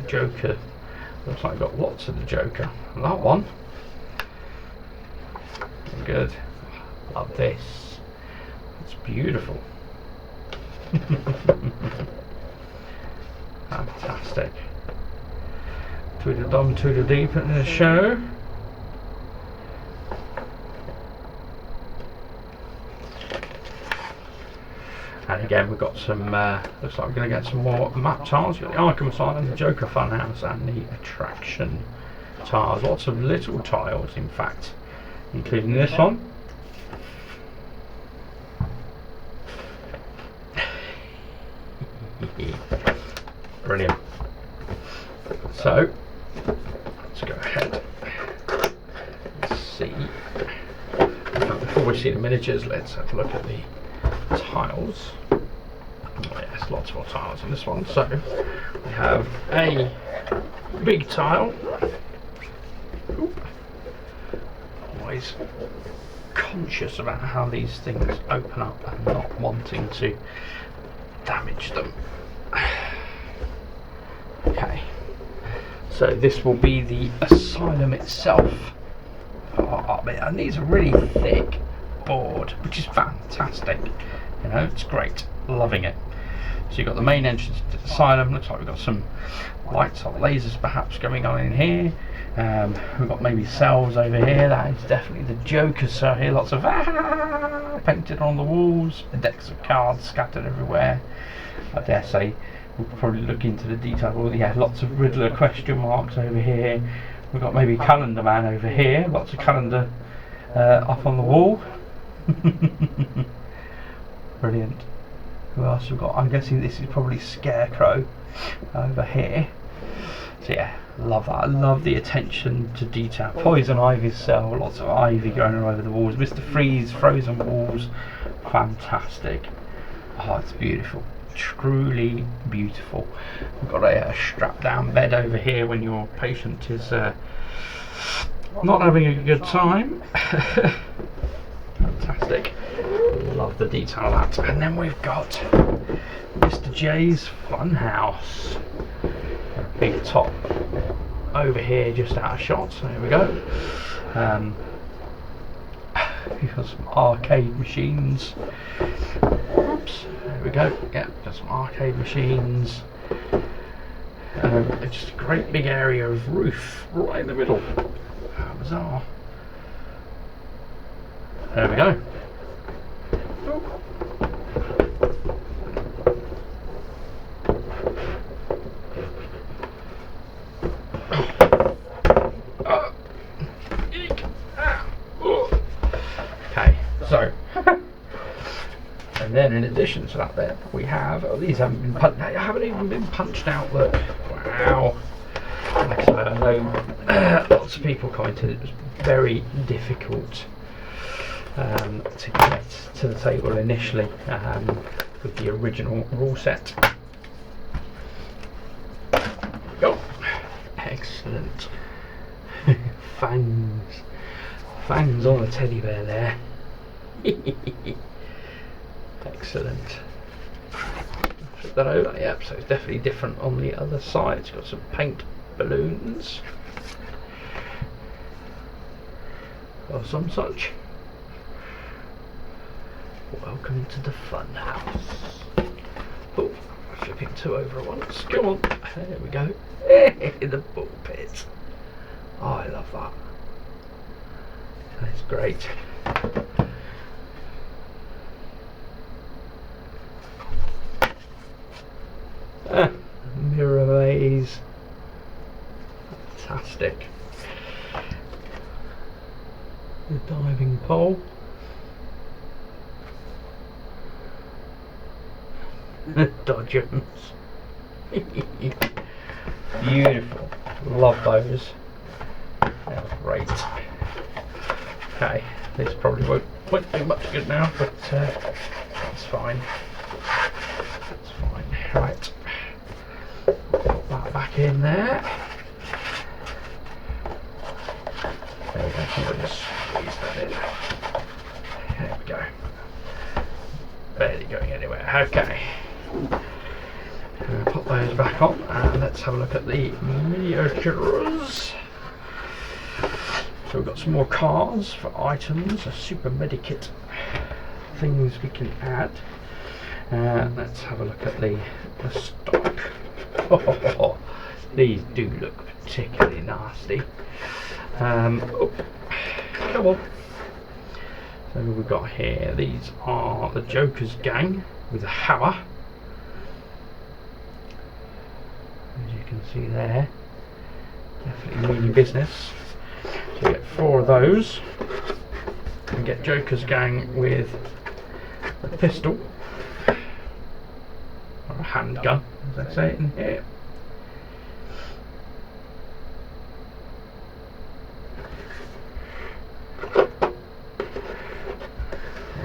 Joker. Looks like I've got lots of the Joker. That one. Good. Love this. It's beautiful. Fantastic. Tweedledum, Tweedledee putting in a show. And again, we've got some, looks like we're going to get some more map tiles. We've got the Arkham Asylum, the Joker Funhouse, and the Attraction tiles. Lots of little tiles, in fact, including this one. Brilliant. So, let's go ahead. Let's see. Before we see the miniatures, let's have a look at the tiles. Oh yes, lots more tiles in this one. So, we have a big tile. Oop. Always conscious about how these things open up and not wanting to damage them. Okay, so this will be the Asylum itself. And these are really thick board, which is fantastic. You know, it's great, loving it. So you've got the main entrance to the Asylum. Looks like we've got some lights or lasers perhaps going on in here. We've got maybe cells over here. That is definitely the Joker cell here. Lots of painted on the walls. The decks of cards scattered everywhere. I dare say we'll probably look into the detail. Well, yeah, lots of Riddler question marks over here. We've got maybe Calendar Man over here. Lots of calendar up on the wall. Brilliant. Who else we've got? I'm guessing this is probably Scarecrow over here. So yeah, love that. I love the attention to detail. Poison Ivy's cell, lots of ivy going all over the walls. Mr. Freeze, frozen walls, fantastic. Oh, it's beautiful. Truly beautiful. We've got a strap down bed over here when your patient is not having a good time. Fantastic. Love the detail of that. And then we've got Mr. J's Funhouse. A big top over here, just out of shot. There we go. We've got some arcade machines. Oops, there we go. Yeah, got some arcade machines. Just a great big area of roof right in the middle. How bizarre. There we go. Okay, so and then in addition to that, then we have these haven't even been punched out. Look, wow. Like I said, I know lots of people commented it was very difficult to get to the table initially with the original rule set. Go. Excellent. Fangs on a teddy bear there. Excellent. Flip that over. Yep, so it's definitely different on the other side. It's got some paint balloons or some such. Welcome to the fun house. Oh, flipping two over at once. Come on. There we go. The ball pit. Oh, I love that. That's great. Mirror maze. Fantastic. The diving pole. Dodgems. Beautiful. Love those. They're great. Okay, this probably won't do much good now, but that's fine. That's fine. Right. Put that back in there. There we go. I'm just squeeze that in. There we go. Barely going anywhere. Okay. Put those back on and let's have a look at the miniatures. So we've got some more cards for items, a super medikit, things we can add. Let's have a look at the stock. Oh, these do look particularly nasty. Oh, come on. So we've got here, these are the Joker's gang with a hammer. As you can see there, definitely meaning business. So you get 4 of those, and get Joker's gang with a pistol, or a handgun, as I say it in here.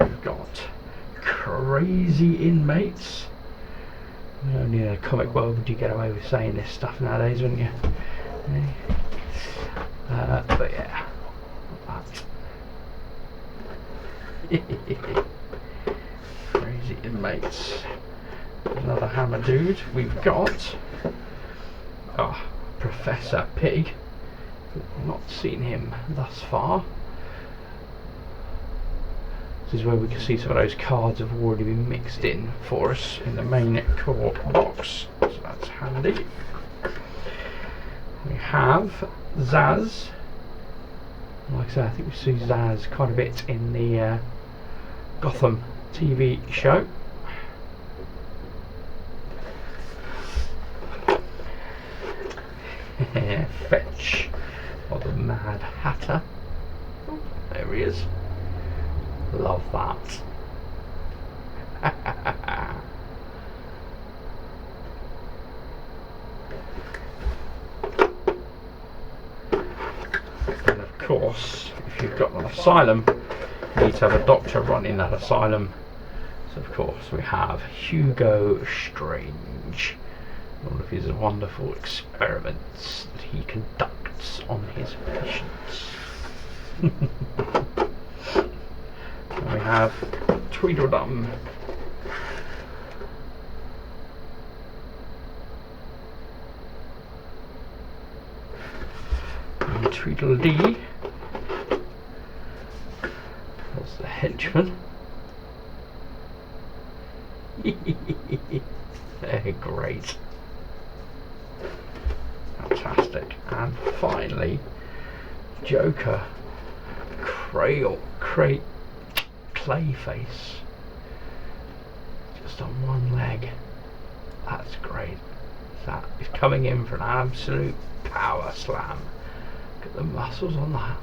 We've got crazy inmates. Only in a comic world would you get away with saying this stuff nowadays, wouldn't you? But yeah, that. Crazy inmates. Another hammer dude. We've got Professor Pig. We've not seen him thus far. This is where we can see some of those cards have already been mixed in for us in the main core box, so that's handy. We have Zaz. Like I said, I think we see Zaz quite a bit in the Gotham TV show. Fetch, or the Mad Hatter. Oh, there he is. Love that. And of course, if you've got an asylum, you need to have a doctor running that asylum. So of course we have Hugo Strange, all of his wonderful experiments that he conducts on his patients. And we have Tweedledum. And Tweedledee. That's the henchman. They're great. Fantastic. And finally, Joker. Clayface. Just on one leg. That's great. That is coming in for an absolute power slam. Look at the muscles on that.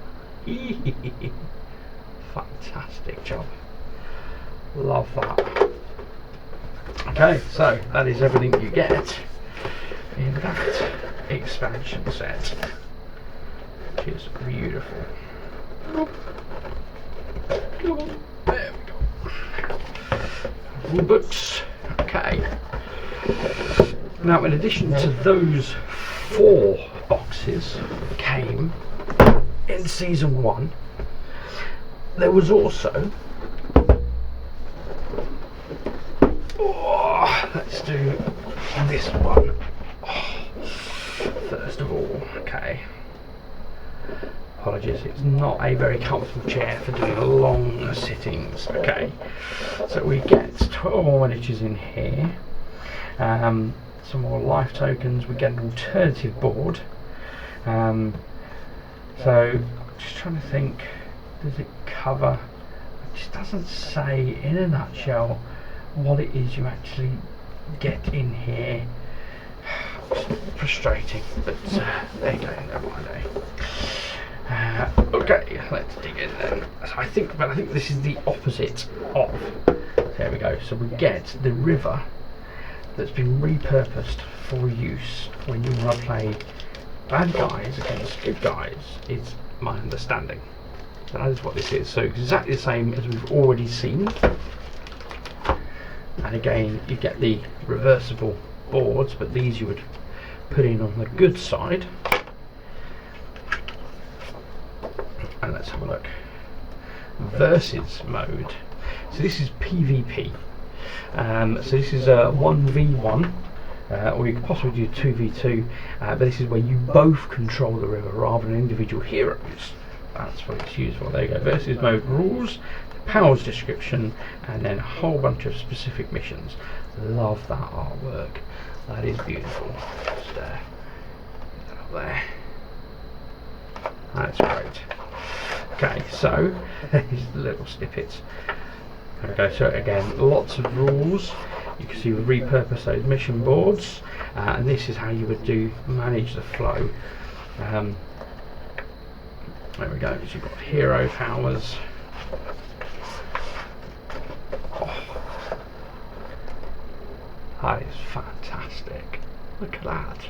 Fantastic job. Love that. Okay, so that is everything you get in that expansion set, which is beautiful. Come on, there we go. Rule books. Okay. Now, in addition to those 4 boxes that came in season 1, there was also, let's do this one first of all. Okay. Apologies, it's not a very comfortable chair for doing long sittings. Okay, so we get 12 more miniatures in here, some more life tokens, we get an alternative board. So just trying to think, does it cover, it just doesn't say in a nutshell what it is you actually get in here. Frustrating, but there you go, never mind. Okay, let's dig in then. So I think this is the opposite of. There we go. So we get the river that's been repurposed for use when you want to play bad guys against good guys. Is my understanding. So that is what this is. So exactly the same as we've already seen. And again, you get the reversible boards, but these you would put in on the good side. And let's have a look. Versus mode. So this is PvP. So this is a 1v1, or you could possibly do 2v2, but this is where you both control the river rather than individual heroes. That's what it's used for. There you go. Versus mode rules, powers description, and then a whole bunch of specific missions. Love that artwork. That is beautiful. Just get that up there. That's great. Okay, so these little snippets. Okay, so again, lots of rules. You can see we repurpose those mission boards, and this is how you would manage the flow. There we go. So you've got hero powers. Oh, that is fantastic. Look at that.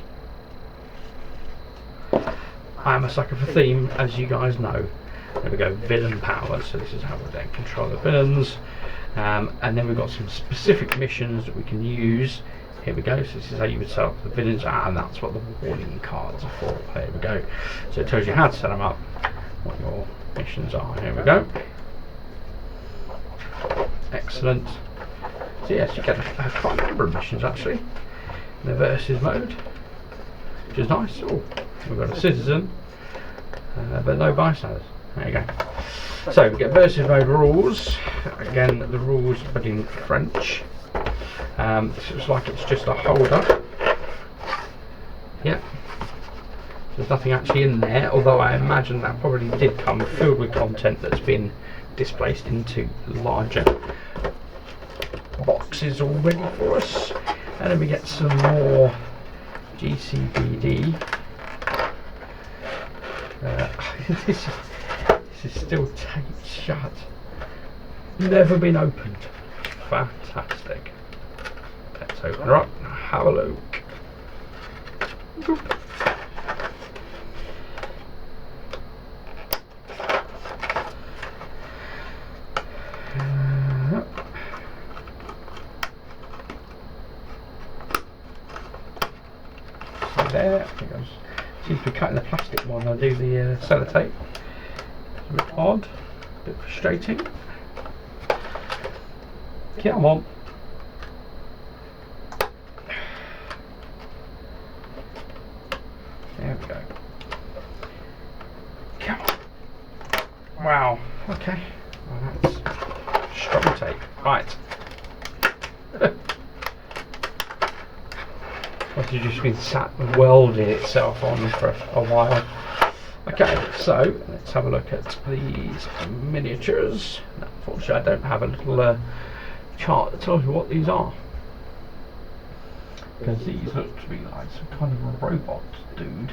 I am a sucker for theme, as you guys know. There we go, villain powers. So this is how we then control the villains. And then we've got some specific missions that we can use. Here we go. So this is how you would set up the villains, and that's what the warning cards are for. There we go. So it tells you how to set them up, what your missions are. Here we go. Excellent. So yes, you get quite a number of missions actually in the versus mode, which is nice. Oh, we've got a citizen, but no bystanders. There you go. So we get versus mode rules. Again, the rules but in French. This looks like it's just a holder. Yep. There's nothing actually in there, although I imagine that probably did come filled with content that's been displaced into larger boxes already for us. And then we get some more GCBD. This is still taped shut. Never been opened. Fantastic. Let's open her up and have a look. Boop. So there, I think I seem to be cutting the plastic more than I do the sellotape. It's a bit odd, a bit frustrating. Come on. There we go. Come on. Wow. Okay. Well, that's strong tape. Right. Must have just been sat and welding itself on for a while. Okay, so let's have a look at these miniatures. Unfortunately, I don't have a little chart that tells you what these are, because these look to be like some kind of a robot dude.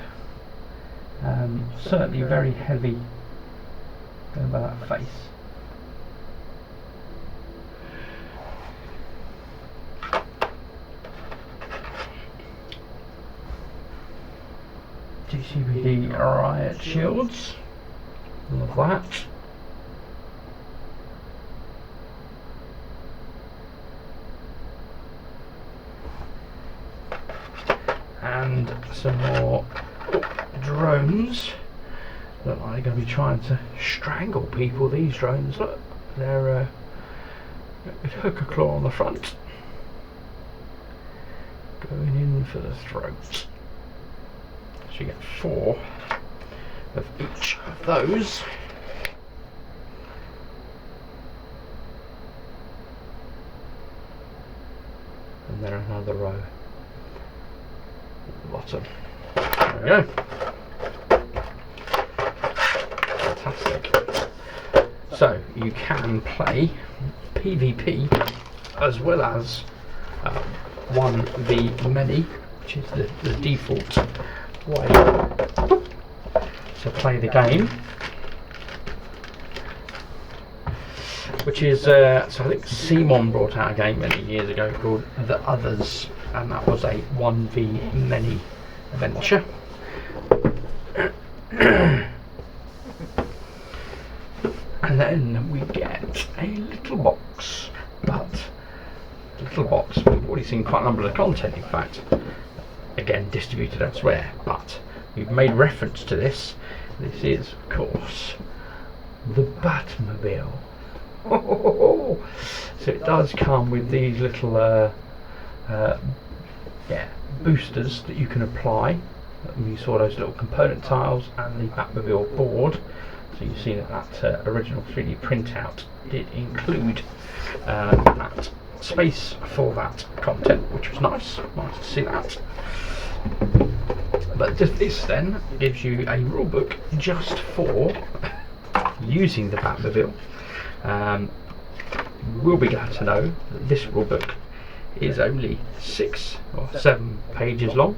Certainly very heavy over that face. DCBD riot shields, love that. And some more drones. Look like they're going to be trying to strangle people, these drones. Look, they're hook a claw on the front, going in for the throat. So you get 4 of each of those. And then another row at the bottom. There we go. Fantastic. So you can play PvP as well as 1v many, which is the default way to play the game, which is so I think Simon brought out a game many years ago called The Others, and that was a 1v many adventure. And then we get a little box, but little box, we've already seen quite a number of the content, in fact, again distributed elsewhere, but we've made reference to this. This is, of course, the Batmobile. So it does come with these little boosters that you can apply. You saw those little component tiles and the Batmobile board. So you see that original 3D printout did include that space for that content, which was nice to see that. But this then gives you a rulebook just for using the Batmobile. You will be glad to know that this rulebook is only 6 or 7 pages long.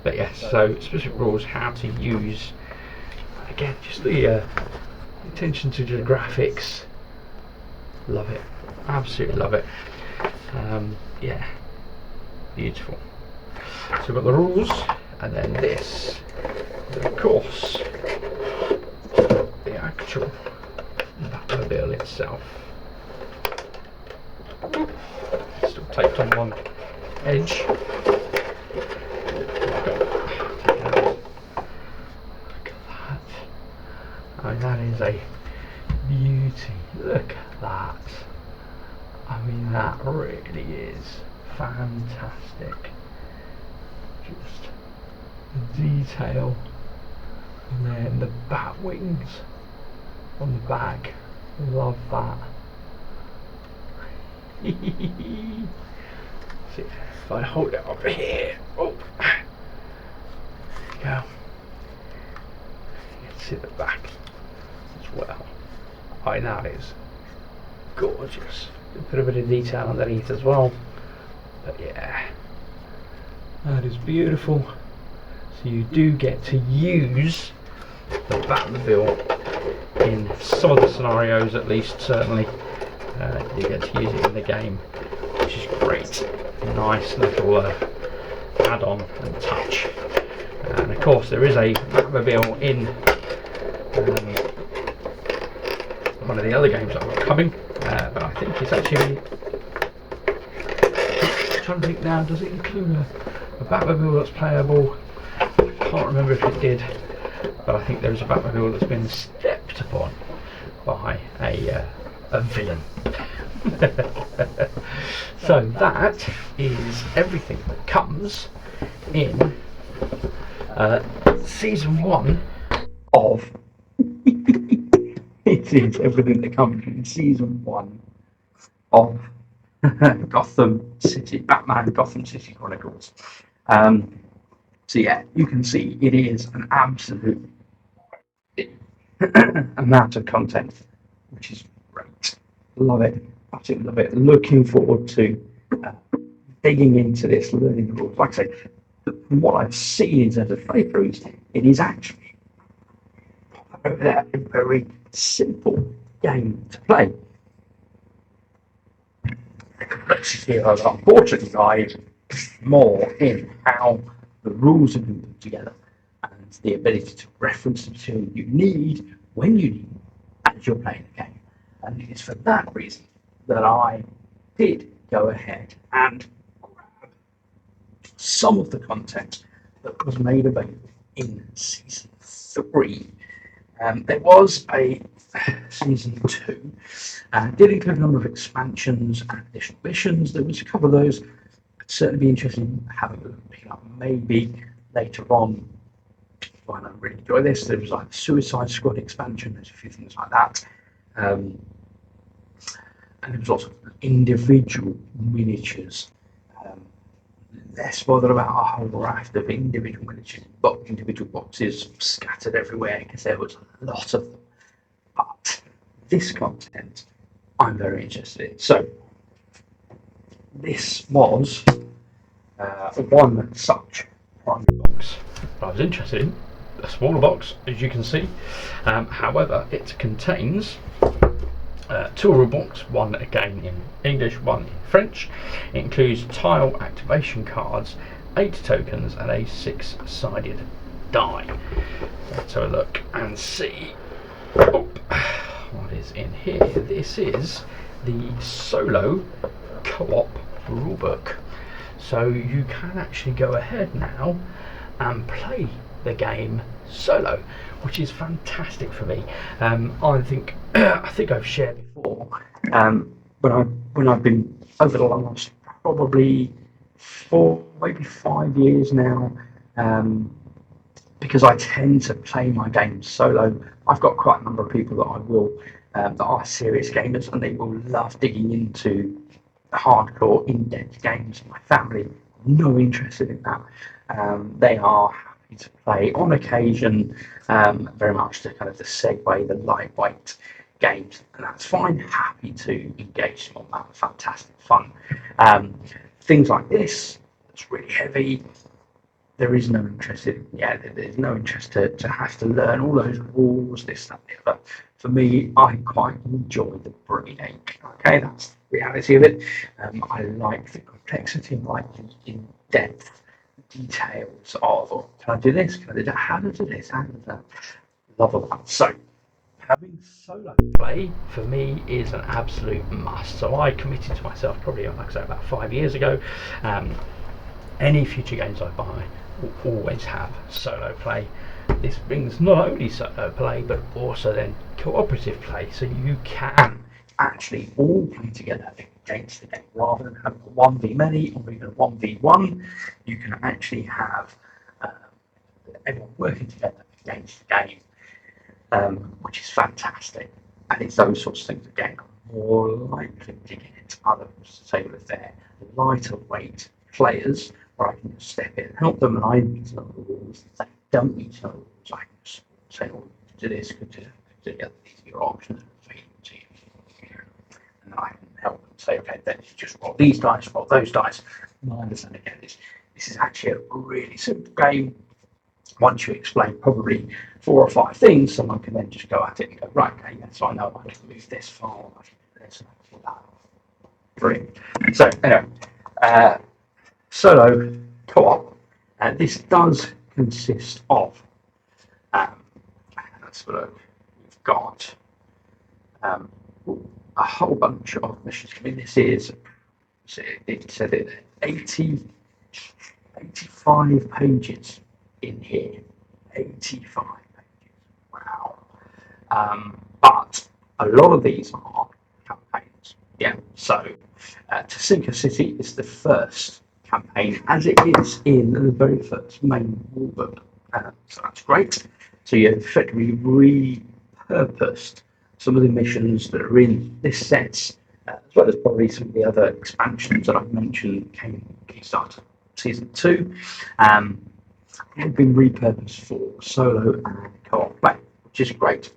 But yes, so specific rules how to use, again, just the attention to the graphics. Love it, absolutely love it. Yeah, beautiful. So we've got the rules, and then this, of course, the actual Batmobile itself. Still taped on one edge. I mean, that is a beauty. Look at that. I mean, that really is fantastic. Just the detail, and then the bat wings on the back. Love that. See if I hold it up here. Oh, there you go. You can see the back as well. I know it's gorgeous. Put a bit of detail underneath as well. But yeah, that is beautiful. So you do get to use the Batmobile in some of the scenarios at least, certainly. You get to use it in the game, which is great. Nice little add-on and touch. And of course there is a Batmobile in one of the other games that are coming, but I think it's actually, I'm trying to think now, does it include a Batmobile that's playable? I can't remember if it did, but I think there is a Batmobile that's been stepped upon by a villain. So that is everything that comes in season 1 of it is everything that comes in season 1 of Gotham City, Batman Gotham City Chronicles. So yeah, you can see it is an absolute amount of content, which is great. Love it, absolutely love it. Looking forward to digging into this, learning the rules. Like I say, from what I've seen in terms of playthroughs, it is actually a very simple game to play. The complexity of it, unfortunately, lies more in how the rules have been put together and the ability to reference the material you need when you need it as you're playing the game. And it's for that reason that I did go ahead and grab some of the content that was made available in season 3. There was a season 2, did include a number of expansions and additional missions. There was a couple of those I'd certainly be interested in having a look, picking up maybe later on. I don't really enjoy this. There was like the Suicide Squad expansion, there's a few things like that. And there was lots of individual miniatures. Less bothered about a whole raft of individual miniatures, but individual boxes scattered everywhere because there was a lot of them. But this content I'm very interested in. So this was one such primary box that I was interested in, a smaller box as you can see. However, it contains 2 rule books, one again in English, one in French. It includes tile activation cards, 8 tokens and a 6-sided die. Let's have a look and see what is in here. This is the solo co-op rulebook. So you can actually go ahead now and play the game solo, which is fantastic for me. I think I've shared before when I've been over the last probably 4, maybe 5 years now, because I tend to play my games solo. I've got quite a number of people that I will that are serious gamers, and they will love digging into hardcore, in-depth games. My family, no interest in that. They are happy to play on occasion, very much the kind of the segue, the lightweight games, and that's fine. Happy to engage on that. Fantastic fun. Things like this, it's really heavy. There is no interest in, there's no interest to have to learn all those rules, this, that, the other. For me, I quite enjoy the brain ache. Okay, that's the reality of it. I like the complexity, I like the in-depth details of, oh, can I do this? Can I do that? How to do this? How to do that? Love all that. So, having solo play for me is an absolute must. So I committed to myself probably, like I say, about 5 years ago. Any future games I buy will always have solo play. This brings not only solo play but also then cooperative play, so you can actually all play together against the game rather than have a 1v many or even a 1v1. You can actually have everyone working together against the game, which is fantastic. And it's those sorts of things again more likely to get others to say if they're lighter weight players, where I can just step in and help them, and I need to know the rules. If they don't need to know the rules, I can just say, oh, do this, could do these are your options available to you. And then I can help them say, okay, then you just roll these dice, roll those dice. And I understand again, this is actually a really simple game. once you explain probably 4 or 5 things, someone can then just go at it and go, right, okay, yeah, so I know I can move this file, I can do this, and I can do that. Brilliant. So anyway, solo co-op. This does consist of, let's have a look. We've got a whole bunch of missions. I mean, this is, it said it 85 pages in here. 85 pages. Wow. But a lot of these are campaigns. Yeah. So, Tasinka City is the first campaign, as it is in the very first main rulebook. So that's great. So you effectively repurposed some of the missions that are in this set, as well as probably some of the other expansions that I've mentioned came Kickstarter Season 2. Have been repurposed for solo and co-op play, which is great.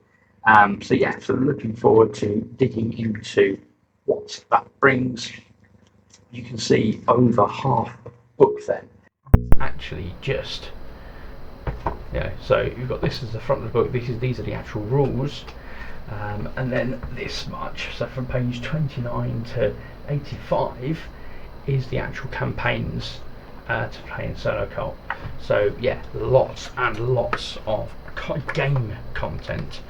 So yeah, so looking forward to digging into what that brings. You can see over half the book then. Actually, just so you've got this as the front of the book. These are the actual rules, and then this much. So from page 29 to 85 is the actual campaigns to play in solo co-op. So yeah, lots and lots of game content,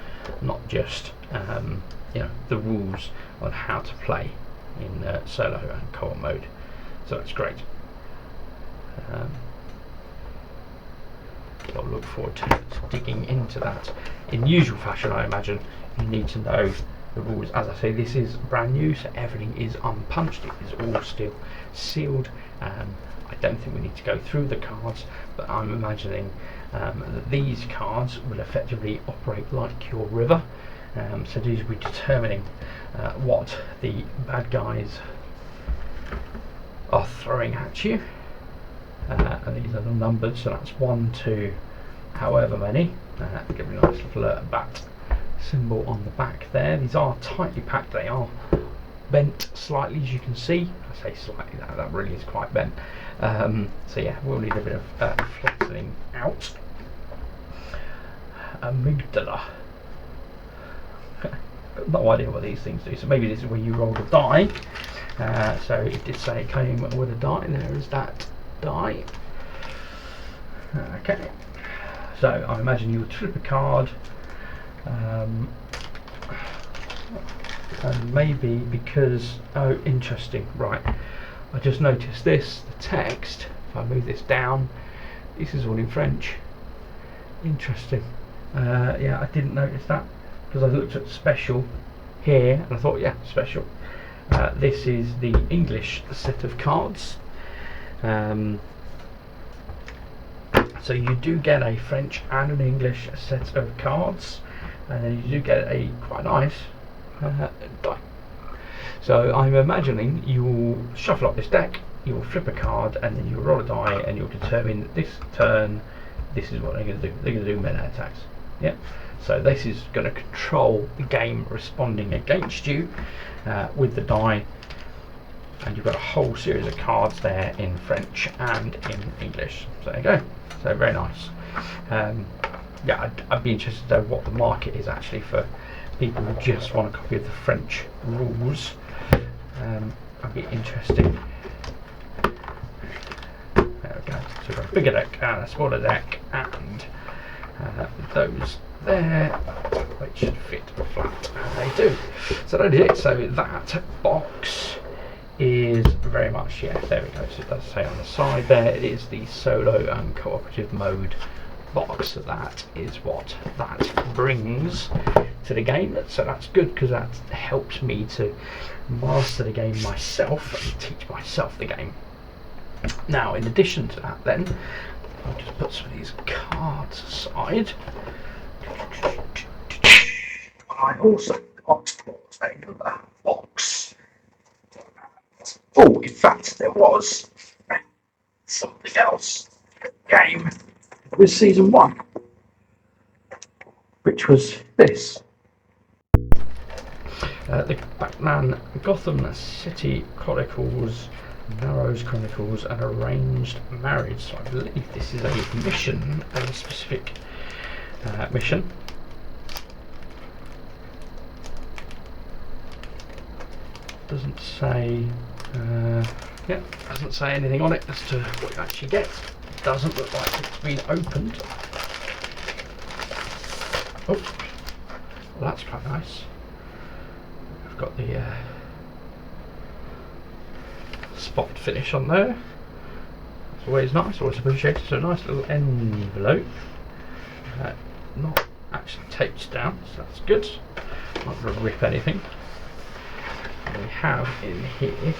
not just the rules on how to play in solo and co-op mode. So that's great. I'll look forward to digging into that. In usual fashion, I imagine you need to know the rules. As I say, this is brand new, so everything is unpunched. It is all still sealed. I don't think we need to go through the cards, but I'm imagining that these cards will effectively operate like your river. So these will be determining what the bad guys are throwing at you. And these are the numbered, so that's 1 to however many. Give me a nice little bat symbol on the back there. These are tightly packed, they are bent slightly, as you can see. I say slightly, that really is quite bent. So yeah, we'll need a bit of flattening out. Amygdala. Got no idea what these things do, so maybe this is where you roll a die. So it did say it came with a die, and there is that die. Okay, so I imagine you would flip a card, and maybe because, oh interesting, right, I just noticed this, the text, if I move this down, this is all in French. Interesting. Yeah, I didn't notice that because I looked at special here and I thought, yeah, special. This is the English set of cards. So you do get a French and an English set of cards, and then you do get a quite nice die. So I'm imagining you will shuffle up this deck, you will flip a card, and then you'll roll a die, and you'll determine that this turn, this is what they're going to do. They're going to do melee attacks. Yeah. So this is going to control the game responding against you with the die. And you've got a whole series of cards there in French and in English. So there you go. So very nice. Yeah, I'd be interested to know what the market is actually for people who just want a copy of the French rules. That'd be interesting. There we go. So we've got a bigger deck and a smaller deck, and those there, which should fit flat, and they do. So that is it. So that box is very much, yeah, there we go. So it does say on the side there, it is the solo and cooperative mode box. So that is what that brings to the game. So that's good because that helps me to master the game myself and teach myself the game. Now, in addition to that, then I'll just put some of these cards aside. I also got another box. Oh, in fact, there was something else game with season 1, which was this. The Batman Gotham City Chronicles Narrows Chronicles, an arranged marriage. So I believe this is a mission, a specific mission. Doesn't say, doesn't say anything on it as to what you actually get. It doesn't look like it's been opened. Oh, well, that's quite nice. I've got the spot finish on there. It's always nice, always appreciated. So a nice little envelope, not actually taped down, so that's good. Not going to rip anything. We have in here,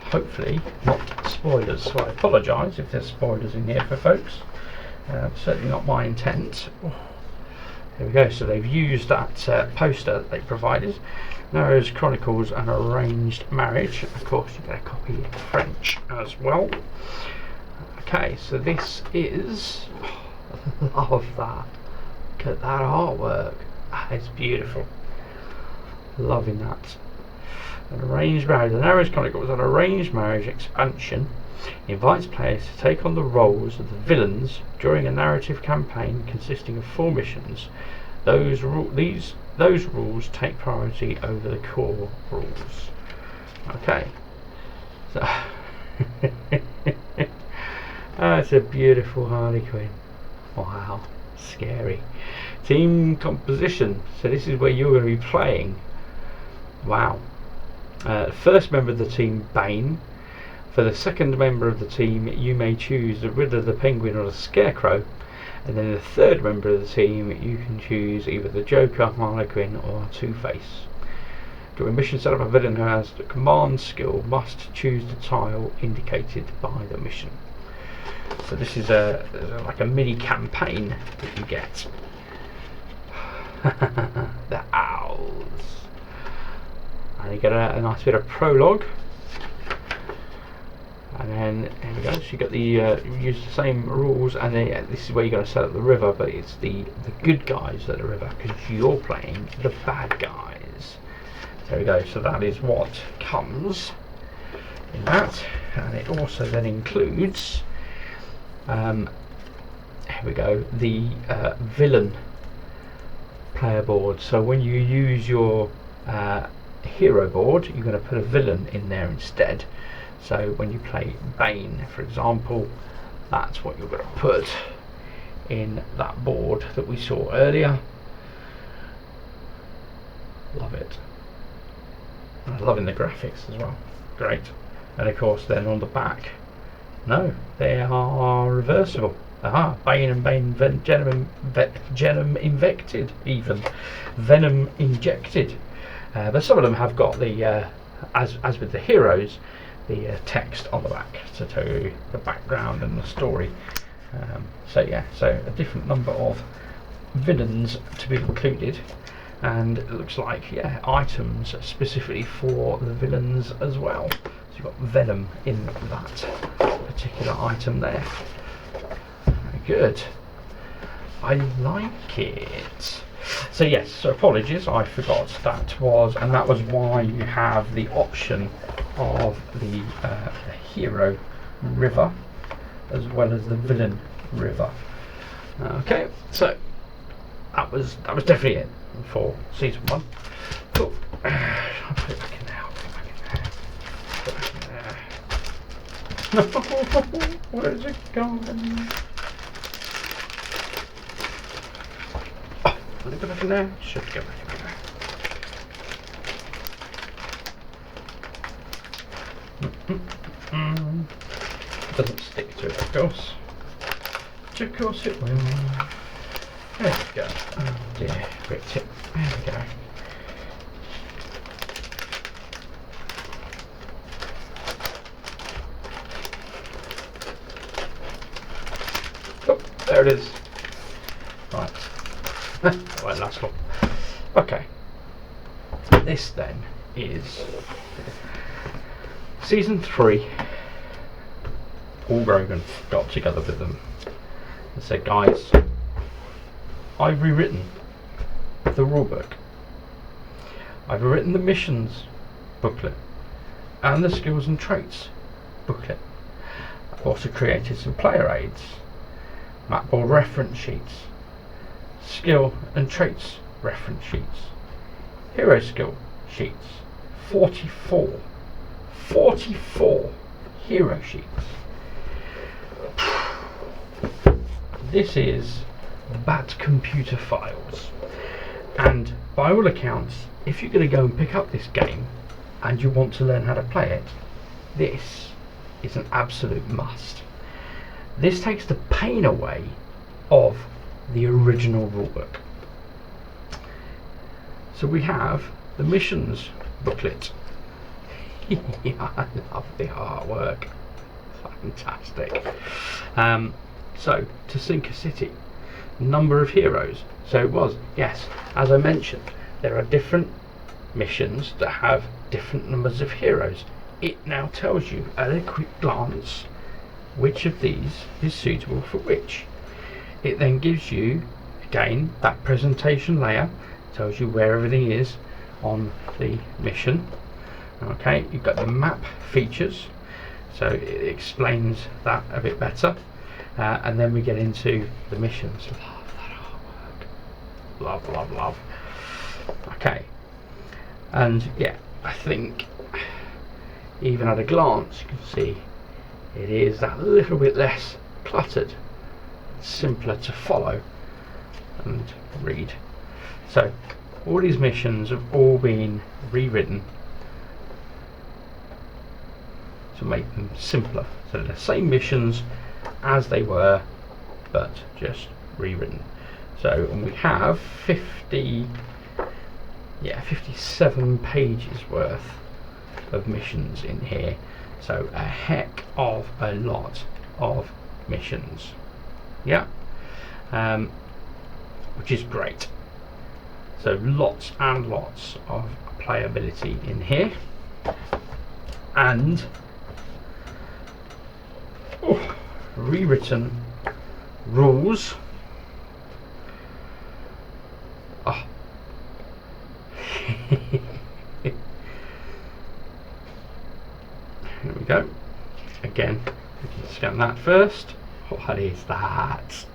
hopefully not spoilers, so I apologise if there's spoilers in here for folks. Certainly not my intent. There we go, so they've used that poster that they provided. Narrows Chronicles, an arranged marriage. Of course you get a copy in French as well. Okay, so this is, love that. Look at that artwork, it's beautiful. Loving that. An arranged marriage. The Narrows Chronicles, an arranged marriage expansion, invites players to take on the roles of the villains during a narrative campaign consisting of 4 missions. Those rules take priority over the core rules. Okay. So that's a beautiful Harley Quinn. Wow. Scary. Team composition. So this is where you're going to be playing. Wow. First member of the team, Bane. For the second member of the team, you may choose the Riddler, the Penguin, or the Scarecrow. And then the third member of the team, you can choose either the Joker, Harley Quinn, or Two-Face. During mission setup, a villain who has the command skill must choose the tile indicated by the mission. So this is like a mini campaign that you get. The owls. And you get a nice bit of prologue, and then there we go. So you got the you use the same rules, and then this is where you're going to set up the river, but it's the good guys at the river because you're playing the bad guys. There we go. So that is what comes in that, and it also then includes here we go, the villain player board. So when you use your hero board, you're going to put a villain in there instead. So when you play Bane, for example, that's what you're going to put in that board that we saw earlier. Love it. I'm loving the graphics as well. Great. And of course then on the back, no, they are reversible. Aha, Bane and Bane Venom Invected, even Venom Injected. But some of them have got the, as with the heroes, the text on the back to tell you the background and the story. So yeah, so a different number of villains to be included, and it looks like, yeah, items specifically for the villains as well. So you've got Venom in that particular item there. Very good. I like it. So yes, so apologies, I forgot that was, and that was why you have the option of the hero river as well as the villain river. Okay, so that was definitely it for season 1. Cool. I'll put it back in there. Put it back in there. Where's it gone? Will it go back in there? Should go back in there. Doesn't stick to it, of course. Of course it will. There we go. Oh dear, ripped it. There we go. Oh, there it is. Right. Right, last one. Okay. This then is season 3. Paul Grogan got together with them and said, guys, I've rewritten the rulebook, I've rewritten the missions booklet, and the skills and traits booklet. I've also created some player aids, map board reference sheets, skill and traits reference sheets, hero skill sheets, 44 hero sheets. This is Bat computer files, and by all accounts, if you're going to go and pick up this game and you want to learn how to play it, this is an absolute must. This takes the pain away of the original rulebook. So we have the missions booklet. I love the artwork, fantastic. So to sink a city, number of heroes. So it was, yes, as I mentioned, there are different missions that have different numbers of heroes. It now tells you at a quick glance which of these is suitable for which. It then gives you, again, that presentation layer, tells you where everything is on the mission. Okay, you've got the map features, so it explains that a bit better, and then we get into the missions. Love that artwork, love. Okay, and yeah, I think even at a glance you can see it is that little bit less cluttered, simpler to follow and read. So all these missions have all been rewritten to make them simpler. So they're the same missions as they were, but just rewritten. So, and we have 57 pages worth of missions in here. So a heck of a lot of missions. Yeah, which is great. So lots and lots of playability in here, and rewritten rules. Oh. Here we go. Again, we can scan that first. What is that?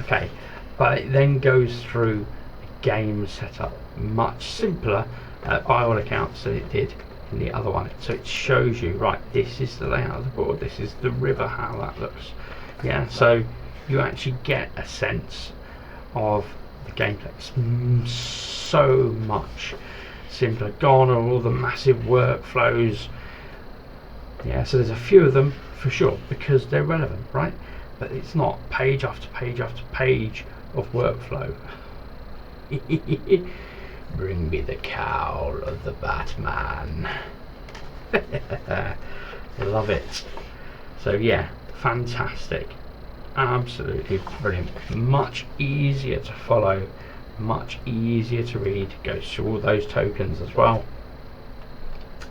Okay, but it then goes through the game setup much simpler by all accounts than it did in the other one. So it shows you, right, this is the layout of the board, this is the river, how that looks. Yeah, so you actually get a sense of the gameplay. It's so much simpler, gone are all the massive workflows. Yeah, so there's a few of them for sure because they're relevant, right? But it's not page after page after page of workflow. Bring me the cowl of the Batman. Love it. So yeah, fantastic, absolutely brilliant, much easier to follow, much easier to read, goes through all those tokens as well.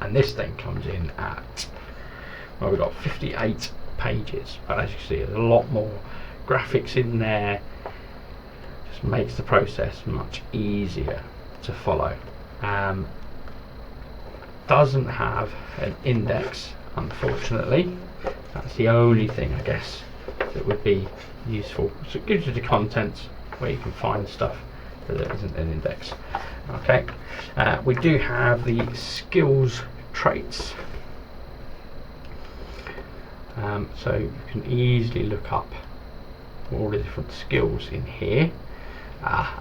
And this thing comes in at, well, we've got 58 pages, but as you see there's a lot more graphics in there, just makes the process much easier to follow. Doesn't have an index, unfortunately. That's the only thing I guess that would be useful. So it gives you the contents where you can find stuff, but there isn't an index. Okay, we do have the skills traits, so you can easily look up all the different skills in here.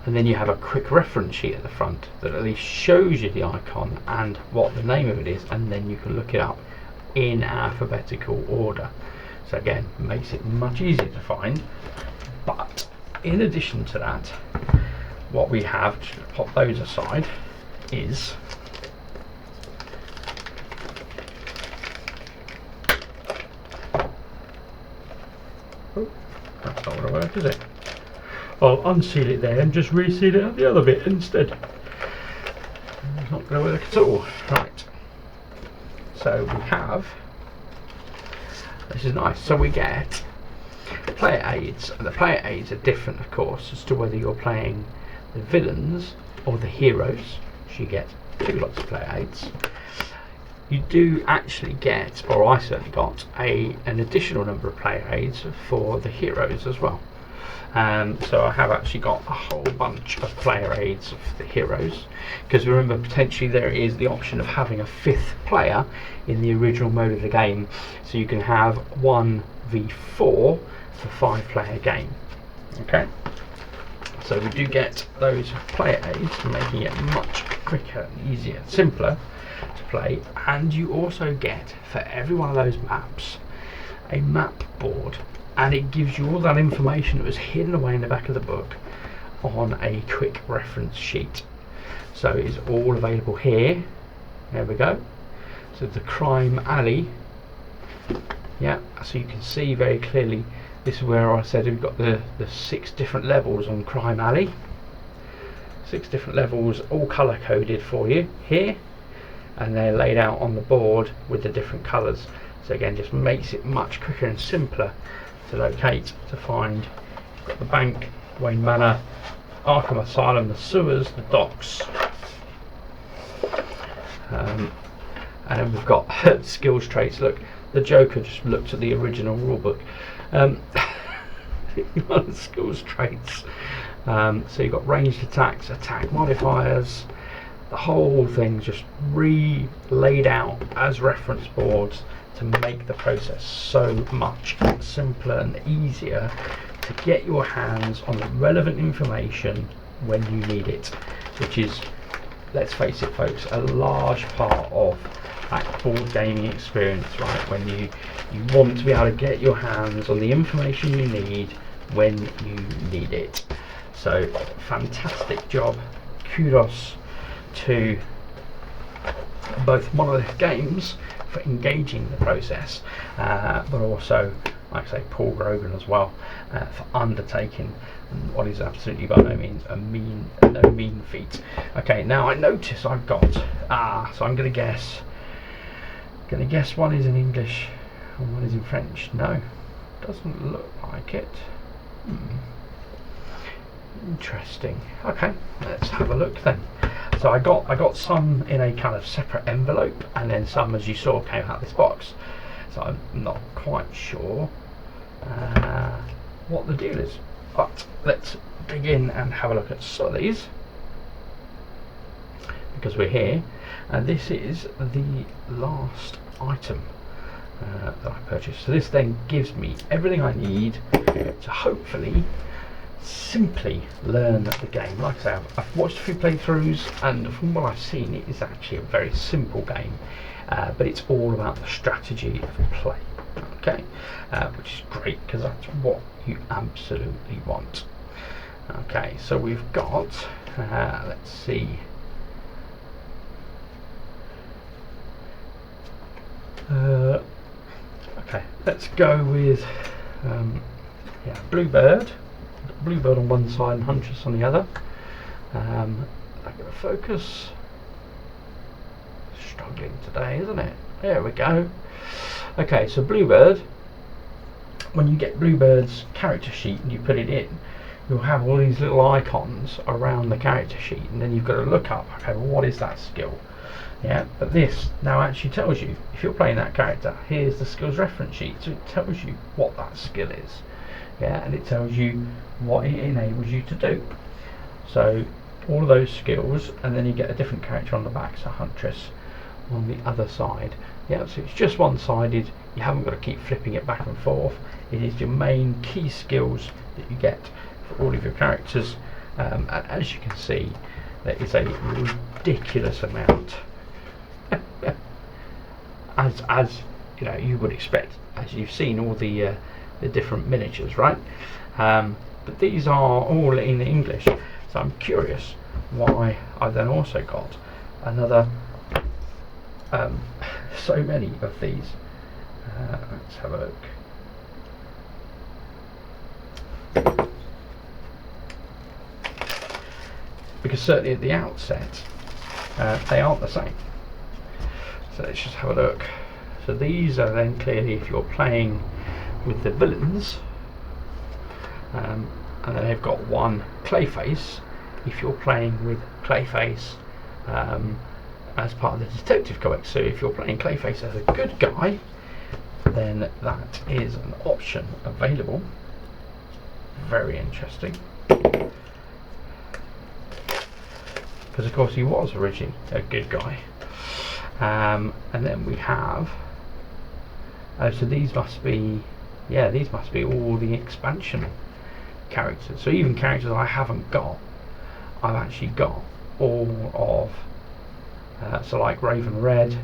And then you have a quick reference sheet at the front that at least shows you the icon and what the name of it is, and then you can look it up in alphabetical order. So again, makes it much easier to find. But in addition to that, what we have, to pop those aside, is that's not going to work, is it? I'll unseal it there and just reseal it at the other bit instead. It's not going to work at all. Right, so we have, this is nice, so we get player aids, and the player aids are different of course as to whether you're playing the villains or the heroes. So you get two lots of player aids, you do actually get, or I certainly got, an additional number of player aids for the heroes as well. So I have actually got a whole bunch of player aids of the heroes, because remember, potentially there is the option of having a 5th player in the original mode of the game, so you can have 1v4 for 5-player game. Okay, so we do get those player aids, making it much quicker and easier and simpler to play. And you also get, for every one of those maps, a map board, and it gives you all that information that was hidden away in the back of the book on a quick reference sheet. So it's all available here. There we go. So the crime alley, yeah, so you can see very clearly, this is where I said we've got the 6 different levels on crime alley. 6 different levels, all color coded for you here, and they're laid out on the board with the different colors. So again, just makes it much quicker and simpler to locate, to find. You've got the bank, Wayne Manor, Arkham Asylum, the sewers, the docks, and then we've got skills traits. Look, the Joker just looked at the original rulebook. Skills traits. So you've got ranged attacks, attack modifiers, the whole thing just laid out as reference boards to make the process so much simpler and easier to get your hands on the relevant information when you need it, which is, let's face it folks, a large part of that board gaming experience, right? When you want to be able to get your hands on the information you need when you need it. So fantastic job, kudos to both Monolith Games for engaging the process, but also, like I say, Paul Grogan as well, for undertaking what is absolutely by no means no mean feat. Okay, now I notice I've got so I'm going to guess one is in English and one is in French. No, doesn't look like it. Interesting. Okay, let's have a look then. So I got some in a kind of separate envelope, and then some, as you saw, came out of this box. So I'm not quite sure what the deal is, but let's dig in and have a look at some of these, because we're here. And this is the last item that I purchased. So this then gives me everything I need to hopefully simply learn the game. Like I say, I've watched a few playthroughs, and from what I've seen, it is actually a very simple game, but it's all about the strategy of play. Okay, which is great, because that's what you absolutely want. Okay, so we've got let's see, okay, let's go with yeah, Bluebird on one side and Huntress on the other. Back of the focus, struggling today, isn't it? There we go. Okay, so Bluebird, when you get Bluebird's character sheet and you put it in, you'll have all these little icons around the character sheet, and then you've got to look up, okay, well, what is that skill? Yeah, but this now actually tells you, if you're playing that character, here's the skills reference sheet, so it tells you what that skill is. Yeah, and it tells you what it enables you to do. So all of those skills, and then you get a different character on the back, so Huntress on the other side. Yeah, so it's just one-sided, you haven't got to keep flipping it back and forth. It is your main key skills that you get for all of your characters, and as you can see, there is a ridiculous amount as you know, you would expect, as you've seen all the different miniatures, right? But these are all in English, so I'm curious why I then also got another so many of these. Let's have a look, because certainly at the outset they aren't the same. So let's just have a look. So these are then clearly if you're playing with the villains, and then they've got one Clayface if you're playing with Clayface as part of the detective comics. So if you're playing Clayface as a good guy, then that is an option available. Very interesting. Because of course he was originally a good guy. And then we have, so these must be, yeah, these must be all the expansion characters. So even characters I haven't got, I've actually got all of, so like Raven Red,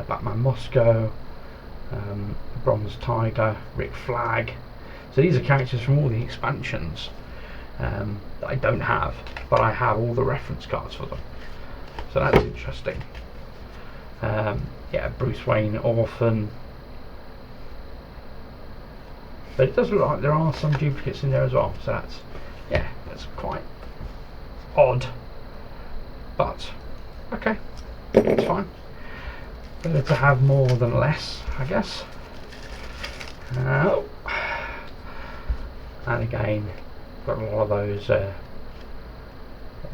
Batman Moscow, Bronze Tiger, Rick Flag. So these are characters from all the expansions that I don't have, but I have all the reference cards for them. So that's interesting. Yeah, Bruce Wayne, Orphan. But it does look like there are some duplicates in there as well. So that's, yeah, that's quite odd. But okay, it's fine. Better to have more than less, I guess. And again, got a lot of those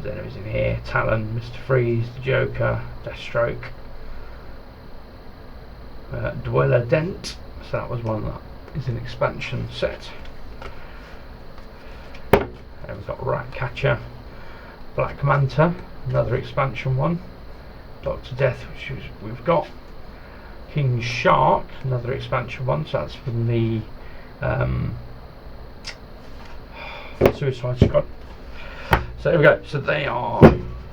enemies in here. Talon, Mr. Freeze, the Joker, Deathstroke, Dweller Dent. So that was one that is an expansion set. And we've got Ratcatcher, Black Manta, another expansion one. Dr. Death, which we've got. King Shark, another expansion one. So that's from the Suicide Squad. So there we go. So they are,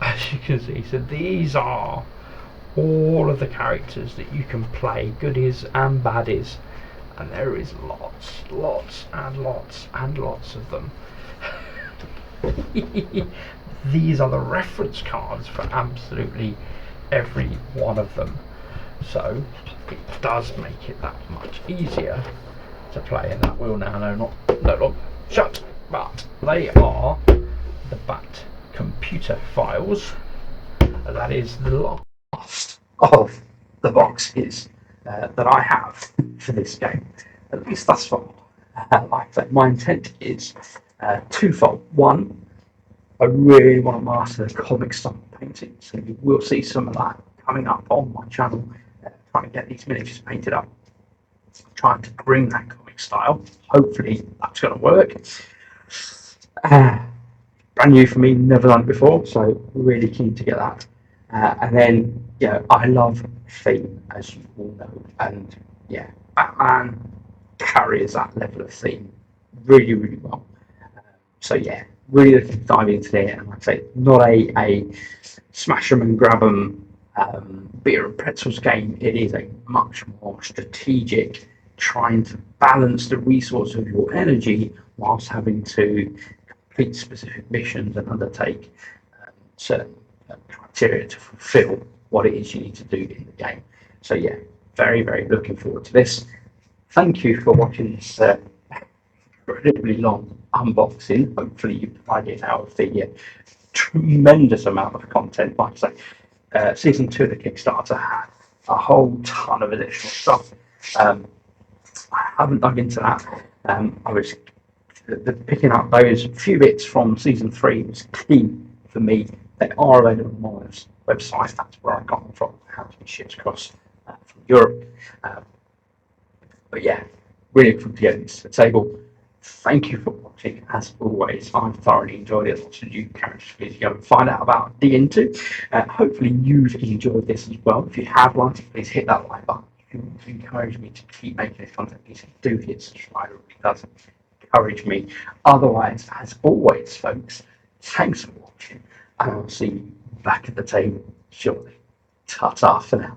as you can see, so these are all of the characters that you can play, goodies and baddies, and there is lots of them. These are the reference cards for absolutely every one of them, so it does make it that much easier to play, and that will now no longer shut. But they are the Bat computer files. That is the last of the boxes that I have for this game, at least thus far. Like I said, my intent is twofold. One, I really want to master comic style painting, so you will see some of that coming up on my channel, trying to get these miniatures painted up, trying to bring that comic style. Hopefully that's going to work. Brand new for me, never done it before, so really keen to get that. And then, yeah, I love theme, as you all know, and yeah, Batman carries that level of theme really well. So yeah, really looking to dive into there, and like I say, not a smash 'em and grab 'em beer and pretzels game. It is a much more strategic, trying to balance the resource of your energy whilst having to complete specific missions and undertake certain criteria to fulfill what it is you need to do in the game. So yeah, very looking forward to this. Thank you for watching this incredibly long unboxing. Hopefully you provided out of the tremendous amount of content. Like I say, season 2 of the Kickstarter had a whole ton of additional stuff. I haven't dug into that. I was picking up those few bits from season 3 was key for me. They are available on Manor's website. That's where I got them from. How to be shipped across from Europe. But yeah, really looking forward to getting this to the table. Thank you for watching. As always, I've thoroughly enjoyed it. Lots of new characters for you to go and find out about, dig into. Hopefully you've enjoyed this as well. If you have liked it, please hit that like button. If you want to encourage me to keep making this content, please do hit subscribe. It really does encourage me. Otherwise, as always, folks, thanks for watching, and I'll see you back at the table shortly. Ta-ta for now.